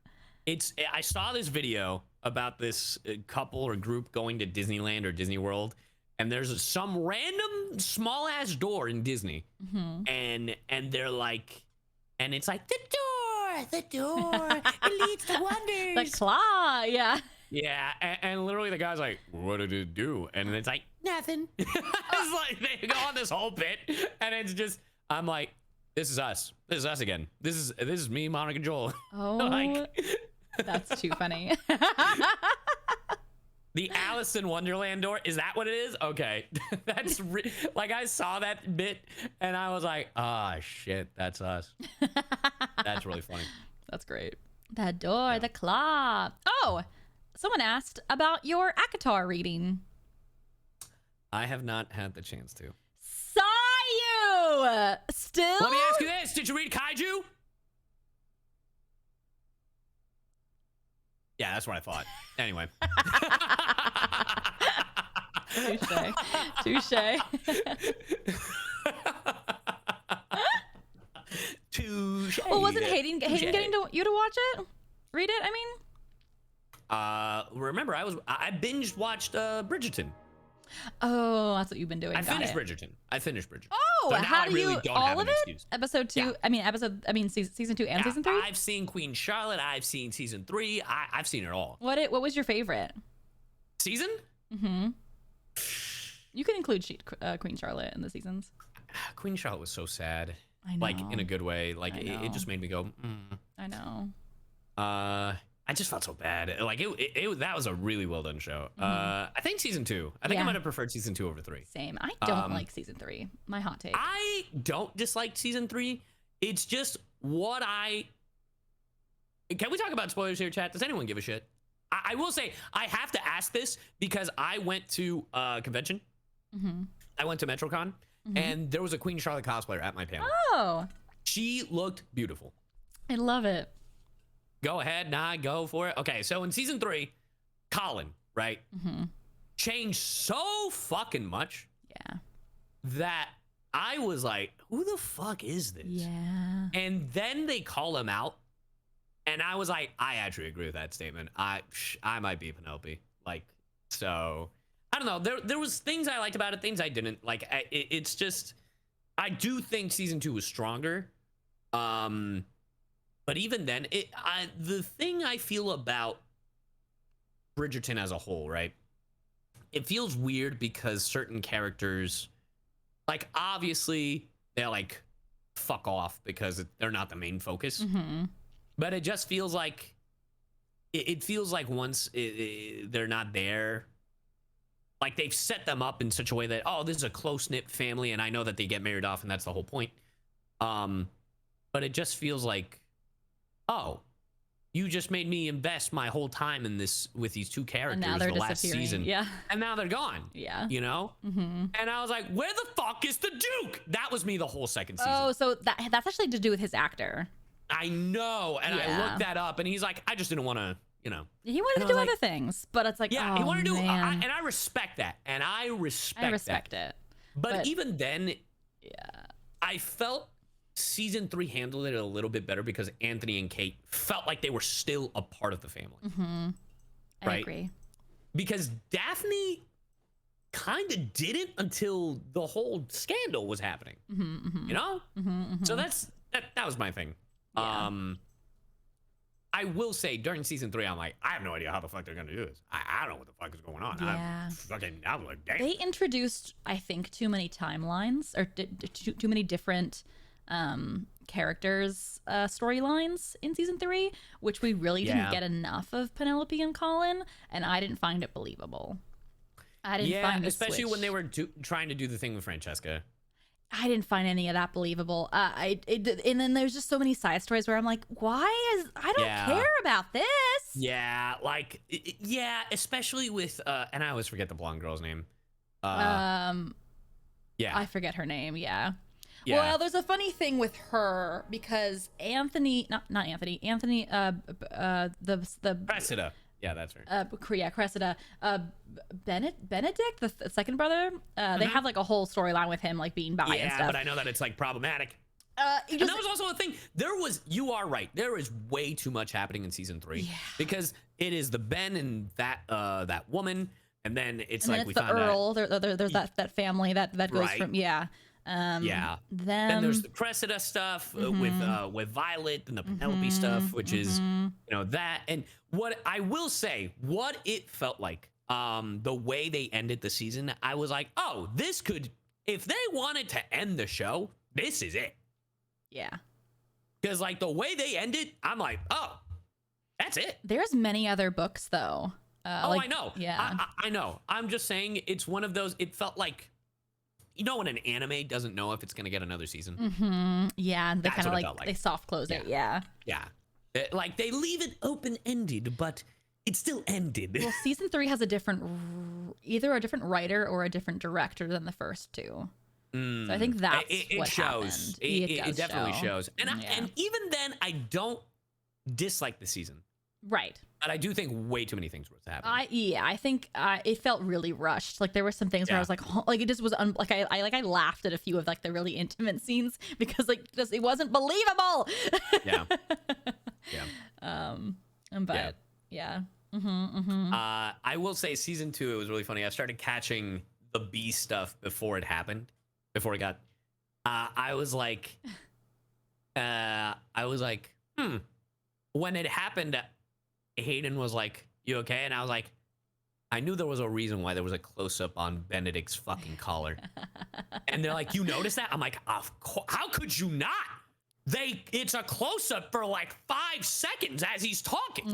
[SPEAKER 2] I saw this video about this couple or group going to Disneyland or Disney World, and there's some random small ass door in Disney. And they're like, and it's like the door, it leads to wonders.
[SPEAKER 1] The claw, yeah.
[SPEAKER 2] Yeah, and literally the guy's like, what did it do? And it's like, nothing. It's like they go on this whole bit, and it's just, I'm like, this is us. This is us again. This is me, Monarch, and Joel.
[SPEAKER 1] Oh,
[SPEAKER 2] Like,
[SPEAKER 1] that's too funny.
[SPEAKER 2] the Alice in Wonderland door, is that what it is? Okay. That's like, I saw that bit, and I was like, ah, shit, that's us. That's really funny.
[SPEAKER 1] That's great. The door, the claw. Oh, someone asked about your Akatar reading.
[SPEAKER 2] I have not had the chance to.
[SPEAKER 1] CyYu! Still?
[SPEAKER 2] Let me ask you this. Did you read Kaiju? Yeah, that's what I thought. Anyway.
[SPEAKER 1] Touche.
[SPEAKER 2] Touche.
[SPEAKER 1] Well, wasn't Hayden getting you to watch it? Read it, I mean?
[SPEAKER 2] Remember, I binge watched Bridgerton.
[SPEAKER 1] Oh, that's what you've been doing.
[SPEAKER 2] I
[SPEAKER 1] Got
[SPEAKER 2] finished
[SPEAKER 1] it.
[SPEAKER 2] Bridgerton.
[SPEAKER 1] Oh,
[SPEAKER 2] so now
[SPEAKER 1] how
[SPEAKER 2] I
[SPEAKER 1] do
[SPEAKER 2] really
[SPEAKER 1] you
[SPEAKER 2] don't
[SPEAKER 1] all
[SPEAKER 2] have
[SPEAKER 1] of
[SPEAKER 2] an
[SPEAKER 1] it?
[SPEAKER 2] excuse.
[SPEAKER 1] Episode 2.
[SPEAKER 2] Yeah.
[SPEAKER 1] Season 2 and season 3.
[SPEAKER 2] I've seen Queen Charlotte. I've seen season 3. I've seen it all.
[SPEAKER 1] What was your favorite
[SPEAKER 2] Season?
[SPEAKER 1] Mm-hmm. You can include Queen Charlotte in the seasons.
[SPEAKER 2] Queen Charlotte was so sad.
[SPEAKER 1] I know.
[SPEAKER 2] Like in a good way. Like it just made me go.
[SPEAKER 1] I know.
[SPEAKER 2] I just felt so bad. Like that was a really well done show.
[SPEAKER 1] Mm-hmm.
[SPEAKER 2] I think season 2. I think I might have preferred season 2 over 3.
[SPEAKER 1] Same. I don't like season 3. My hot take.
[SPEAKER 2] I don't dislike season 3. It's just what I. Can we talk about spoilers here, chat? Does anyone give a shit? I will say I have to ask this because I went to a convention.
[SPEAKER 1] Mm-hmm.
[SPEAKER 2] I went to MetroCon, and there was a Queen Charlotte cosplayer at my panel.
[SPEAKER 1] Oh,
[SPEAKER 2] She looked beautiful.
[SPEAKER 1] I love it.
[SPEAKER 2] Go ahead, go for it. Okay, so in season 3, Colin, right, changed so fucking much
[SPEAKER 1] Yeah.
[SPEAKER 2] that I was like, who the fuck is this?
[SPEAKER 1] Yeah.
[SPEAKER 2] And then they call him out, and I was like, I actually agree with that statement. I might be Penelope. Like, so I don't know. There was things I liked about it, things I didn't like. It's just I do think season 2 was stronger. But even then, the thing I feel about Bridgerton as a whole, right? It feels weird because certain characters, like obviously they're like fuck off because they're not the main focus.
[SPEAKER 1] Mm-hmm.
[SPEAKER 2] But it just feels like it feels like once they're not there, like they've set them up in such a way that, oh, this is a close-knit family, and I know that they get married off, and that's the whole point. But it just feels like, oh, you just made me invest my whole time in this with these two characters
[SPEAKER 1] And now they're
[SPEAKER 2] the last
[SPEAKER 1] disappearing.
[SPEAKER 2] season.
[SPEAKER 1] Yeah.
[SPEAKER 2] And now they're gone.
[SPEAKER 1] Yeah.
[SPEAKER 2] You know?
[SPEAKER 1] Mm-hmm.
[SPEAKER 2] And I was like, where the fuck is the Duke? That was me the whole second season.
[SPEAKER 1] Oh, so that's actually to do with his actor.
[SPEAKER 2] I know. And I
[SPEAKER 1] Yeah.
[SPEAKER 2] looked that up, and he's like, I just didn't want to, you know.
[SPEAKER 1] He wanted
[SPEAKER 2] And
[SPEAKER 1] to
[SPEAKER 2] I
[SPEAKER 1] do
[SPEAKER 2] was
[SPEAKER 1] other things, but it's like,
[SPEAKER 2] Yeah,
[SPEAKER 1] oh,
[SPEAKER 2] he wanted to do,
[SPEAKER 1] man.
[SPEAKER 2] and I respect that. And I respect,
[SPEAKER 1] I respect
[SPEAKER 2] that.
[SPEAKER 1] it.
[SPEAKER 2] But even then,
[SPEAKER 1] Yeah.
[SPEAKER 2] I felt season 3 handled it a little bit better because Anthony and Kate felt like they were still a part of the family.
[SPEAKER 1] Mm-hmm. I
[SPEAKER 2] Right?
[SPEAKER 1] agree.
[SPEAKER 2] Because Daphne kind of didn't until the whole scandal was happening.
[SPEAKER 1] Mm-hmm, mm-hmm.
[SPEAKER 2] You know?
[SPEAKER 1] Mm-hmm, mm-hmm.
[SPEAKER 2] So that was my thing.
[SPEAKER 1] Yeah.
[SPEAKER 2] I will say during season 3, I'm like, I have no idea how the fuck they're gonna do this. I don't know what the fuck is going on.
[SPEAKER 1] Yeah.
[SPEAKER 2] I was like, damn.
[SPEAKER 1] They introduced, I think, too many timelines or too many different characters storylines in season 3, which we really didn't get enough of Penelope and Colin, and I didn't find it believable. I didn't find the
[SPEAKER 2] especially
[SPEAKER 1] switch.
[SPEAKER 2] when they were trying to do the thing with Francesca.
[SPEAKER 1] I didn't find any of that believable. And then there's just so many side stories where I'm like, I don't care about this.
[SPEAKER 2] Yeah, like, especially with, and I always forget the blonde girl's name.
[SPEAKER 1] Yeah.
[SPEAKER 2] Yeah.
[SPEAKER 1] I forget her name. Yeah.
[SPEAKER 2] Yeah.
[SPEAKER 1] Well, there's a funny thing with her because Anthony, not Anthony, the
[SPEAKER 2] Cressida. Yeah, that's right.
[SPEAKER 1] Cressida, Benedict, the second brother, they have like a whole storyline with him like being bi and
[SPEAKER 2] Yeah,
[SPEAKER 1] stuff.
[SPEAKER 2] but I know that it's like problematic.
[SPEAKER 1] And
[SPEAKER 2] And that was also a thing. You are right. There is way too much happening in season 3 because it is the Ben and that woman, and then it's
[SPEAKER 1] and
[SPEAKER 2] like
[SPEAKER 1] then
[SPEAKER 2] we
[SPEAKER 1] it's the
[SPEAKER 2] found out.
[SPEAKER 1] Earl. There's that family that goes
[SPEAKER 2] Right.
[SPEAKER 1] from
[SPEAKER 2] Yeah. Then there's the Cressida stuff with Violet and the Penelope stuff, which is that. And what I will say, what it felt like, the way they ended the season, I was like, oh, this could, if they wanted to end the show, this is it.
[SPEAKER 1] Yeah.
[SPEAKER 2] Because like the way they ended, I'm like, oh, that's it.
[SPEAKER 1] There's many other books though.
[SPEAKER 2] I know.
[SPEAKER 1] Yeah.
[SPEAKER 2] I know. I'm just saying it's one of those. It felt like, when an anime doesn't know if it's gonna get another season.
[SPEAKER 1] Mm-hmm. Yeah. They
[SPEAKER 2] That's
[SPEAKER 1] kind of
[SPEAKER 2] what it
[SPEAKER 1] like,
[SPEAKER 2] felt like.
[SPEAKER 1] they soft close it. Yeah.
[SPEAKER 2] Yeah. Like they leave it open ended, but it still ended.
[SPEAKER 1] Well, season 3 has either a different writer or a different director than the first two. So I think that's what
[SPEAKER 2] shows.
[SPEAKER 1] happened.
[SPEAKER 2] It definitely shows. And and even then, I don't dislike the season.
[SPEAKER 1] Right.
[SPEAKER 2] But I do think way too many things were happening.
[SPEAKER 1] I think it felt really rushed. Like there were some things where I was like, like it just was like I laughed at a few of like the really intimate scenes because like it wasn't believable.
[SPEAKER 2] Yeah.
[SPEAKER 1] But yeah.
[SPEAKER 2] I will say season 2, it was really funny. I started catching the B stuff before it happened, before it got. I was like, when it happened, Hayden was like, "You okay?" And I was like, I knew there was a reason why there was a close up on Benedict's fucking collar. And they're like, "You noticed that?" I'm like, "Of course. How could you not?" It's a close up for like 5 seconds as he's talking.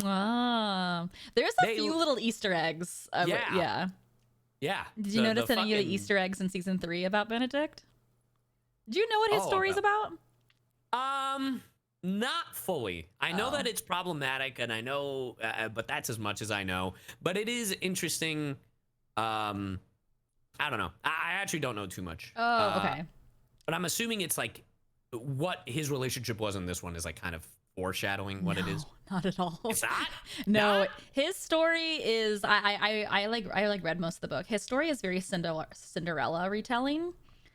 [SPEAKER 1] There's a few little Easter eggs. Yeah. Did you notice any of the Easter eggs in season 3 about Benedict? Do you know what his story's about?
[SPEAKER 2] Not fully. I know that it's problematic, and I know, but that's as much as I know. But it is interesting. I don't know. I actually don't know too much.
[SPEAKER 1] Oh, okay.
[SPEAKER 2] But I'm assuming it's like what his relationship was in this one is like kind of foreshadowing what it is.
[SPEAKER 1] Not at all.
[SPEAKER 2] It's not.
[SPEAKER 1] No, his story is. I read most of the book. His story is very Cinderella retelling.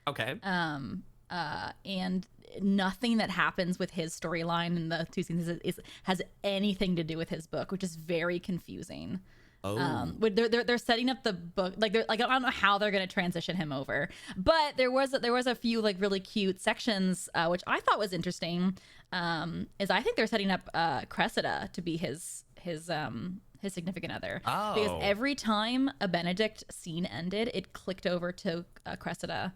[SPEAKER 2] Okay.
[SPEAKER 1] And nothing that happens with his storyline in the 2 seasons has anything to do with his book, which is very confusing. They're setting up the book like I don't know how they're going to transition him over, but there was a few like really cute sections which I thought was interesting. Is I think they're setting up Cressida to be his significant other, because every time a Benedict scene ended, it clicked over to Cressida.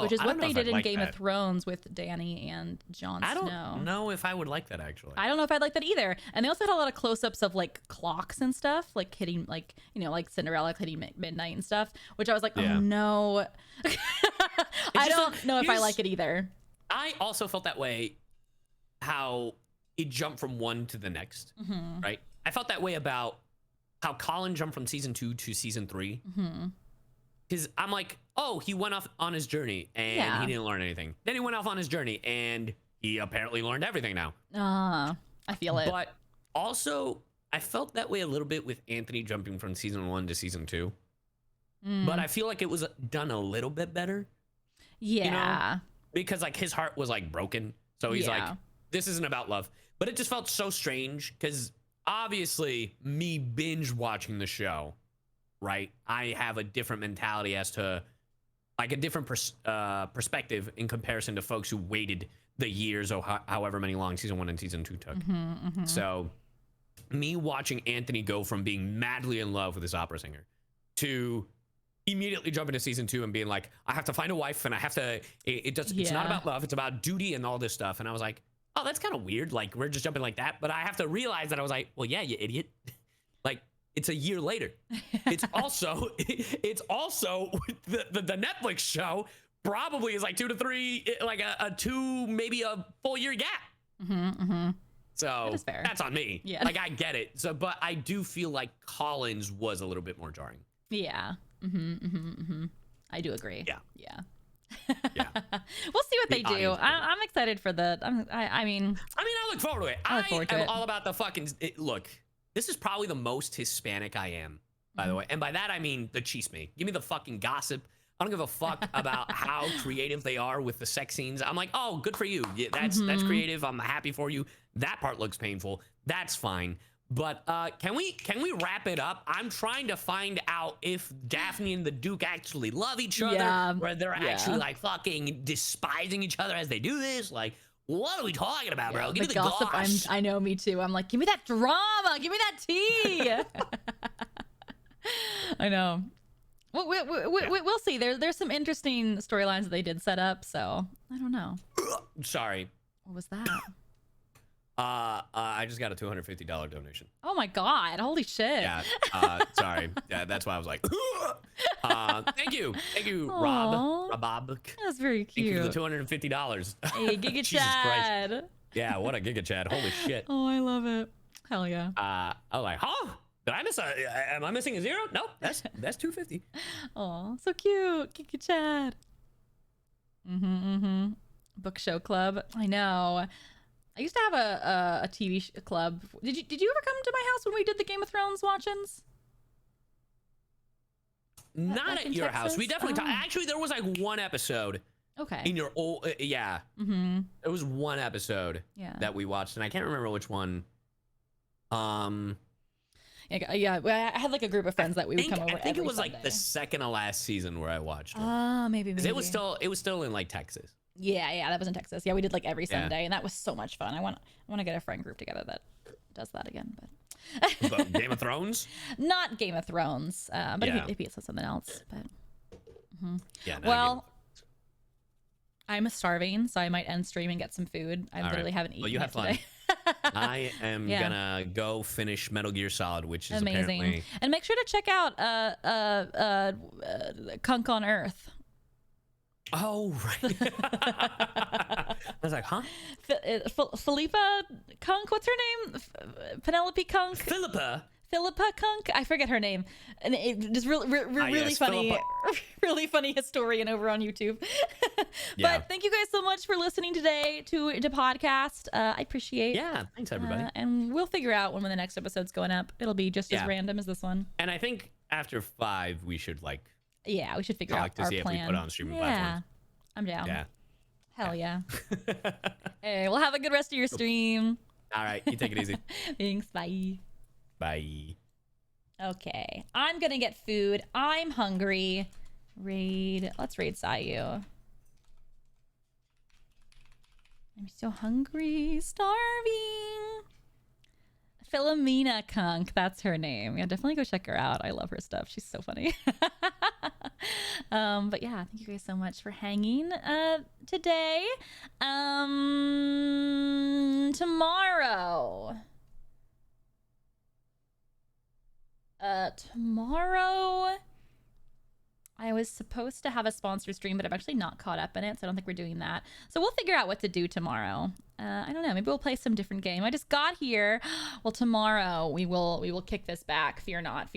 [SPEAKER 1] Which is what they did in Game of Thrones with Dany and Jon Snow.
[SPEAKER 2] I don't know if I would like that, actually.
[SPEAKER 1] I don't know if I'd like that either. And they also had a lot of close-ups of like clocks and stuff, like hitting, like, you know, like Cinderella hitting midnight and stuff, which I was like, oh no. I don't know if I like it either.
[SPEAKER 2] I also felt that way, how it jumped from one to the next, right? I felt that way about how Colin jumped from season 2 to season 3. Because I'm like, oh, he went off on his journey and he didn't learn anything. Then he went off on his journey and he apparently learned everything now.
[SPEAKER 1] I feel it.
[SPEAKER 2] But also, I felt that way a little bit with Anthony jumping from season 1 to season 2. But I feel like it was done a little bit better.
[SPEAKER 1] Yeah.
[SPEAKER 2] You know? Because like his heart was like broken. So he's like, this isn't about love. But it just felt so strange because obviously me binge watching the show, right? I have a different mentality as to like a different perspective in comparison to folks who waited the years or however many long season 1 and season 2 took. So me watching Anthony go from being madly in love with this opera singer to immediately jumping to season 2 and being like, I have to find a wife and I have to, it's not about love, it's about duty and all this stuff. And I was like, oh, that's kind of weird. Like we're just jumping like that. But I have to realize that I was like, well, yeah, you idiot. Like, it's a year later. It's also the Netflix show probably is like 2 to 3, like a 2, maybe a full year gap. So that's on me. Yeah. Like I get it. So, but I do feel like Collins was a little bit more jarring.
[SPEAKER 1] Yeah. I do agree. Yeah. We'll see what they do. I'm excited for the. I mean,
[SPEAKER 2] I look forward to it. I am all about the fucking look. This is probably the most Hispanic I am, by the way. And by that, I mean the chisme. Give me the fucking gossip. I don't give a fuck about how creative they are with the sex scenes. I'm like, oh, good for you. Yeah, that's creative. I'm happy for you. That part looks painful. That's fine. But can we wrap it up? I'm trying to find out if Daphne and the Duke actually love each other, where they're actually like fucking despising each other as they do this. Like, what are we talking about, bro? Give me the
[SPEAKER 1] gossip. I know, me too. I'm like, give me that drama. Give me that tea. I know. We'll see. There's some interesting storylines that they did set up. So I don't know.
[SPEAKER 2] Sorry.
[SPEAKER 1] What was that?
[SPEAKER 2] I just got a $250 donation.
[SPEAKER 1] Oh my god! Holy shit!
[SPEAKER 2] Yeah. Sorry. Yeah, that's why I was like, thank you, Rob.
[SPEAKER 1] That was very cute.
[SPEAKER 2] Thank you for the $250.
[SPEAKER 1] Hey, Giga
[SPEAKER 2] Jesus
[SPEAKER 1] Chad.
[SPEAKER 2] Christ. Yeah, what a Giga Chad. Holy shit.
[SPEAKER 1] Oh, I love it. Hell yeah.
[SPEAKER 2] I was like, huh? Did I miss am I missing a zero? No, that's 250.
[SPEAKER 1] Oh, so cute. Giga Chad. Book show club. I know. I used to have a TV club. Did you ever come to my house when we did the Game of Thrones watch-ins?
[SPEAKER 2] Not at your house. We definitely actually there was like one episode.
[SPEAKER 1] Okay.
[SPEAKER 2] In your old yeah.
[SPEAKER 1] Mm-hmm.
[SPEAKER 2] There was one episode that we watched, and I can't remember which one.
[SPEAKER 1] Yeah, I had like a group of friends that we would come over.
[SPEAKER 2] I think it was
[SPEAKER 1] Sunday.
[SPEAKER 2] like the second to last season where I watched it.
[SPEAKER 1] Maybe.
[SPEAKER 2] It was still in like Texas.
[SPEAKER 1] Yeah, that was in Texas. Yeah, we did like every Sunday, and that was so much fun. I want to get a friend group together that does that again, but
[SPEAKER 2] But Game of Thrones?
[SPEAKER 1] Not Game of Thrones, but maybe it's something else. But
[SPEAKER 2] yeah.
[SPEAKER 1] Well, I'm starving, so I might end stream and get some food. I literally haven't eaten.
[SPEAKER 2] Well, you have fun.
[SPEAKER 1] Today.
[SPEAKER 2] I am gonna go finish Metal Gear Solid, which is
[SPEAKER 1] amazing.
[SPEAKER 2] Apparently...
[SPEAKER 1] And make sure to check out Kunk on Earth.
[SPEAKER 2] Oh right. I was like, huh?
[SPEAKER 1] Philippa Kunk, what's her name? Penelope Kunk.
[SPEAKER 2] Philippa
[SPEAKER 1] Kunk, I forget her name, and it just really funny, really funny historian over on YouTube. But thank you guys so much for listening today to podcast. I appreciate.
[SPEAKER 2] Yeah, thanks everybody.
[SPEAKER 1] And we'll figure out when the next episode's going up. It'll be just as random as this one.
[SPEAKER 2] And I think after 5 we should
[SPEAKER 1] we should figure out our
[SPEAKER 2] see
[SPEAKER 1] plan.
[SPEAKER 2] If we put on streaming platforms.
[SPEAKER 1] I'm down.
[SPEAKER 2] Yeah.
[SPEAKER 1] Hell yeah. Hey, well, have a good rest of your stream.
[SPEAKER 2] All right, you take it easy.
[SPEAKER 1] Thanks. Bye.
[SPEAKER 2] Bye.
[SPEAKER 1] Okay, I'm gonna get food. I'm hungry. Let's raid CyYu. I'm so hungry, starving. Philomena Kunk, that's her name. Yeah, definitely go check her out. I love her stuff. She's so funny. But yeah, thank you guys so much for hanging today. Tomorrow I was supposed to have a sponsored stream, but I'm actually not caught up in it, so I don't think we're doing that. So we'll figure out what to do tomorrow. I don't know, maybe we'll play some different game. I just got here. Well, tomorrow we will kick this back. Fear not.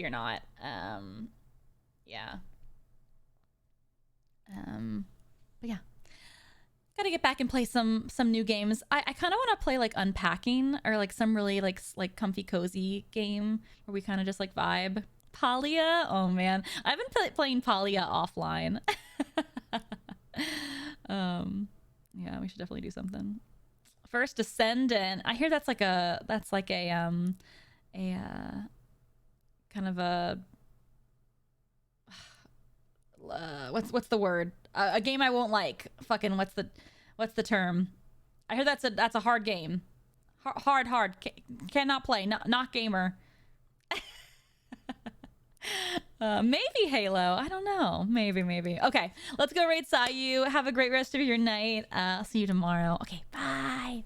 [SPEAKER 1] Yeah. But yeah, gotta get back and play some new games. I kind of want to play like Unpacking or like some really like comfy cozy game where we kind of just like vibe. Palia, oh man, I've been playing Palia offline. Yeah, we should definitely do something. First Descendant, I hear that's like a kind of a what's the word? A game I won't like. Fucking what's the term? I hear that's a hard game. Hard. Cannot play. Not gamer. Maybe Halo. I don't know. Maybe. Okay, let's go raid CyYu. Have a great rest of your night. I'll see you tomorrow. Okay, bye.